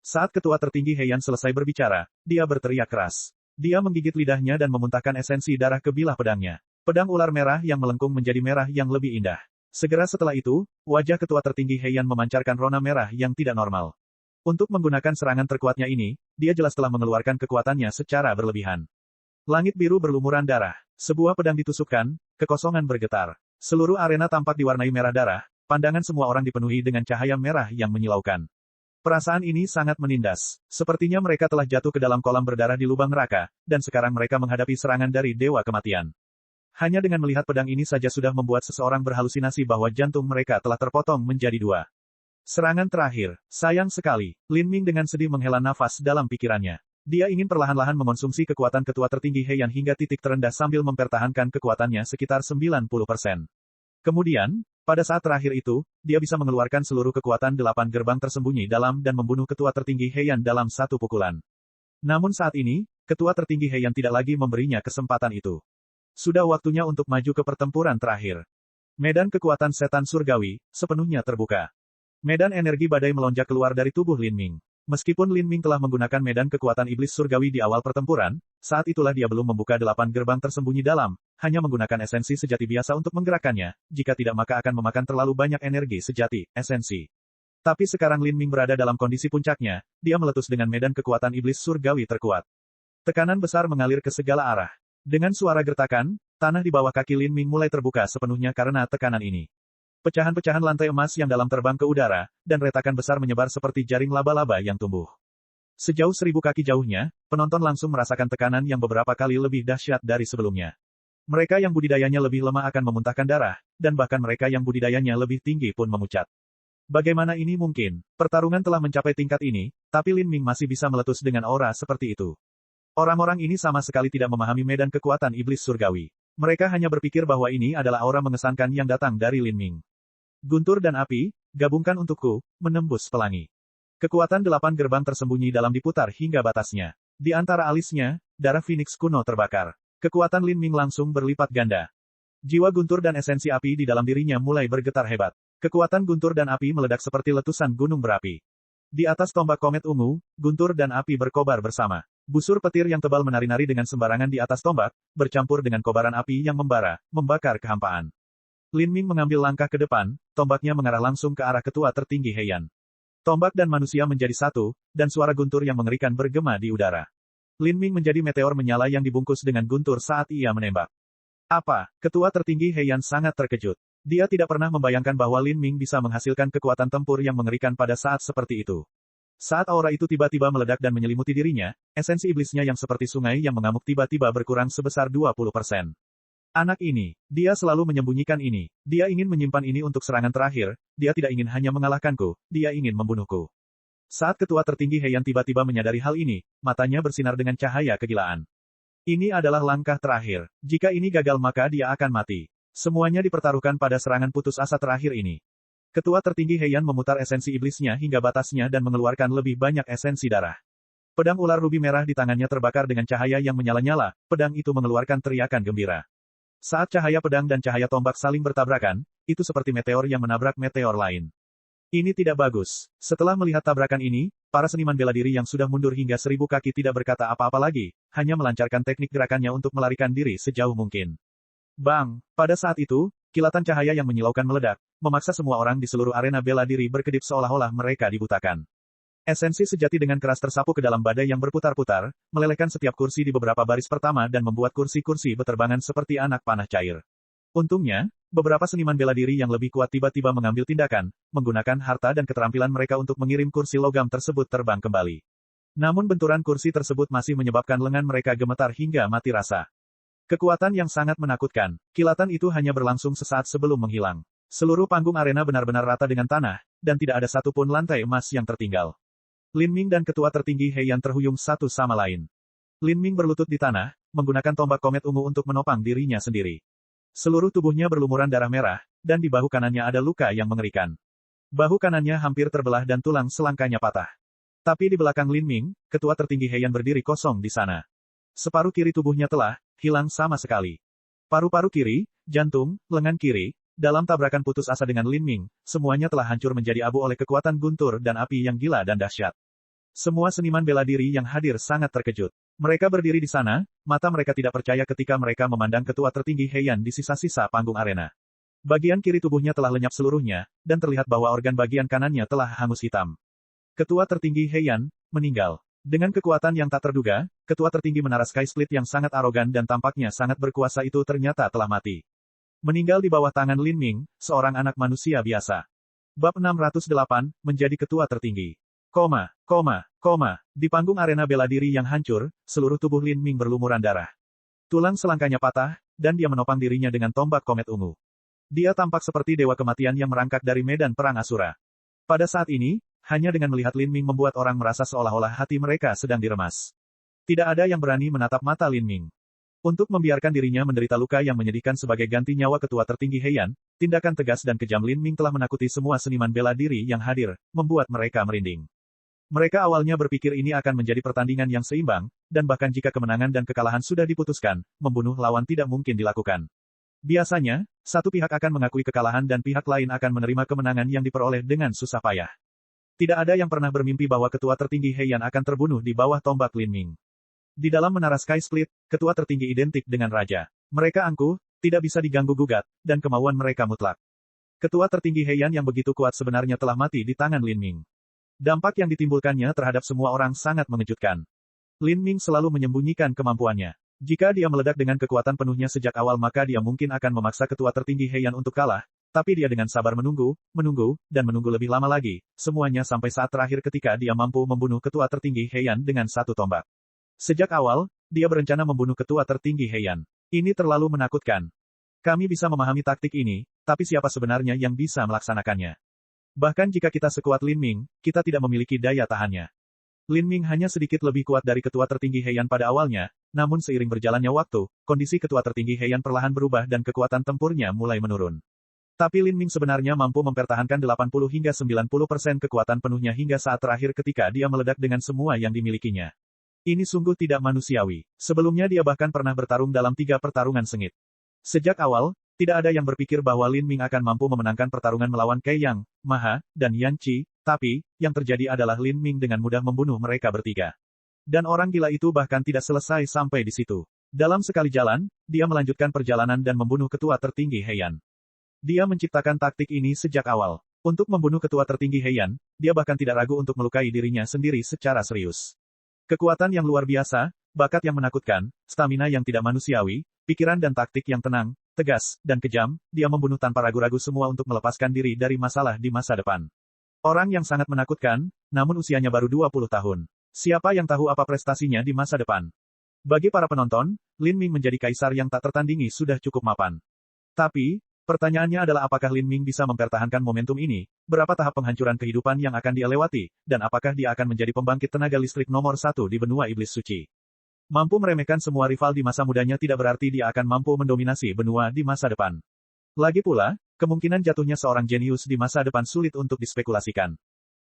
Saat ketua tertinggi Heian selesai berbicara, dia berteriak keras. Dia menggigit lidahnya dan memuntahkan esensi darah ke bilah pedangnya. Pedang ular merah yang melengkung menjadi merah yang lebih indah. Segera setelah itu, wajah ketua tertinggi Heian memancarkan rona merah yang tidak normal. Untuk menggunakan serangan terkuatnya ini, dia jelas telah mengeluarkan kekuatannya secara berlebihan. Langit biru berlumuran darah. Sebuah pedang ditusukkan, kekosongan bergetar. Seluruh arena tampak diwarnai merah darah, pandangan semua orang dipenuhi dengan cahaya merah yang menyilaukan. Perasaan ini sangat menindas. Sepertinya mereka telah jatuh ke dalam kolam berdarah di lubang neraka, dan sekarang mereka menghadapi serangan dari Dewa Kematian. Hanya dengan melihat pedang ini saja sudah membuat seseorang berhalusinasi bahwa jantung mereka telah terpotong menjadi dua. Serangan terakhir. Sayang sekali. Lin Ming dengan sedih menghela nafas dalam pikirannya. Dia ingin perlahan-lahan mengonsumsi kekuatan ketua tertinggi Heian hingga titik terendah sambil mempertahankan kekuatannya sekitar 90%. Kemudian, pada saat terakhir itu, dia bisa mengeluarkan seluruh kekuatan 8 gerbang tersembunyi dalam dan membunuh ketua tertinggi Heian dalam satu pukulan. Namun saat ini, ketua tertinggi Heian tidak lagi memberinya kesempatan itu. Sudah waktunya untuk maju ke pertempuran terakhir. Medan kekuatan setan surgawi, sepenuhnya terbuka. Medan energi badai melonjak keluar dari tubuh Lin Ming. Meskipun Lin Ming telah menggunakan medan kekuatan iblis surgawi di awal pertempuran, saat itulah dia belum membuka 8 gerbang tersembunyi dalam, hanya menggunakan esensi sejati biasa untuk menggerakkannya, jika tidak maka akan memakan terlalu banyak energi sejati, esensi. Tapi sekarang Lin Ming berada dalam kondisi puncaknya, dia meletus dengan medan kekuatan iblis surgawi terkuat. Tekanan besar mengalir ke segala arah. Dengan suara gertakan, tanah di bawah kaki Lin Ming mulai terbuka sepenuhnya karena tekanan ini. Pecahan-pecahan lantai emas yang dalam terbang ke udara, dan retakan besar menyebar seperti jaring laba-laba yang tumbuh. Sejauh 1000 kaki jauhnya, penonton langsung merasakan tekanan yang beberapa kali lebih dahsyat dari sebelumnya. Mereka yang budidayanya lebih lemah akan memuntahkan darah, dan bahkan mereka yang budidayanya lebih tinggi pun memucat. Bagaimana ini mungkin? Pertarungan telah mencapai tingkat ini, tapi Lin Ming masih bisa meletus dengan aura seperti itu. Orang-orang ini sama sekali tidak memahami medan kekuatan iblis surgawi. Mereka hanya berpikir bahwa ini adalah aura mengesankan yang datang dari Lin Ming. Guntur dan api, gabungkan untukku, menembus pelangi. Kekuatan 8 gerbang tersembunyi dalam diputar hingga batasnya. Di antara alisnya, darah Phoenix kuno terbakar. Kekuatan Lin Ming langsung berlipat ganda. Jiwa guntur dan esensi api di dalam dirinya mulai bergetar hebat. Kekuatan guntur dan api meledak seperti letusan gunung berapi. Di atas tombak komet ungu, guntur dan api berkobar bersama. Busur petir yang tebal menari-nari dengan sembarangan di atas tombak, bercampur dengan kobaran api yang membara, membakar kehampaan. Lin Ming mengambil langkah ke depan, tombaknya mengarah langsung ke arah ketua tertinggi Heian. Tombak dan manusia menjadi satu, dan suara guntur yang mengerikan bergema di udara. Lin Ming menjadi meteor menyala yang dibungkus dengan guntur saat ia menembak. Apa? Ketua tertinggi Heian sangat terkejut. Dia tidak pernah membayangkan bahwa Lin Ming bisa menghasilkan kekuatan tempur yang mengerikan pada saat seperti itu. Saat aura itu tiba-tiba meledak dan menyelimuti dirinya, esensi iblisnya yang seperti sungai yang mengamuk tiba-tiba berkurang sebesar 20%. Anak ini, dia selalu menyembunyikan ini. Dia ingin menyimpan ini untuk serangan terakhir, dia tidak ingin hanya mengalahkanku, dia ingin membunuhku. Saat ketua tertinggi Heian tiba-tiba menyadari hal ini, matanya bersinar dengan cahaya kegilaan. Ini adalah langkah terakhir. Jika ini gagal maka dia akan mati. Semuanya dipertaruhkan pada serangan putus asa terakhir ini. Ketua tertinggi Heian memutar esensi iblisnya hingga batasnya dan mengeluarkan lebih banyak esensi darah. Pedang ular rubi merah di tangannya terbakar dengan cahaya yang menyala-nyala, pedang itu mengeluarkan teriakan gembira. Saat cahaya pedang dan cahaya tombak saling bertabrakan, itu seperti meteor yang menabrak meteor lain. Ini tidak bagus. Setelah melihat tabrakan ini, para seniman bela diri yang sudah mundur hingga 1000 kaki tidak berkata apa-apa lagi, hanya melancarkan teknik gerakannya untuk melarikan diri sejauh mungkin. Bang! Pada saat itu, kilatan cahaya yang menyilaukan meledak, memaksa semua orang di seluruh arena bela diri berkedip seolah-olah mereka dibutakan. Esensi sejati dengan keras tersapu ke dalam badai yang berputar-putar, melelehkan setiap kursi di beberapa baris pertama dan membuat kursi-kursi beterbangan seperti anak panah cair. Untungnya, beberapa seniman bela diri yang lebih kuat tiba-tiba mengambil tindakan, menggunakan harta dan keterampilan mereka untuk mengirim kursi logam tersebut terbang kembali. Namun benturan kursi tersebut masih menyebabkan lengan mereka gemetar hingga mati rasa. Kekuatan yang sangat menakutkan, kilatan itu hanya berlangsung sesaat sebelum menghilang. Seluruh panggung arena benar-benar rata dengan tanah, dan tidak ada satupun lantai emas yang tertinggal. Lin Ming dan ketua tertinggi Heian terhuyung satu sama lain. Lin Ming berlutut di tanah, menggunakan tombak komet ungu untuk menopang dirinya sendiri. Seluruh tubuhnya berlumuran darah merah, dan di bahu kanannya ada luka yang mengerikan. Bahu kanannya hampir terbelah dan tulang selangkanya patah. Tapi di belakang Lin Ming, ketua tertinggi Heian berdiri kosong di sana. Separuh kiri tubuhnya telah hilang sama sekali. Paru-paru kiri, jantung, lengan kiri, dalam tabrakan putus asa dengan Lin Ming, semuanya telah hancur menjadi abu oleh kekuatan guntur dan api yang gila dan dahsyat. Semua seniman bela diri yang hadir sangat terkejut. Mereka berdiri di sana, mata mereka tidak percaya ketika mereka memandang ketua tertinggi Heian di sisa-sisa panggung arena. Bagian kiri tubuhnya telah lenyap seluruhnya, dan terlihat bahwa organ bagian kanannya telah hangus hitam. Ketua tertinggi Heian meninggal. Dengan kekuatan yang tak terduga, ketua tertinggi menara Sky Split yang sangat arogan dan tampaknya sangat berkuasa itu ternyata telah mati. Meninggal di bawah tangan Lin Ming, seorang anak manusia biasa. Bab 608, menjadi ketua tertinggi. Di panggung arena bela diri yang hancur, seluruh tubuh Lin Ming berlumuran darah. Tulang selangkanya patah, dan dia menopang dirinya dengan tombak komet ungu. Dia tampak seperti dewa kematian yang merangkak dari medan perang Asura. Pada saat ini, hanya dengan melihat Lin Ming membuat orang merasa seolah-olah hati mereka sedang diremas. Tidak ada yang berani menatap mata Lin Ming. Untuk membiarkan dirinya menderita luka yang menyedihkan sebagai ganti nyawa ketua tertinggi Heian, tindakan tegas dan kejam Lin Ming telah menakuti semua seniman bela diri yang hadir, membuat mereka merinding. Mereka awalnya berpikir ini akan menjadi pertandingan yang seimbang, dan bahkan jika kemenangan dan kekalahan sudah diputuskan, membunuh lawan tidak mungkin dilakukan. Biasanya, satu pihak akan mengakui kekalahan dan pihak lain akan menerima kemenangan yang diperoleh dengan susah payah. Tidak ada yang pernah bermimpi bahwa ketua tertinggi Heian akan terbunuh di bawah tombak Lin Ming. Di dalam menara Sky Split, ketua tertinggi identik dengan raja. Mereka angkuh, tidak bisa diganggu-gugat, dan kemauan mereka mutlak. Ketua tertinggi Heian yang begitu kuat sebenarnya telah mati di tangan Lin Ming. Dampak yang ditimbulkannya terhadap semua orang sangat mengejutkan. Lin Ming selalu menyembunyikan kemampuannya. Jika dia meledak dengan kekuatan penuhnya sejak awal maka dia mungkin akan memaksa ketua tertinggi Heian untuk kalah, tapi dia dengan sabar menunggu, dan menunggu lebih lama lagi, semuanya sampai saat terakhir ketika dia mampu membunuh ketua tertinggi Heian dengan satu tombak. Sejak awal, dia berencana membunuh ketua tertinggi Heian. Ini terlalu menakutkan. Kami bisa memahami taktik ini, tapi siapa sebenarnya yang bisa melaksanakannya? Bahkan jika kita sekuat Lin Ming, kita tidak memiliki daya tahannya. Lin Ming hanya sedikit lebih kuat dari ketua tertinggi Heian pada awalnya, namun seiring berjalannya waktu, kondisi ketua tertinggi Heian perlahan berubah dan kekuatan tempurnya mulai menurun. Tapi Lin Ming sebenarnya mampu mempertahankan 80 hingga 90% kekuatan penuhnya hingga saat terakhir ketika dia meledak dengan semua yang dimilikinya. Ini sungguh tidak manusiawi. Sebelumnya dia bahkan pernah bertarung dalam 3 pertarungan sengit. Sejak awal, tidak ada yang berpikir bahwa Lin Ming akan mampu memenangkan pertarungan melawan Kei Yang, Maha, dan Yan Qi, tapi, yang terjadi adalah Lin Ming dengan mudah membunuh mereka bertiga. Dan orang gila itu bahkan tidak selesai sampai di situ. Dalam sekali jalan, dia melanjutkan perjalanan dan membunuh ketua tertinggi Heian. Dia menciptakan taktik ini sejak awal. Untuk membunuh ketua tertinggi Heian, dia bahkan tidak ragu untuk melukai dirinya sendiri secara serius. Kekuatan yang luar biasa, bakat yang menakutkan, stamina yang tidak manusiawi, pikiran dan taktik yang tenang, tegas, dan kejam, dia membunuh tanpa ragu-ragu semua untuk melepaskan diri dari masalah di masa depan. Orang yang sangat menakutkan, namun usianya baru 20 tahun. Siapa yang tahu apa prestasinya di masa depan? Bagi para penonton, Lin Ming menjadi kaisar yang tak tertandingi sudah cukup mapan. Tapi, pertanyaannya adalah apakah Lin Ming bisa mempertahankan momentum ini, berapa tahap penghancuran kehidupan yang akan dia lewati, dan apakah dia akan menjadi pembangkit tenaga listrik nomor 1 di benua iblis suci. Mampu meremehkan semua rival di masa mudanya tidak berarti dia akan mampu mendominasi benua di masa depan. Lagi pula, kemungkinan jatuhnya seorang jenius di masa depan sulit untuk dispekulasikan.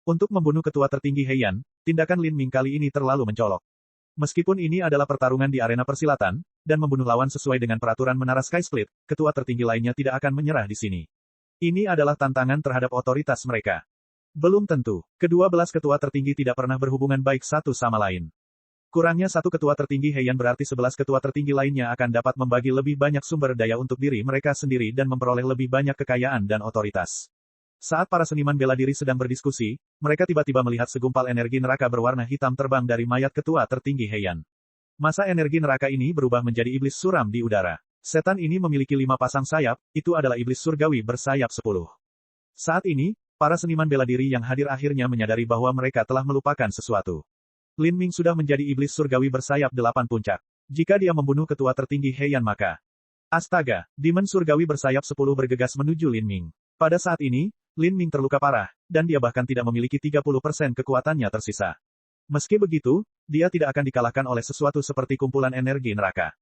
Untuk membunuh ketua tertinggi Heian, tindakan Lin Ming kali ini terlalu mencolok. Meskipun ini adalah pertarungan di arena persilatan, dan membunuh lawan sesuai dengan peraturan menara Sky Split, ketua tertinggi lainnya tidak akan menyerah di sini. Ini adalah tantangan terhadap otoritas mereka. Belum tentu, kedua belas ketua tertinggi tidak pernah berhubungan baik satu sama lain. Kurangnya satu ketua tertinggi Heian berarti 11 ketua tertinggi lainnya akan dapat membagi lebih banyak sumber daya untuk diri mereka sendiri dan memperoleh lebih banyak kekayaan dan otoritas. Saat para seniman bela diri sedang berdiskusi, mereka tiba-tiba melihat segumpal energi neraka berwarna hitam terbang dari mayat ketua tertinggi Heian. Masa energi neraka ini berubah menjadi iblis suram di udara. Setan ini memiliki 5 pasang sayap, itu adalah iblis surgawi bersayap 10. Saat ini, para seniman bela diri yang hadir akhirnya menyadari bahwa mereka telah melupakan sesuatu. Lin Ming sudah menjadi iblis surgawi bersayap 8 puncak. Jika dia membunuh ketua tertinggi Heian maka... Astaga, Demon surgawi bersayap 10 bergegas menuju Lin Ming. Pada saat ini, Lin Ming terluka parah, dan dia bahkan tidak memiliki 30% kekuatannya tersisa. Meski begitu, dia tidak akan dikalahkan oleh sesuatu seperti kumpulan energi neraka.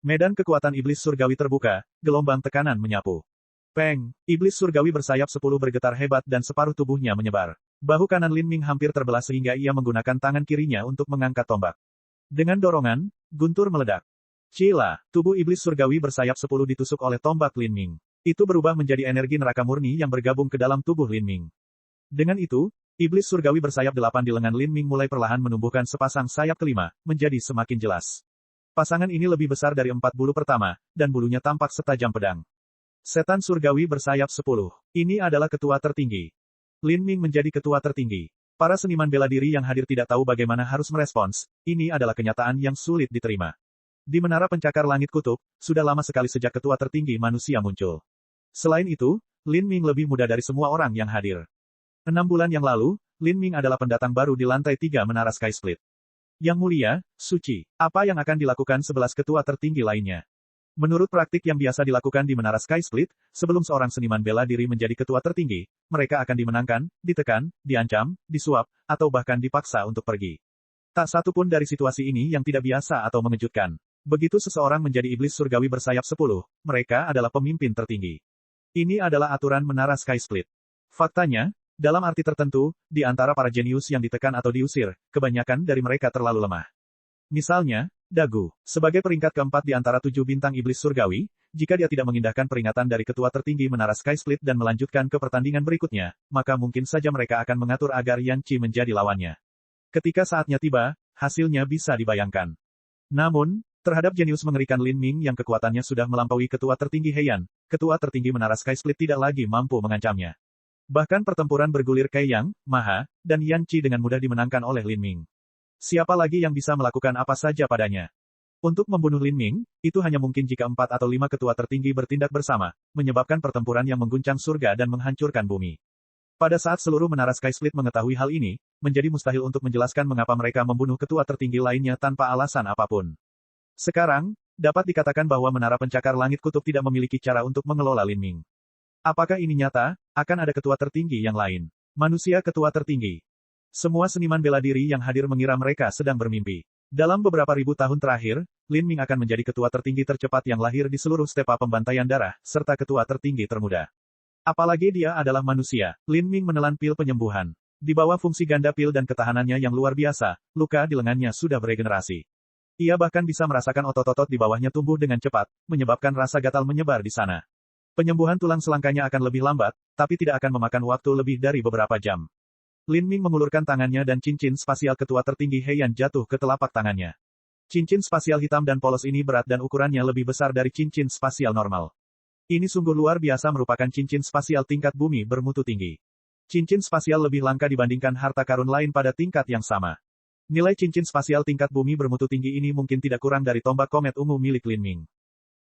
Medan kekuatan iblis surgawi terbuka, gelombang tekanan menyapu. Peng, iblis surgawi bersayap 10 bergetar hebat dan separuh tubuhnya menyebar. Bahu kanan Lin Ming hampir terbelah sehingga ia menggunakan tangan kirinya untuk mengangkat tombak. Dengan dorongan, guntur meledak. Cila, tubuh iblis surgawi bersayap 10 ditusuk oleh tombak Lin Ming. Itu berubah menjadi energi neraka murni yang bergabung ke dalam tubuh Lin Ming. Dengan itu, iblis surgawi bersayap 8 di lengan Lin Ming mulai perlahan menumbuhkan sepasang sayap kelima, menjadi semakin jelas. Pasangan ini lebih besar dari 4 bulu pertama, dan bulunya tampak setajam pedang. Setan surgawi bersayap 10. Ini adalah ketua tertinggi. Lin Ming menjadi ketua tertinggi. Para seniman bela diri yang hadir tidak tahu bagaimana harus merespons, ini adalah kenyataan yang sulit diterima. Di menara pencakar langit kutub, sudah lama sekali sejak ketua tertinggi manusia muncul. Selain itu, Lin Ming lebih muda dari semua orang yang hadir. 6 bulan yang lalu, Lin Ming adalah pendatang baru di lantai 3 Menara Sky Split. Yang mulia, suci, apa yang akan dilakukan 11 ketua tertinggi lainnya? Menurut praktik yang biasa dilakukan di Menara Sky Split, sebelum seorang seniman bela diri menjadi ketua tertinggi, mereka akan dimenangkan, ditekan, diancam, disuap, atau bahkan dipaksa untuk pergi. Tak satu pun dari situasi ini yang tidak biasa atau mengejutkan. Begitu seseorang menjadi iblis surgawi bersayap 10, mereka adalah pemimpin tertinggi. Ini adalah aturan Menara Sky Split. Faktanya, dalam arti tertentu, di antara para jenius yang ditekan atau diusir, kebanyakan dari mereka terlalu lemah. Misalnya, Dagu, sebagai peringkat keempat di antara 7 bintang iblis surgawi, jika dia tidak mengindahkan peringatan dari ketua tertinggi Menara Sky Split dan melanjutkan ke pertandingan berikutnya, maka mungkin saja mereka akan mengatur agar Yan Qi menjadi lawannya. Ketika saatnya tiba, hasilnya bisa dibayangkan. Namun, terhadap jenius mengerikan Lin Ming yang kekuatannya sudah melampaui ketua tertinggi Heian, ketua tertinggi Menara Sky Split tidak lagi mampu mengancamnya. Bahkan pertempuran bergulir Kaiyang, Maha, dan Yan Qi dengan mudah dimenangkan oleh Lin Ming. Siapa lagi yang bisa melakukan apa saja padanya? Untuk membunuh Lin Ming, itu hanya mungkin jika 4 atau 5 ketua tertinggi bertindak bersama, menyebabkan pertempuran yang mengguncang surga dan menghancurkan bumi. Pada saat seluruh Menara Sky Split mengetahui hal ini, menjadi mustahil untuk menjelaskan mengapa mereka membunuh ketua tertinggi lainnya tanpa alasan apapun. Sekarang, dapat dikatakan bahwa Menara Pencakar Langit Kutub tidak memiliki cara untuk mengelola Lin Ming. Apakah ini nyata? Akan ada ketua tertinggi yang lain. Manusia ketua tertinggi. Semua seniman bela diri yang hadir mengira mereka sedang bermimpi. Dalam beberapa ribu tahun terakhir, Lin Ming akan menjadi ketua tertinggi tercepat yang lahir di seluruh stepa pembantaian darah, serta ketua tertinggi termuda. Apalagi dia adalah manusia. Lin Ming menelan pil penyembuhan. Di bawah fungsi ganda pil dan ketahanannya yang luar biasa, luka di lengannya sudah beregenerasi. Ia bahkan bisa merasakan otot-otot di bawahnya tumbuh dengan cepat, menyebabkan rasa gatal menyebar di sana. Penyembuhan tulang selangkanya akan lebih lambat, tapi tidak akan memakan waktu lebih dari beberapa jam. Lin Ming mengulurkan tangannya dan cincin spasial ketua tertinggi Heian jatuh ke telapak tangannya. Cincin spasial hitam dan polos ini berat dan ukurannya lebih besar dari cincin spasial normal. Ini sungguh luar biasa merupakan cincin spasial tingkat bumi bermutu tinggi. Cincin spasial lebih langka dibandingkan harta karun lain pada tingkat yang sama. Nilai cincin spasial tingkat bumi bermutu tinggi ini mungkin tidak kurang dari tombak komet ungu milik Lin Ming.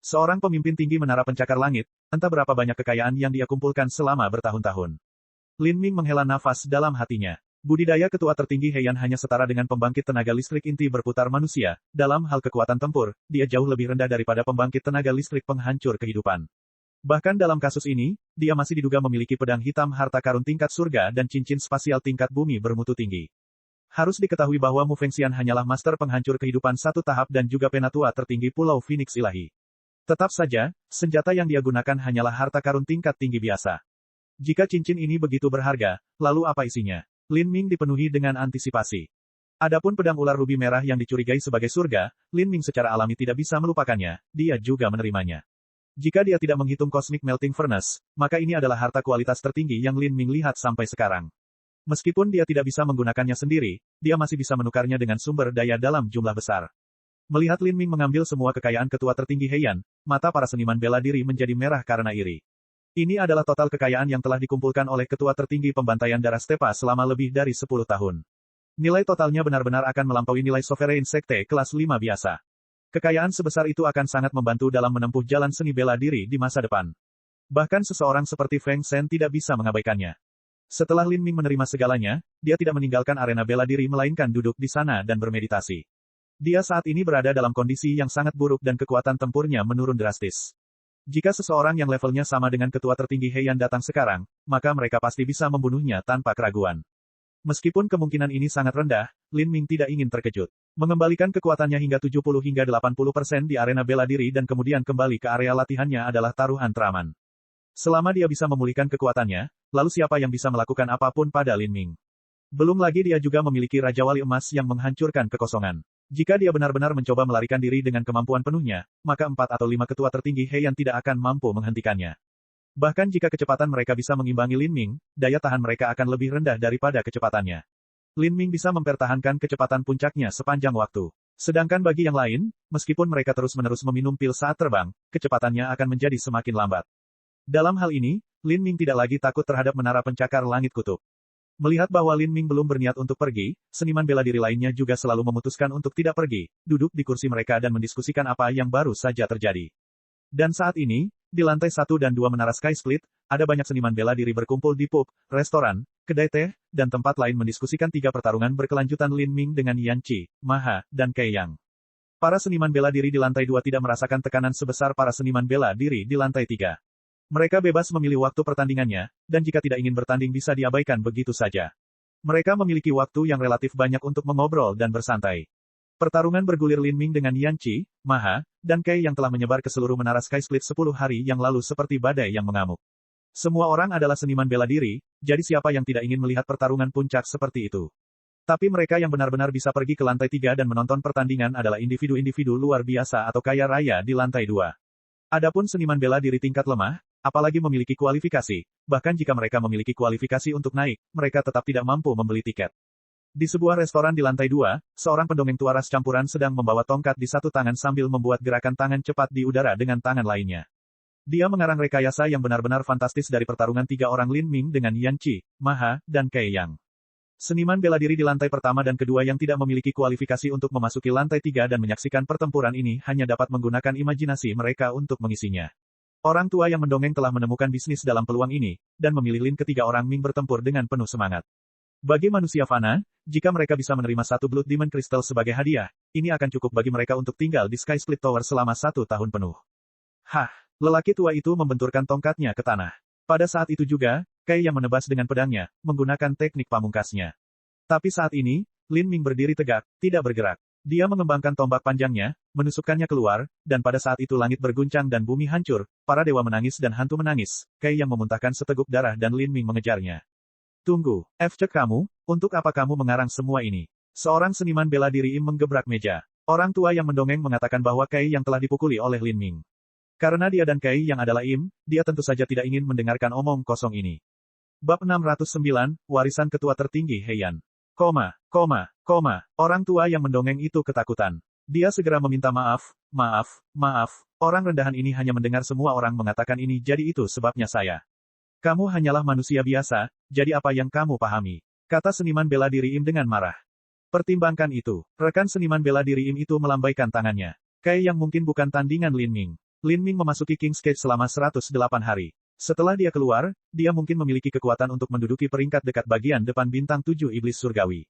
Seorang pemimpin tinggi Menara Pencakar Langit, entah berapa banyak kekayaan yang dia kumpulkan selama bertahun-tahun. Lin Ming menghela nafas dalam hatinya. Budidaya ketua tertinggi Heian hanya setara dengan pembangkit tenaga listrik inti berputar manusia. Dalam hal kekuatan tempur, dia jauh lebih rendah daripada pembangkit tenaga listrik penghancur kehidupan. Bahkan dalam kasus ini, dia masih diduga memiliki pedang hitam harta karun tingkat surga dan cincin spasial tingkat bumi bermutu tinggi. Harus diketahui bahwa Mu Fengxian hanyalah master penghancur kehidupan satu tahap dan juga penatua tertinggi Pulau Phoenix Ilahi. Tetap saja, senjata yang dia gunakan hanyalah harta karun tingkat tinggi biasa. Jika cincin ini begitu berharga, lalu apa isinya? Lin Ming dipenuhi dengan antisipasi. Adapun pedang ular rubi merah yang dicurigai sebagai surga, Lin Ming secara alami tidak bisa melupakannya, dia juga menerimanya. Jika dia tidak menghitung Cosmic Melting Furnace, maka ini adalah harta kualitas tertinggi yang Lin Ming lihat sampai sekarang. Meskipun dia tidak bisa menggunakannya sendiri, dia masih bisa menukarnya dengan sumber daya dalam jumlah besar. Melihat Lin Ming mengambil semua kekayaan ketua tertinggi Heian, mata para seniman bela diri menjadi merah karena iri. Ini adalah total kekayaan yang telah dikumpulkan oleh ketua tertinggi pembantaian darah Stepa selama lebih dari 10 tahun. Nilai totalnya benar-benar akan melampaui nilai Sovereign Sekte kelas 5 biasa. Kekayaan sebesar itu akan sangat membantu dalam menempuh jalan seni bela diri di masa depan. Bahkan seseorang seperti Feng Shen tidak bisa mengabaikannya. Setelah Lin Ming menerima segalanya, dia tidak meninggalkan arena bela diri melainkan duduk di sana dan bermeditasi. Dia saat ini berada dalam kondisi yang sangat buruk dan kekuatan tempurnya menurun drastis. Jika seseorang yang levelnya sama dengan ketua tertinggi Heian datang sekarang, maka mereka pasti bisa membunuhnya tanpa keraguan. Meskipun kemungkinan ini sangat rendah, Lin Ming tidak ingin terkejut. Mengembalikan kekuatannya hingga 70 hingga 80% di arena bela diri dan kemudian kembali ke area latihannya adalah taruhan teraman. Selama dia bisa memulihkan kekuatannya, lalu siapa yang bisa melakukan apapun pada Lin Ming? Belum lagi dia juga memiliki Raja Wali Emas yang menghancurkan kekosongan. Jika dia benar-benar mencoba melarikan diri dengan kemampuan penuhnya, maka 4 atau 5 ketua tertinggi Heian tidak akan mampu menghentikannya. Bahkan jika kecepatan mereka bisa mengimbangi Lin Ming, daya tahan mereka akan lebih rendah daripada kecepatannya. Lin Ming bisa mempertahankan kecepatan puncaknya sepanjang waktu. Sedangkan bagi yang lain, meskipun mereka terus-menerus meminum pil saat terbang, kecepatannya akan menjadi semakin lambat. Dalam hal ini, Lin Ming tidak lagi takut terhadap Menara Pencakar Langit Kutub. Melihat bahwa Lin Ming belum berniat untuk pergi, seniman bela diri lainnya juga selalu memutuskan untuk tidak pergi, duduk di kursi mereka dan mendiskusikan apa yang baru saja terjadi. Dan saat ini, Di lantai 1 dan 2 Menara Sky Split, ada banyak seniman bela diri berkumpul di pub, restoran, kedai teh, dan tempat lain mendiskusikan 3 pertarungan berkelanjutan Lin Ming dengan Yan Qi, Maha, dan Kei Yang. Para seniman bela diri di lantai 2 tidak merasakan tekanan sebesar para seniman bela diri di lantai 3. Mereka bebas memilih waktu pertandingannya, dan jika tidak ingin bertanding bisa diabaikan begitu saja. Mereka memiliki waktu yang relatif banyak untuk mengobrol dan bersantai. Pertarungan bergulir Lin Ming dengan Yan Qi, Maha, dan Kei yang telah menyebar ke seluruh Menara Sky Split 10 hari yang lalu seperti badai yang mengamuk. Semua orang adalah seniman bela diri, jadi siapa yang tidak ingin melihat pertarungan puncak seperti itu. Tapi mereka yang benar-benar bisa pergi ke lantai 3 dan menonton pertandingan adalah individu-individu luar biasa atau kaya raya di lantai 2. Adapun seniman bela diri tingkat lemah, apalagi memiliki kualifikasi, bahkan jika mereka memiliki kualifikasi untuk naik, mereka tetap tidak mampu membeli tiket. Di sebuah restoran di lantai 2, seorang pendongeng tua ras campuran sedang membawa tongkat di satu tangan sambil membuat gerakan tangan cepat di udara dengan tangan lainnya. Dia mengarang rekayasa yang benar-benar fantastis dari pertarungan 3 orang Lin Ming dengan Yan Qi, Maha, dan Kei Yang. Seniman bela diri di lantai pertama dan kedua yang tidak memiliki kualifikasi untuk memasuki lantai 3 dan menyaksikan pertempuran ini hanya dapat menggunakan imajinasi mereka untuk mengisinya. Orang tua yang mendongeng telah menemukan bisnis dalam peluang ini, dan memilih Lin ketiga orang Ming bertempur dengan penuh semangat. Bagi manusia fana, jika mereka bisa menerima satu Blood Demon Crystal sebagai hadiah, ini akan cukup bagi mereka untuk tinggal di Sky Split Tower selama 1 tahun penuh. Hah, lelaki tua itu membenturkan tongkatnya ke tanah. Pada saat itu juga, Kei yang menebas dengan pedangnya, menggunakan teknik pamungkasnya. Tapi saat ini, Lin Ming berdiri tegak, tidak bergerak. Dia mengembangkan tombak panjangnya, menusukkannya keluar, dan pada saat itu langit berguncang dan bumi hancur, para dewa menangis dan hantu menangis, Kei yang memuntahkan seteguk darah dan Lin Ming mengejarnya. Tunggu, cek kamu, untuk apa kamu mengarang semua ini? Seorang seniman bela diri Im menggebrak meja. Orang tua yang mendongeng mengatakan bahwa Kei yang telah dipukuli oleh Lin Ming. Karena dia dan Kei yang adalah Im, dia tentu saja tidak ingin mendengarkan omong kosong ini. Bab 609, Warisan Ketua Tertinggi Heian. Orang tua yang mendongeng itu ketakutan. Dia segera meminta maaf. Orang rendahan ini hanya mendengar semua orang mengatakan ini jadi itu sebabnya saya. Kamu hanyalah manusia biasa, jadi apa yang kamu pahami? Kata seniman bela diri Im dengan marah. Pertimbangkan itu. Rekan seniman bela diri Im itu melambaikan tangannya. Kei yang mungkin bukan tandingan Lin Ming. Lin Ming memasuki King's Cage selama 108 hari. Setelah dia keluar, dia mungkin memiliki kekuatan untuk menduduki peringkat dekat bagian depan bintang 7 iblis surgawi.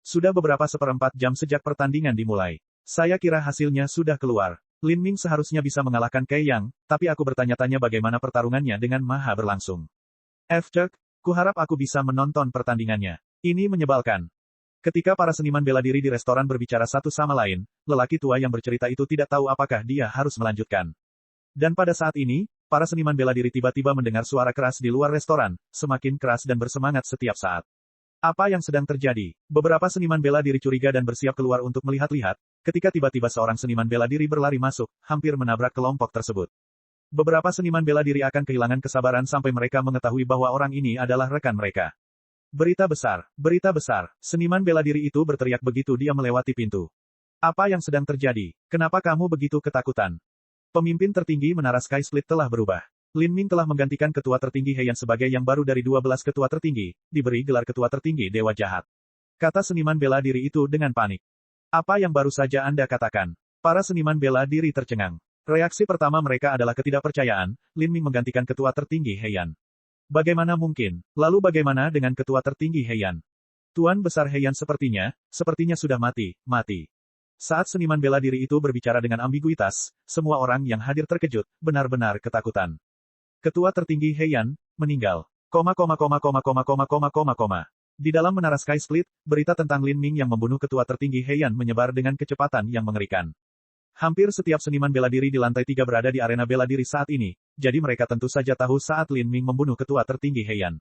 Sudah beberapa seperempat jam sejak pertandingan dimulai. Saya kira hasilnya sudah keluar. Lin Ming seharusnya bisa mengalahkan Kei Yang, tapi aku bertanya-tanya bagaimana pertarungannya dengan Maha berlangsung. Cek, kuharap aku bisa menonton pertandingannya. Ini menyebalkan. Ketika para seniman bela diri di restoran berbicara satu sama lain, lelaki tua yang bercerita itu tidak tahu apakah dia harus melanjutkan. Dan pada saat ini, para seniman bela diri tiba-tiba mendengar suara keras di luar restoran, semakin keras dan bersemangat setiap saat. Apa yang sedang terjadi? Beberapa seniman bela diri curiga dan bersiap keluar untuk melihat-lihat, ketika tiba-tiba seorang seniman bela diri berlari masuk, hampir menabrak kelompok tersebut. Beberapa seniman bela diri akan kehilangan kesabaran sampai mereka mengetahui bahwa orang ini adalah rekan mereka. Berita besar, seniman bela diri itu berteriak begitu dia melewati pintu. Apa yang sedang terjadi? Kenapa kamu begitu ketakutan? Pemimpin tertinggi Menara Sky Split telah berubah. Lin Ming telah menggantikan ketua tertinggi Heian sebagai yang baru dari 12 ketua tertinggi, diberi gelar ketua tertinggi Dewa Jahat. Kata seniman bela diri itu dengan panik. Apa yang baru saja Anda katakan? Para seniman bela diri tercengang. Reaksi pertama mereka adalah ketidakpercayaan, Lin Ming menggantikan ketua tertinggi Heian. Bagaimana mungkin? Lalu bagaimana dengan ketua tertinggi Heian? Tuan Besar Heian sepertinya sudah mati. Saat seniman bela diri itu berbicara dengan ambiguitas, semua orang yang hadir terkejut, benar-benar ketakutan. Ketua tertinggi Heian, meninggal. Di dalam Menara Sky Split, berita tentang Lin Ming yang membunuh ketua tertinggi Heian menyebar dengan kecepatan yang mengerikan. Hampir setiap seniman bela diri di lantai 3 berada di arena bela diri saat ini, jadi mereka tentu saja tahu saat Lin Ming membunuh ketua tertinggi Heian.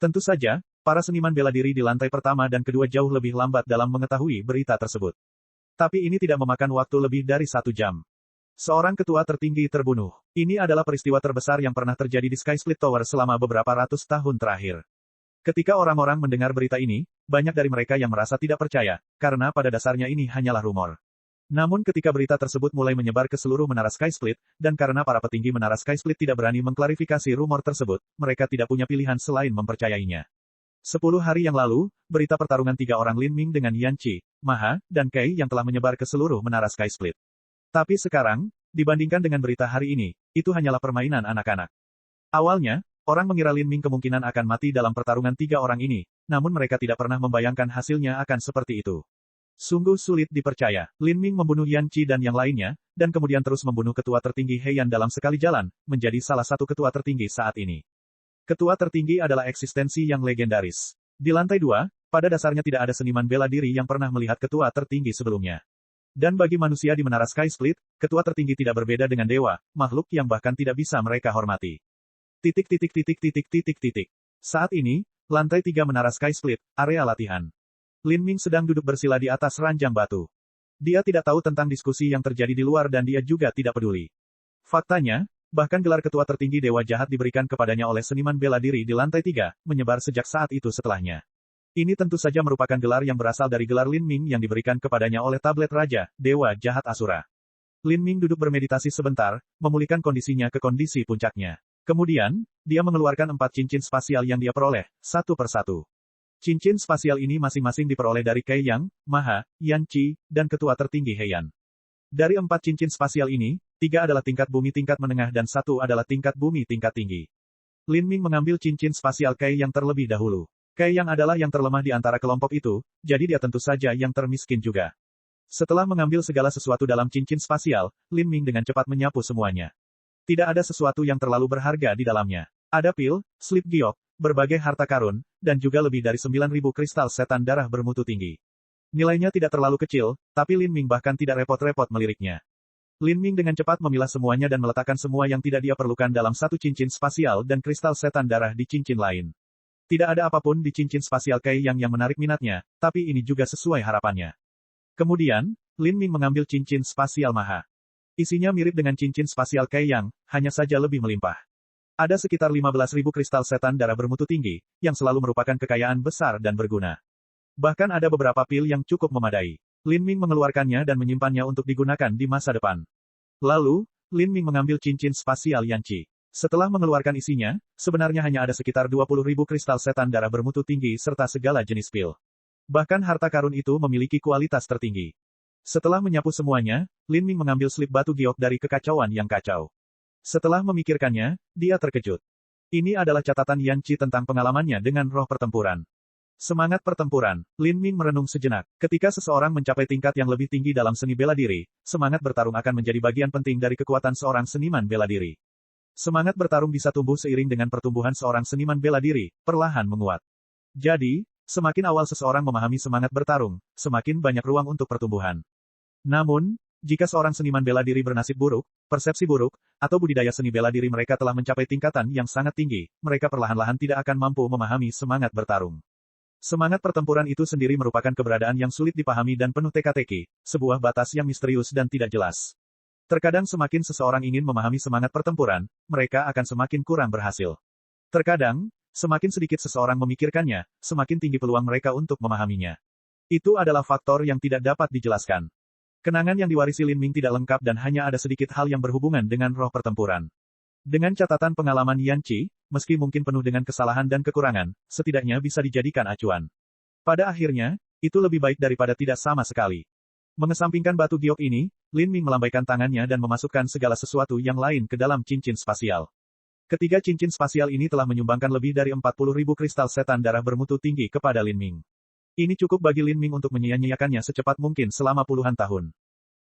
Tentu saja, para seniman bela diri di lantai pertama dan kedua jauh lebih lambat dalam mengetahui berita tersebut. Tapi ini tidak memakan waktu lebih dari 1 jam. Seorang ketua tertinggi terbunuh. Ini adalah peristiwa terbesar yang pernah terjadi di Sky Split Tower selama beberapa ratus tahun terakhir. Ketika orang-orang mendengar berita ini, banyak dari mereka yang merasa tidak percaya, karena pada dasarnya ini hanyalah rumor. Namun ketika berita tersebut mulai menyebar ke seluruh Menara Sky Split, dan karena para petinggi Menara Sky Split tidak berani mengklarifikasi rumor tersebut, mereka tidak punya pilihan selain mempercayainya. 10 hari yang lalu, berita pertarungan 3 orang Lin Ming dengan Yan Qi, Maha, dan Kei yang telah menyebar ke seluruh Menara Sky Split. Tapi sekarang, Dibandingkan dengan berita hari ini, itu hanyalah permainan anak-anak. Awalnya, orang mengira Lin Ming kemungkinan akan mati dalam pertarungan 3 orang ini, namun mereka tidak pernah membayangkan hasilnya akan seperti itu. Sungguh sulit dipercaya, Lin Ming membunuh Yan Qi dan yang lainnya, dan kemudian terus membunuh ketua tertinggi Heian dalam sekali jalan, menjadi salah satu ketua tertinggi saat ini. Ketua tertinggi adalah eksistensi yang legendaris. Di lantai 2, pada dasarnya tidak ada seniman bela diri yang pernah melihat ketua tertinggi sebelumnya. Dan bagi manusia di Menara Sky Split, ketua tertinggi tidak berbeda dengan dewa, makhluk yang bahkan tidak bisa mereka hormati. Saat ini, lantai 3 Menara Sky Split, area latihan. Lin Ming sedang duduk bersila di atas ranjang batu. Dia tidak tahu tentang diskusi yang terjadi di luar dan dia juga tidak peduli. Faktanya, bahkan gelar ketua tertinggi Dewa Jahat diberikan kepadanya oleh seniman bela diri di lantai 3, menyebar sejak saat itu setelahnya. Ini tentu saja merupakan gelar yang berasal dari gelar Lin Ming yang diberikan kepadanya oleh tablet Raja, Dewa Jahat Asura. Lin Ming duduk bermeditasi sebentar, memulihkan kondisinya ke kondisi puncaknya. Kemudian, dia mengeluarkan 4 cincin spasial yang dia peroleh, satu persatu. Cincin spasial ini masing-masing diperoleh dari Kai Yang, Maha, Yan Qi, dan ketua tertinggi Heian. Dari 4 cincin spasial ini, 3 adalah tingkat bumi tingkat menengah dan 1 adalah tingkat bumi tingkat tinggi. Lin Ming mengambil cincin spasial Kai Yang terlebih dahulu. Kai Yang adalah yang terlemah di antara kelompok itu, jadi dia tentu saja yang termiskin juga. Setelah mengambil segala sesuatu dalam cincin spasial, Lin Ming dengan cepat menyapu semuanya. Tidak ada sesuatu yang terlalu berharga di dalamnya. Ada pil, slip giok, berbagai harta karun, dan juga lebih dari 9.000 kristal setan darah bermutu tinggi. Nilainya tidak terlalu kecil, tapi Lin Ming bahkan tidak repot-repot meliriknya. Lin Ming dengan cepat memilah semuanya dan meletakkan semua yang tidak dia perlukan dalam satu cincin spasial dan kristal setan darah di cincin lain. Tidak ada apapun di cincin spasial Kai yang menarik minatnya, tapi ini juga sesuai harapannya. Kemudian, Lin Ming mengambil cincin spasial Maha. Isinya mirip dengan cincin spasial Kai Yang, hanya saja lebih melimpah. Ada sekitar 15.000 kristal setan darah bermutu tinggi, yang selalu merupakan kekayaan besar dan berguna. Bahkan ada beberapa pil yang cukup memadai. Lin Ming mengeluarkannya dan menyimpannya untuk digunakan di masa depan. Lalu, Lin Ming mengambil cincin spasial Yan Qi. Setelah mengeluarkan isinya, sebenarnya hanya ada sekitar 20.000 kristal setan darah bermutu tinggi serta segala jenis pil. Bahkan harta karun itu memiliki kualitas tertinggi. Setelah menyapu semuanya, Lin Ming mengambil slip batu giok dari kekacauan yang kacau. Setelah memikirkannya, dia terkejut. Ini adalah catatan Yan Qi tentang pengalamannya dengan roh pertempuran. Semangat pertempuran, Lin Ming merenung sejenak. Ketika seseorang mencapai tingkat yang lebih tinggi dalam seni bela diri, semangat bertarung akan menjadi bagian penting dari kekuatan seorang seniman bela diri. Semangat bertarung bisa tumbuh seiring dengan pertumbuhan seorang seniman bela diri, perlahan menguat. Jadi, semakin awal seseorang memahami semangat bertarung, semakin banyak ruang untuk pertumbuhan. Namun, jika seorang seniman bela diri bernasib buruk, persepsi buruk, atau budidaya seni bela diri mereka telah mencapai tingkatan yang sangat tinggi, mereka perlahan-lahan tidak akan mampu memahami semangat bertarung. Semangat pertempuran itu sendiri merupakan keberadaan yang sulit dipahami dan penuh teka-teki, sebuah batas yang misterius dan tidak jelas. Terkadang semakin seseorang ingin memahami semangat pertempuran, mereka akan semakin kurang berhasil. Terkadang, semakin sedikit seseorang memikirkannya, semakin tinggi peluang mereka untuk memahaminya. Itu adalah faktor yang tidak dapat dijelaskan. Kenangan yang diwarisi Lin Ming tidak lengkap dan hanya ada sedikit hal yang berhubungan dengan roh pertempuran. Dengan catatan pengalaman Yan Qi, meski mungkin penuh dengan kesalahan dan kekurangan, setidaknya bisa dijadikan acuan. Pada akhirnya, itu lebih baik daripada tidak sama sekali. Mengesampingkan batu giok ini, Lin Ming melambaikan tangannya dan memasukkan segala sesuatu yang lain ke dalam cincin spasial. Ketiga cincin spasial ini telah menyumbangkan lebih dari 40.000 kristal setan darah bermutu tinggi kepada Lin Ming. Ini cukup bagi Lin Ming untuk menyia-nyiakannya secepat mungkin selama puluhan tahun.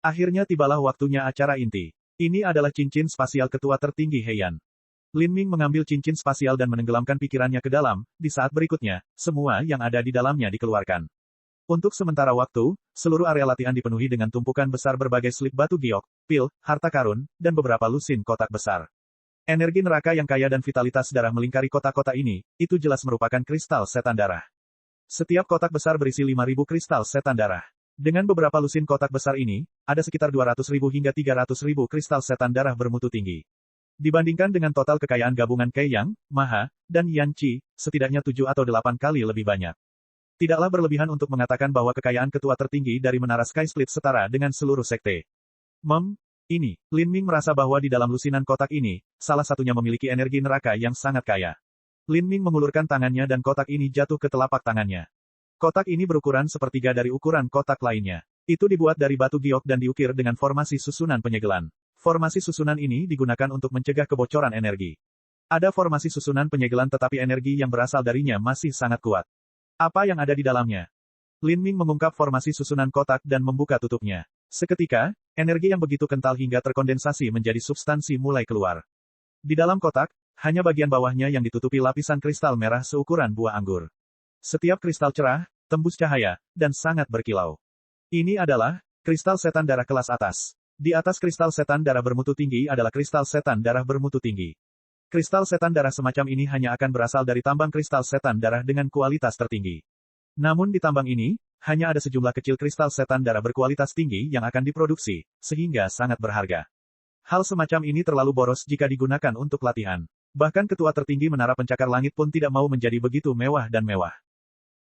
Akhirnya tibalah waktunya acara inti. Ini adalah cincin spasial ketua tertinggi Heian. Lin Ming mengambil cincin spasial dan menenggelamkan pikirannya ke dalam, di saat berikutnya, semua yang ada di dalamnya dikeluarkan. Untuk sementara waktu, seluruh area latihan dipenuhi dengan tumpukan besar berbagai slip batu giok, pil, harta karun, dan beberapa lusin kotak besar. Energi neraka yang kaya dan vitalitas darah melingkari kotak-kotak ini, itu jelas merupakan kristal setan darah. Setiap kotak besar berisi 5.000 kristal setan darah. Dengan beberapa lusin kotak besar ini, ada sekitar 200.000 hingga 300.000 kristal setan darah bermutu tinggi. Dibandingkan dengan total kekayaan gabungan Kai Yang, Maha, dan Yan Qi, setidaknya 7 atau 8 kali lebih banyak. Tidaklah berlebihan untuk mengatakan bahwa kekayaan ketua tertinggi dari Menara Sky Split setara dengan seluruh sekte. Ini, Lin Ming merasa bahwa di dalam lusinan kotak ini, salah satunya memiliki energi neraka yang sangat kaya. Lin Ming mengulurkan tangannya dan kotak ini jatuh ke telapak tangannya. Kotak ini berukuran sepertiga dari ukuran kotak lainnya. Itu dibuat dari batu giok dan diukir dengan formasi susunan penyegelan. Formasi susunan ini digunakan untuk mencegah kebocoran energi. Ada formasi susunan penyegelan tetapi energi yang berasal darinya masih sangat kuat. Apa yang ada di dalamnya? Lin Ming mengungkap formasi susunan kotak dan membuka tutupnya. Seketika, energi yang begitu kental hingga terkondensasi menjadi substansi mulai keluar. Di dalam kotak, hanya bagian bawahnya yang ditutupi lapisan kristal merah seukuran buah anggur. Setiap kristal cerah, tembus cahaya, dan sangat berkilau. Ini adalah kristal setan darah kelas atas. Di atas kristal setan darah bermutu tinggi adalah kristal setan darah bermutu tinggi. Kristal setan darah semacam ini hanya akan berasal dari tambang kristal setan darah dengan kualitas tertinggi. Namun di tambang ini, hanya ada sejumlah kecil kristal setan darah berkualitas tinggi yang akan diproduksi, sehingga sangat berharga. Hal semacam ini terlalu boros jika digunakan untuk latihan. Bahkan ketua tertinggi menara pencakar langit pun tidak mau menjadi begitu mewah dan mewah.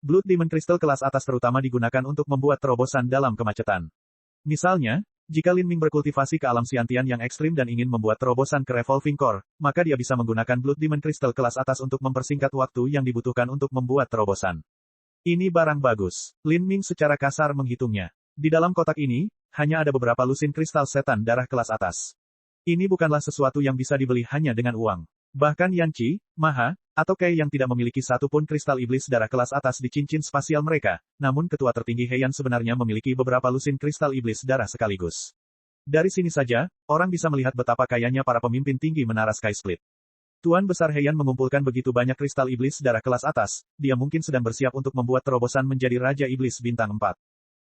Blood Demon Crystal kelas atas terutama digunakan untuk membuat terobosan dalam kemacetan. Misalnya, jika Lin Ming berkultivasi ke alam Xiantian yang ekstrim dan ingin membuat terobosan ke Revolving Core, maka dia bisa menggunakan Blood Demon Crystal kelas atas untuk mempersingkat waktu yang dibutuhkan untuk membuat terobosan. Ini barang bagus. Lin Ming secara kasar menghitungnya. Di dalam kotak ini, hanya ada beberapa lusin kristal setan darah kelas atas. Ini bukanlah sesuatu yang bisa dibeli hanya dengan uang. Bahkan Yanqi, Maha, atau Kei yang tidak memiliki satu pun kristal iblis darah kelas atas di cincin spasial mereka, namun ketua tertinggi Heian sebenarnya memiliki beberapa lusin kristal iblis darah sekaligus. Dari sini saja, orang bisa melihat betapa kayanya para pemimpin tinggi menara Sky Split. Tuan Besar Heian mengumpulkan begitu banyak kristal iblis darah kelas atas, dia mungkin sedang bersiap untuk membuat terobosan menjadi Raja Iblis Bintang 4.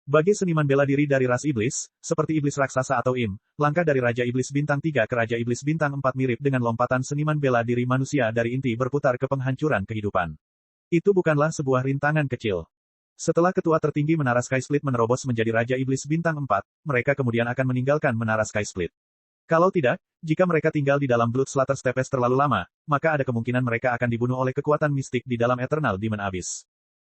Bagi seniman bela diri dari ras iblis, seperti iblis raksasa atau Im, langkah dari Raja Iblis Bintang 3 ke Raja Iblis Bintang 4 mirip dengan lompatan seniman bela diri manusia dari inti berputar ke penghancuran kehidupan. Itu bukanlah sebuah rintangan kecil. Setelah ketua tertinggi menara Sky Split menerobos menjadi Raja Iblis Bintang 4, mereka kemudian akan meninggalkan menara Sky Split. Kalau tidak, jika mereka tinggal di dalam Blood Slater Steppes terlalu lama, maka ada kemungkinan mereka akan dibunuh oleh kekuatan mistik di dalam Eternal Demon Abyss.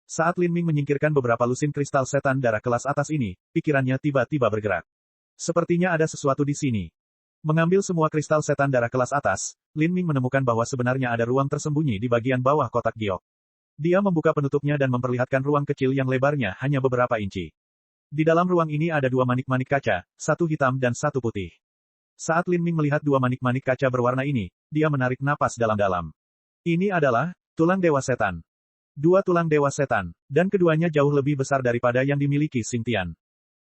Saat Lin Ming menyingkirkan beberapa lusin kristal setan darah kelas atas ini, pikirannya tiba-tiba bergerak. Sepertinya ada sesuatu di sini. Mengambil semua kristal setan darah kelas atas, Lin Ming menemukan bahwa sebenarnya ada ruang tersembunyi di bagian bawah kotak giok. Dia membuka penutupnya dan memperlihatkan ruang kecil yang lebarnya hanya beberapa inci. Di dalam ruang ini ada dua manik-manik kaca, satu hitam dan satu putih. Saat Lin Ming melihat dua manik-manik kaca berwarna ini, dia menarik napas dalam-dalam. Ini adalah tulang dewa setan. Dua tulang dewa setan, dan keduanya jauh lebih besar daripada yang dimiliki Xing Tian.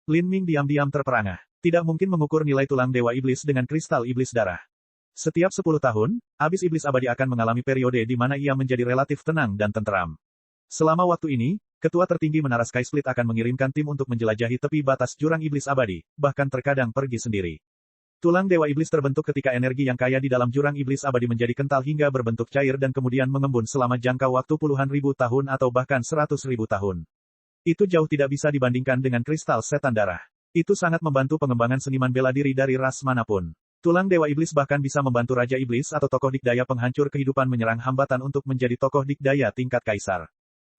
Lin Ming diam-diam terperangah. Tidak mungkin mengukur nilai tulang dewa iblis dengan kristal iblis darah. Setiap 10 tahun, abis iblis abadi akan mengalami periode di mana ia menjadi relatif tenang dan tenteram. Selama waktu ini, ketua tertinggi menara Sky Split akan mengirimkan tim untuk menjelajahi tepi batas jurang iblis abadi, bahkan terkadang pergi sendiri. Tulang dewa iblis terbentuk ketika energi yang kaya di dalam jurang iblis abadi menjadi kental hingga berbentuk cair dan kemudian mengembun selama jangka waktu puluhan ribu tahun atau bahkan 100.000 tahun. Itu jauh tidak bisa dibandingkan dengan kristal setan darah. Itu sangat membantu pengembangan seniman bela diri dari ras manapun. Tulang dewa iblis bahkan bisa membantu Raja Iblis atau tokoh dikdaya penghancur kehidupan menyerang hambatan untuk menjadi tokoh dikdaya tingkat kaisar.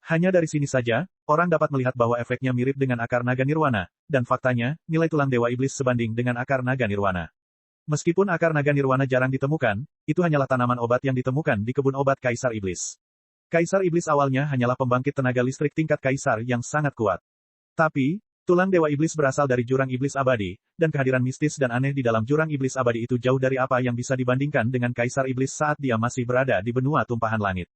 Hanya dari sini saja, orang dapat melihat bahwa efeknya mirip dengan akar naga nirwana, dan faktanya, nilai tulang dewa iblis sebanding dengan akar naga nirwana. Meskipun akar naga nirwana jarang ditemukan, itu hanyalah tanaman obat yang ditemukan di kebun obat Kaisar Iblis. Kaisar Iblis awalnya hanyalah pembangkit tenaga listrik tingkat kaisar yang sangat kuat. Tapi, tulang dewa iblis berasal dari jurang iblis abadi, dan kehadiran mistis dan aneh di dalam jurang iblis abadi itu jauh dari apa yang bisa dibandingkan dengan Kaisar Iblis saat dia masih berada di benua tumpahan langit.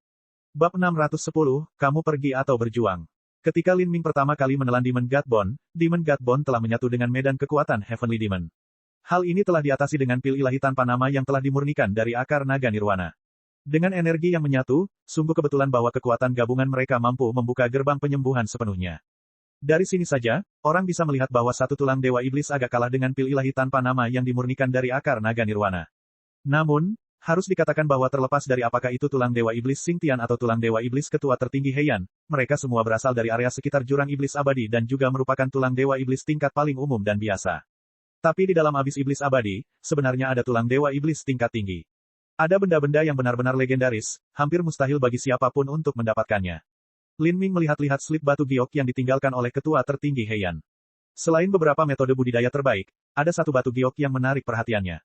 Bab 610, kamu pergi atau berjuang. Ketika Lin Ming pertama kali menelan Demon God Bond telah menyatu dengan medan kekuatan Heavenly Demon. Hal ini telah diatasi dengan pil ilahi tanpa nama yang telah dimurnikan dari akar naga nirwana. Dengan energi yang menyatu, sungguh kebetulan bahwa kekuatan gabungan mereka mampu membuka gerbang penyembuhan sepenuhnya. Dari sini saja, orang bisa melihat bahwa satu tulang dewa iblis agak kalah dengan pil ilahi tanpa nama yang dimurnikan dari akar naga nirwana. Namun, harus dikatakan bahwa terlepas dari apakah itu tulang dewa iblis Xing Tian atau tulang dewa iblis ketua tertinggi Heian, mereka semua berasal dari area sekitar jurang iblis abadi dan juga merupakan tulang dewa iblis tingkat paling umum dan biasa. Tapi di dalam abis iblis abadi, sebenarnya ada tulang dewa iblis tingkat tinggi. Ada benda-benda yang benar-benar legendaris, hampir mustahil bagi siapapun untuk mendapatkannya. Lin Ming melihat-lihat slip batu giok yang ditinggalkan oleh ketua tertinggi Heian. Selain beberapa metode budidaya terbaik, ada satu batu giok yang menarik perhatiannya.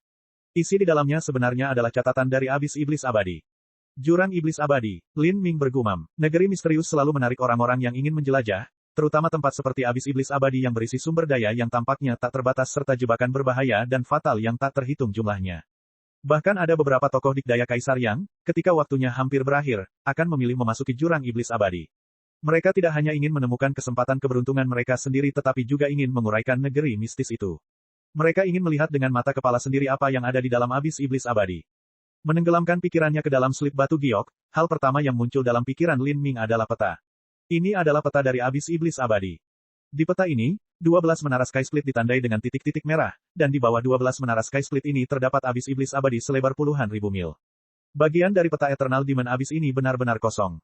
Isi di dalamnya sebenarnya adalah catatan dari abis iblis abadi. Jurang iblis abadi, Lin Ming bergumam. Negeri misterius selalu menarik orang-orang yang ingin menjelajah, terutama tempat seperti Abis Iblis Abadi yang berisi sumber daya yang tampaknya tak terbatas serta jebakan berbahaya dan fatal yang tak terhitung jumlahnya. Bahkan ada beberapa tokoh dikdaya kaisar yang, ketika waktunya hampir berakhir, akan memilih memasuki jurang iblis abadi. Mereka tidak hanya ingin menemukan kesempatan keberuntungan mereka sendiri tetapi juga ingin menguraikan negeri mistis itu. Mereka ingin melihat dengan mata kepala sendiri apa yang ada di dalam abis iblis abadi. Menenggelamkan pikirannya ke dalam slip batu giok, hal pertama yang muncul dalam pikiran Lin Ming adalah peta. Ini adalah peta dari abis iblis abadi. Di peta ini, 12 menara Sky Split ditandai dengan titik-titik merah, dan di bawah 12 menara Sky Split ini terdapat abis iblis abadi selebar puluhan ribu mil. Bagian dari peta Eternal Demon Abyss ini benar-benar kosong.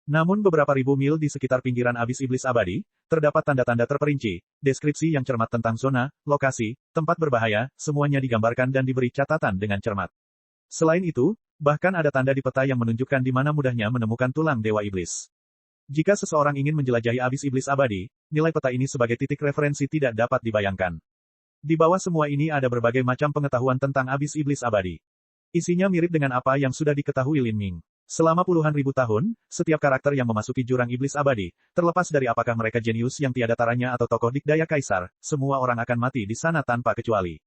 Namun beberapa ribu mil di sekitar pinggiran abis iblis abadi, terdapat tanda-tanda terperinci, deskripsi yang cermat tentang zona, lokasi, tempat berbahaya, semuanya digambarkan dan diberi catatan dengan cermat. Selain itu, bahkan ada tanda di peta yang menunjukkan di mana mudahnya menemukan tulang dewa iblis. Jika seseorang ingin menjelajahi abis iblis abadi, nilai peta ini sebagai titik referensi tidak dapat dibayangkan. Di bawah semua ini ada berbagai macam pengetahuan tentang abis iblis abadi. Isinya mirip dengan apa yang sudah diketahui Lin Ming. Selama puluhan ribu tahun, setiap karakter yang memasuki jurang iblis abadi, terlepas dari apakah mereka jenius yang tiada taranya atau tokoh dikdaya kaisar, semua orang akan mati di sana tanpa kecuali.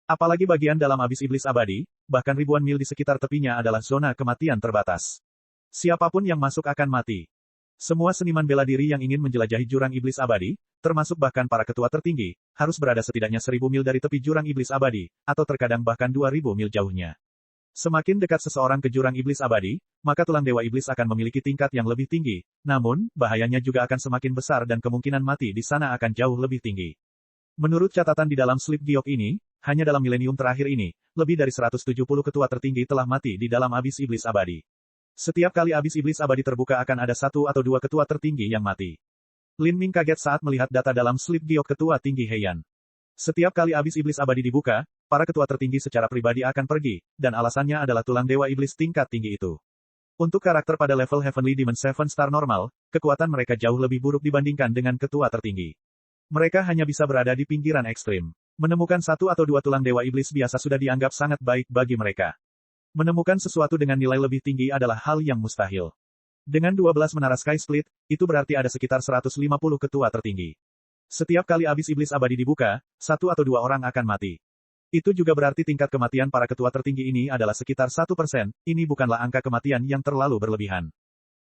Apalagi bagian dalam abis iblis abadi, bahkan ribuan mil di sekitar tepinya adalah zona kematian terbatas. Siapapun yang masuk akan mati. Semua seniman bela diri yang ingin menjelajahi jurang iblis abadi, termasuk bahkan para ketua tertinggi, harus berada setidaknya 1000 mil dari tepi jurang iblis abadi, atau terkadang bahkan 2000 mil jauhnya. Semakin dekat seseorang ke jurang iblis abadi, maka tulang dewa iblis akan memiliki tingkat yang lebih tinggi, namun, bahayanya juga akan semakin besar dan kemungkinan mati di sana akan jauh lebih tinggi. Menurut catatan di dalam slip giok ini, hanya dalam milenium terakhir ini, lebih dari 170 ketua tertinggi telah mati di dalam abis iblis abadi. Setiap kali abis iblis abadi terbuka akan ada 1 atau 2 ketua tertinggi yang mati. Lin Ming kaget saat melihat data dalam slip giok ketua tinggi Heian. Setiap kali abis iblis abadi dibuka, para ketua tertinggi secara pribadi akan pergi, dan alasannya adalah tulang dewa iblis tingkat tinggi itu. Untuk karakter pada level Heavenly Demon 7 Star normal, kekuatan mereka jauh lebih buruk dibandingkan dengan ketua tertinggi. Mereka hanya bisa berada di pinggiran ekstrim. Menemukan 1 atau 2 tulang dewa iblis biasa sudah dianggap sangat baik bagi mereka. Menemukan sesuatu dengan nilai lebih tinggi adalah hal yang mustahil. Dengan 12 menara Sky Split, itu berarti ada sekitar 150 ketua tertinggi. Setiap kali abis iblis abadi dibuka, 1 atau 2 orang akan mati. Itu juga berarti tingkat kematian para ketua tertinggi ini adalah sekitar 1%, ini bukanlah angka kematian yang terlalu berlebihan.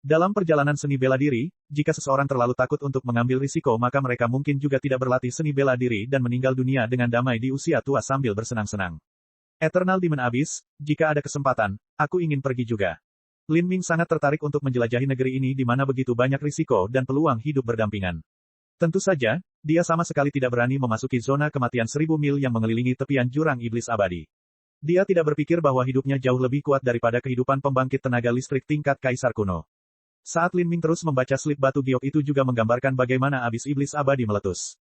Dalam perjalanan seni bela diri, jika seseorang terlalu takut untuk mengambil risiko maka mereka mungkin juga tidak berlatih seni bela diri dan meninggal dunia dengan damai di usia tua sambil bersenang-senang. Eternal Demon Abyss, jika ada kesempatan, aku ingin pergi juga. Lin Ming sangat tertarik untuk menjelajahi negeri ini di mana begitu banyak risiko dan peluang hidup berdampingan. Tentu saja, dia sama sekali tidak berani memasuki zona kematian 1000 mil yang mengelilingi tepian jurang iblis abadi. Dia tidak berpikir bahwa hidupnya jauh lebih kuat daripada kehidupan pembangkit tenaga listrik tingkat kaisar kuno. Saat Lin Ming terus membaca slip batu giok itu juga menggambarkan bagaimana abis iblis abadi meletus.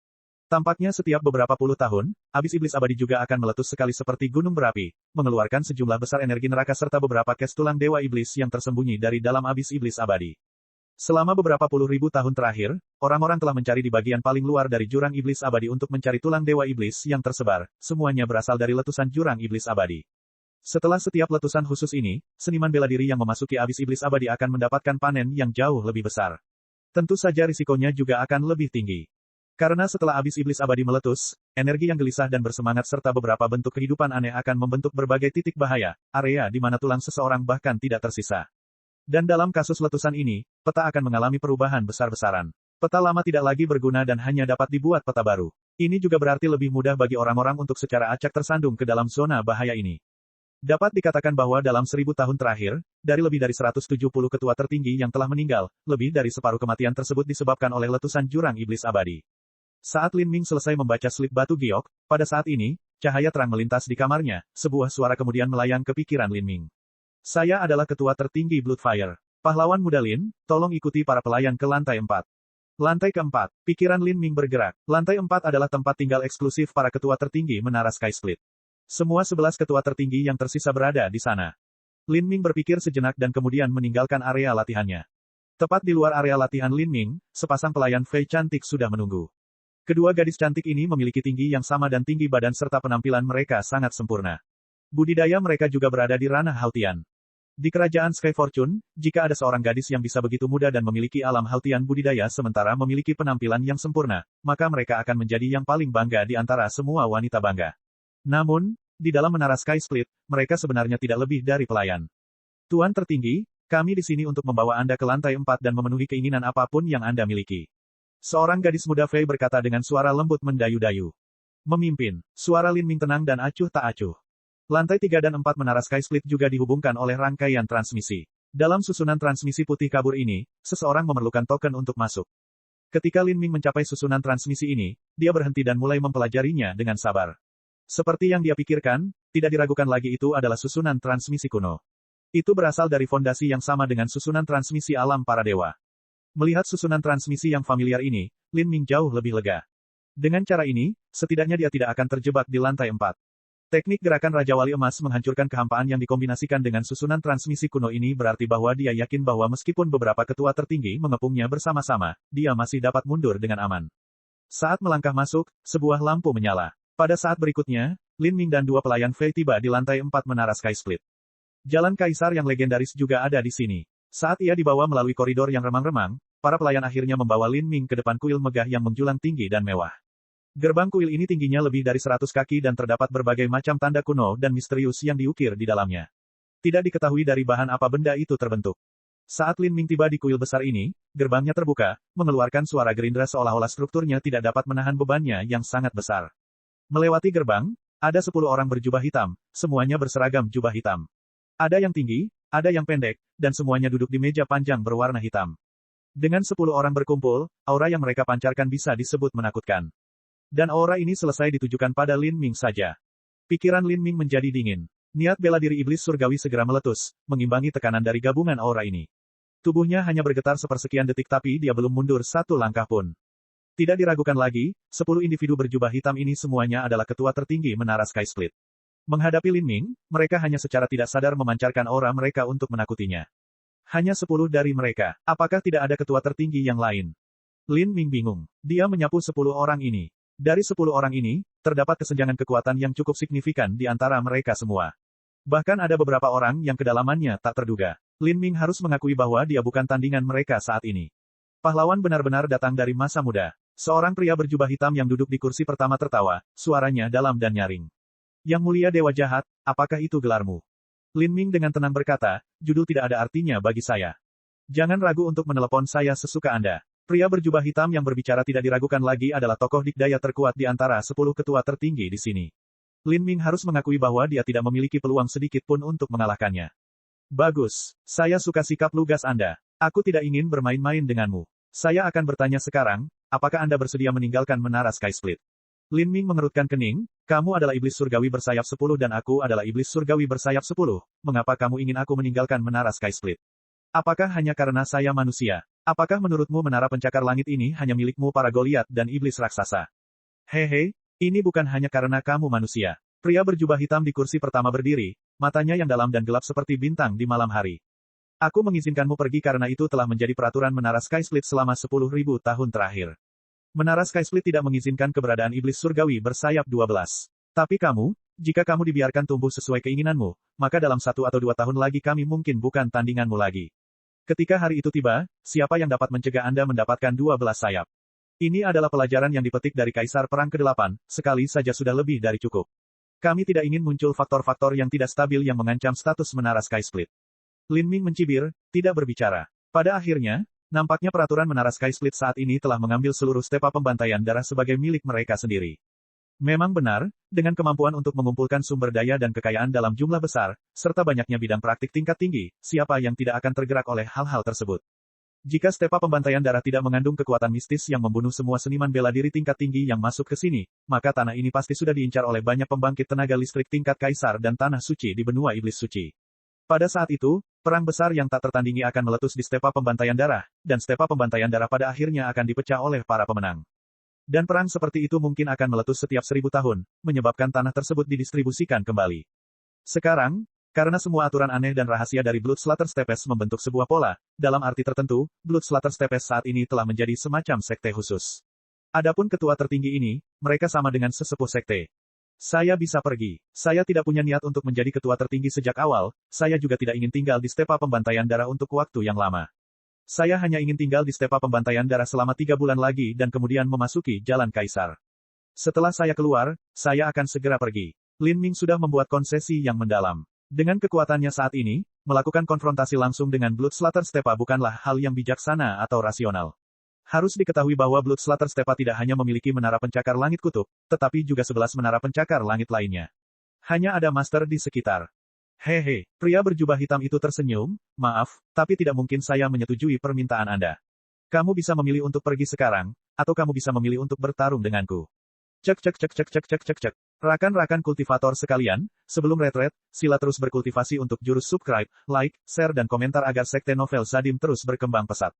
Tampaknya setiap beberapa puluh tahun, abis iblis abadi juga akan meletus sekali seperti gunung berapi, mengeluarkan sejumlah besar energi neraka serta beberapa kes tulang dewa iblis yang tersembunyi dari dalam abis iblis abadi. Selama beberapa puluh ribu tahun terakhir, orang-orang telah mencari di bagian paling luar dari jurang iblis abadi untuk mencari tulang dewa iblis yang tersebar, semuanya berasal dari letusan jurang iblis abadi. Setelah setiap letusan khusus ini, seniman bela diri yang memasuki abis iblis abadi akan mendapatkan panen yang jauh lebih besar. Tentu saja risikonya juga akan lebih tinggi. Karena setelah abis iblis abadi meletus, energi yang gelisah dan bersemangat serta beberapa bentuk kehidupan aneh akan membentuk berbagai titik bahaya, area di mana tulang seseorang bahkan tidak tersisa. Dan dalam kasus letusan ini, peta akan mengalami perubahan besar-besaran. Peta lama tidak lagi berguna dan hanya dapat dibuat peta baru. Ini juga berarti lebih mudah bagi orang-orang untuk secara acak tersandung ke dalam zona bahaya ini. Dapat dikatakan bahwa dalam 1000 tahun terakhir, dari lebih dari 170 ketua tertinggi yang telah meninggal, lebih dari separuh kematian tersebut disebabkan oleh letusan jurang iblis abadi. Saat Lin Ming selesai membaca slip batu giok, pada saat ini, cahaya terang melintas di kamarnya, sebuah suara kemudian melayang ke pikiran Lin Ming. Saya adalah ketua tertinggi Bloodfire. Pahlawan muda Lin, tolong ikuti para pelayan ke lantai 4. Lantai keempat, pikiran Lin Ming bergerak. Lantai 4 adalah tempat tinggal eksklusif para ketua tertinggi Menara Sky Split. Semua 11 ketua tertinggi yang tersisa berada di sana. Lin Ming berpikir sejenak dan kemudian meninggalkan area latihannya. Tepat di luar area latihan Lin Ming, sepasang pelayan Fei cantik sudah menunggu. Kedua gadis cantik ini memiliki tinggi yang sama dan tinggi badan serta penampilan mereka sangat sempurna. Budidaya mereka juga berada di ranah Hautian. Di kerajaan Sky Fortune, jika ada seorang gadis yang bisa begitu muda dan memiliki alam hautian budidaya sementara memiliki penampilan yang sempurna, maka mereka akan menjadi yang paling bangga di antara semua wanita bangga. Namun, di dalam menara Sky Split, mereka sebenarnya tidak lebih dari pelayan. Tuan tertinggi, kami di sini untuk membawa Anda ke lantai 4 dan memenuhi keinginan apapun yang Anda miliki. Seorang gadis muda Fei berkata dengan suara lembut mendayu-dayu. Memimpin, suara Lin Ming tenang dan acuh tak acuh. Lantai 3 dan 4 menara Sky Split juga dihubungkan oleh rangkaian transmisi. Dalam susunan transmisi putih kabur ini, seseorang memerlukan token untuk masuk. Ketika Lin Ming mencapai susunan transmisi ini, dia berhenti dan mulai mempelajarinya dengan sabar. Seperti yang dia pikirkan, tidak diragukan lagi itu adalah susunan transmisi kuno. Itu berasal dari fondasi yang sama dengan susunan transmisi alam para dewa. Melihat susunan transmisi yang familiar ini, Lin Ming jauh lebih lega. Dengan cara ini, setidaknya dia tidak akan terjebak di lantai 4. Teknik gerakan Raja Wali Emas menghancurkan kehampaan yang dikombinasikan dengan susunan transmisi kuno ini berarti bahwa dia yakin bahwa meskipun beberapa ketua tertinggi mengepungnya bersama-sama, dia masih dapat mundur dengan aman. Saat melangkah masuk, sebuah lampu menyala. Pada saat berikutnya, Lin Ming dan dua pelayan Fei tiba di lantai 4 menara Sky Split. Jalan Kaisar yang legendaris juga ada di sini. Saat ia dibawa melalui koridor yang remang-remang, para pelayan akhirnya membawa Lin Ming ke depan kuil megah yang menjulang tinggi dan mewah. Gerbang kuil ini tingginya lebih dari 100 kaki dan terdapat berbagai macam tanda kuno dan misterius yang diukir di dalamnya. Tidak diketahui dari bahan apa benda itu terbentuk. Saat Lin Ming tiba di kuil besar ini, gerbangnya terbuka, mengeluarkan suara gerindra seolah-olah strukturnya tidak dapat menahan bebannya yang sangat besar. Melewati gerbang, ada 10 orang berjubah hitam, semuanya berseragam jubah hitam. Ada yang tinggi, ada yang pendek, dan semuanya duduk di meja panjang berwarna hitam. Dengan 10 orang berkumpul, aura yang mereka pancarkan bisa disebut menakutkan. Dan aura ini selesai ditujukan pada Lin Ming saja. Pikiran Lin Ming menjadi dingin. Niat bela diri iblis surgawi segera meletus, mengimbangi tekanan dari gabungan aura ini. Tubuhnya hanya bergetar sepersekian detik tapi dia belum mundur satu langkah pun. Tidak diragukan lagi, 10 individu berjubah hitam ini semuanya adalah ketua tertinggi menara Sky Split. Menghadapi Lin Ming, mereka hanya secara tidak sadar memancarkan aura mereka untuk menakutinya. Hanya 10 dari mereka, apakah tidak ada ketua tertinggi yang lain? Lin Ming bingung. Dia menyapu 10 orang ini. Dari 10 orang ini, terdapat kesenjangan kekuatan yang cukup signifikan di antara mereka semua. Bahkan ada beberapa orang yang kedalamannya tak terduga. Lin Ming harus mengakui bahwa dia bukan tandingan mereka saat ini. Pahlawan benar-benar datang dari masa muda. Seorang pria berjubah hitam yang duduk di kursi pertama tertawa, suaranya dalam dan nyaring. Yang mulia dewa jahat, apakah itu gelarmu? Lin Ming dengan tenang berkata, judul tidak ada artinya bagi saya. Jangan ragu untuk menelepon saya sesuka Anda. Pria berjubah hitam yang berbicara tidak diragukan lagi adalah tokoh dikdaya terkuat di antara 10 ketua tertinggi di sini. Lin Ming harus mengakui bahwa dia tidak memiliki peluang sedikit pun untuk mengalahkannya. Bagus, saya suka sikap lugas Anda. Aku tidak ingin bermain-main denganmu. Saya akan bertanya sekarang, apakah Anda bersedia meninggalkan menara Sky Split? Lin Ming mengerutkan kening, kamu adalah iblis surgawi bersayap 10 dan aku adalah iblis surgawi bersayap 10. Mengapa kamu ingin aku meninggalkan menara Sky Split? Apakah hanya karena saya manusia? Apakah menurutmu menara pencakar langit ini hanya milikmu para Goliat dan iblis raksasa? Hehe, ini bukan hanya karena kamu manusia. Pria berjubah hitam di kursi pertama berdiri, matanya yang dalam dan gelap seperti bintang di malam hari. Aku mengizinkanmu pergi karena itu telah menjadi peraturan menara Sky Split selama 10.000 tahun terakhir. Menara Sky Split tidak mengizinkan keberadaan iblis surgawi bersayap 12. Tapi kamu, jika kamu dibiarkan tumbuh sesuai keinginanmu, maka dalam 1 atau 2 tahun lagi kami mungkin bukan tandinganmu lagi. Ketika hari itu tiba, siapa yang dapat mencegah Anda mendapatkan 12 sayap? Ini adalah pelajaran yang dipetik dari Kaisar Perang ke-8, sekali saja sudah lebih dari cukup. Kami tidak ingin muncul faktor-faktor yang tidak stabil yang mengancam status menara Sky Split. Lin Ming mencibir, tidak berbicara. Pada akhirnya, nampaknya peraturan menara Sky Split saat ini telah mengambil seluruh stepa pembantaian darah sebagai milik mereka sendiri. Memang benar, dengan kemampuan untuk mengumpulkan sumber daya dan kekayaan dalam jumlah besar, serta banyaknya bidang praktik tingkat tinggi, siapa yang tidak akan tergerak oleh hal-hal tersebut? Jika stepa pembantaian darah tidak mengandung kekuatan mistis yang membunuh semua seniman bela diri tingkat tinggi yang masuk ke sini, maka tanah ini pasti sudah diincar oleh banyak pembangkit tenaga listrik tingkat kaisar dan tanah suci di benua iblis suci. Pada saat itu, perang besar yang tak tertandingi akan meletus di stepa pembantaian darah, dan stepa pembantaian darah pada akhirnya akan dipecah oleh para pemenang. Dan perang seperti itu mungkin akan meletus setiap 1000 tahun, menyebabkan tanah tersebut didistribusikan kembali. Sekarang, karena semua aturan aneh dan rahasia dari Blood Slaughter Steppes membentuk sebuah pola, dalam arti tertentu, Blood Slaughter Steppes saat ini telah menjadi semacam sekte khusus. Adapun ketua tertinggi ini, mereka sama dengan sesepuh sekte. Saya bisa pergi. Saya tidak punya niat untuk menjadi ketua tertinggi sejak awal, saya juga tidak ingin tinggal di stepa pembantaian darah untuk waktu yang lama. Saya hanya ingin tinggal di stepa pembantaian darah selama 3 bulan lagi dan kemudian memasuki jalan kaisar. Setelah saya keluar, saya akan segera pergi. Lin Ming sudah membuat konsesi yang mendalam. Dengan kekuatannya saat ini, melakukan konfrontasi langsung dengan Blood Slaughter Stepa bukanlah hal yang bijaksana atau rasional. Harus diketahui bahwa Blood Slaughter Stepa tidak hanya memiliki menara pencakar langit kutub, tetapi juga 11 menara pencakar langit lainnya. Hanya ada master di sekitar. Hehe, pria berjubah hitam itu tersenyum, maaf, tapi tidak mungkin saya menyetujui permintaan Anda. Kamu bisa memilih untuk pergi sekarang, atau kamu bisa memilih untuk bertarung denganku. Cek cek cek cek cek cek cek cek. Rakan-rakan kultivator sekalian, sebelum retret, sila terus berkultivasi untuk jurus subscribe, like, share dan komentar agar sekte novel Zadim terus berkembang pesat.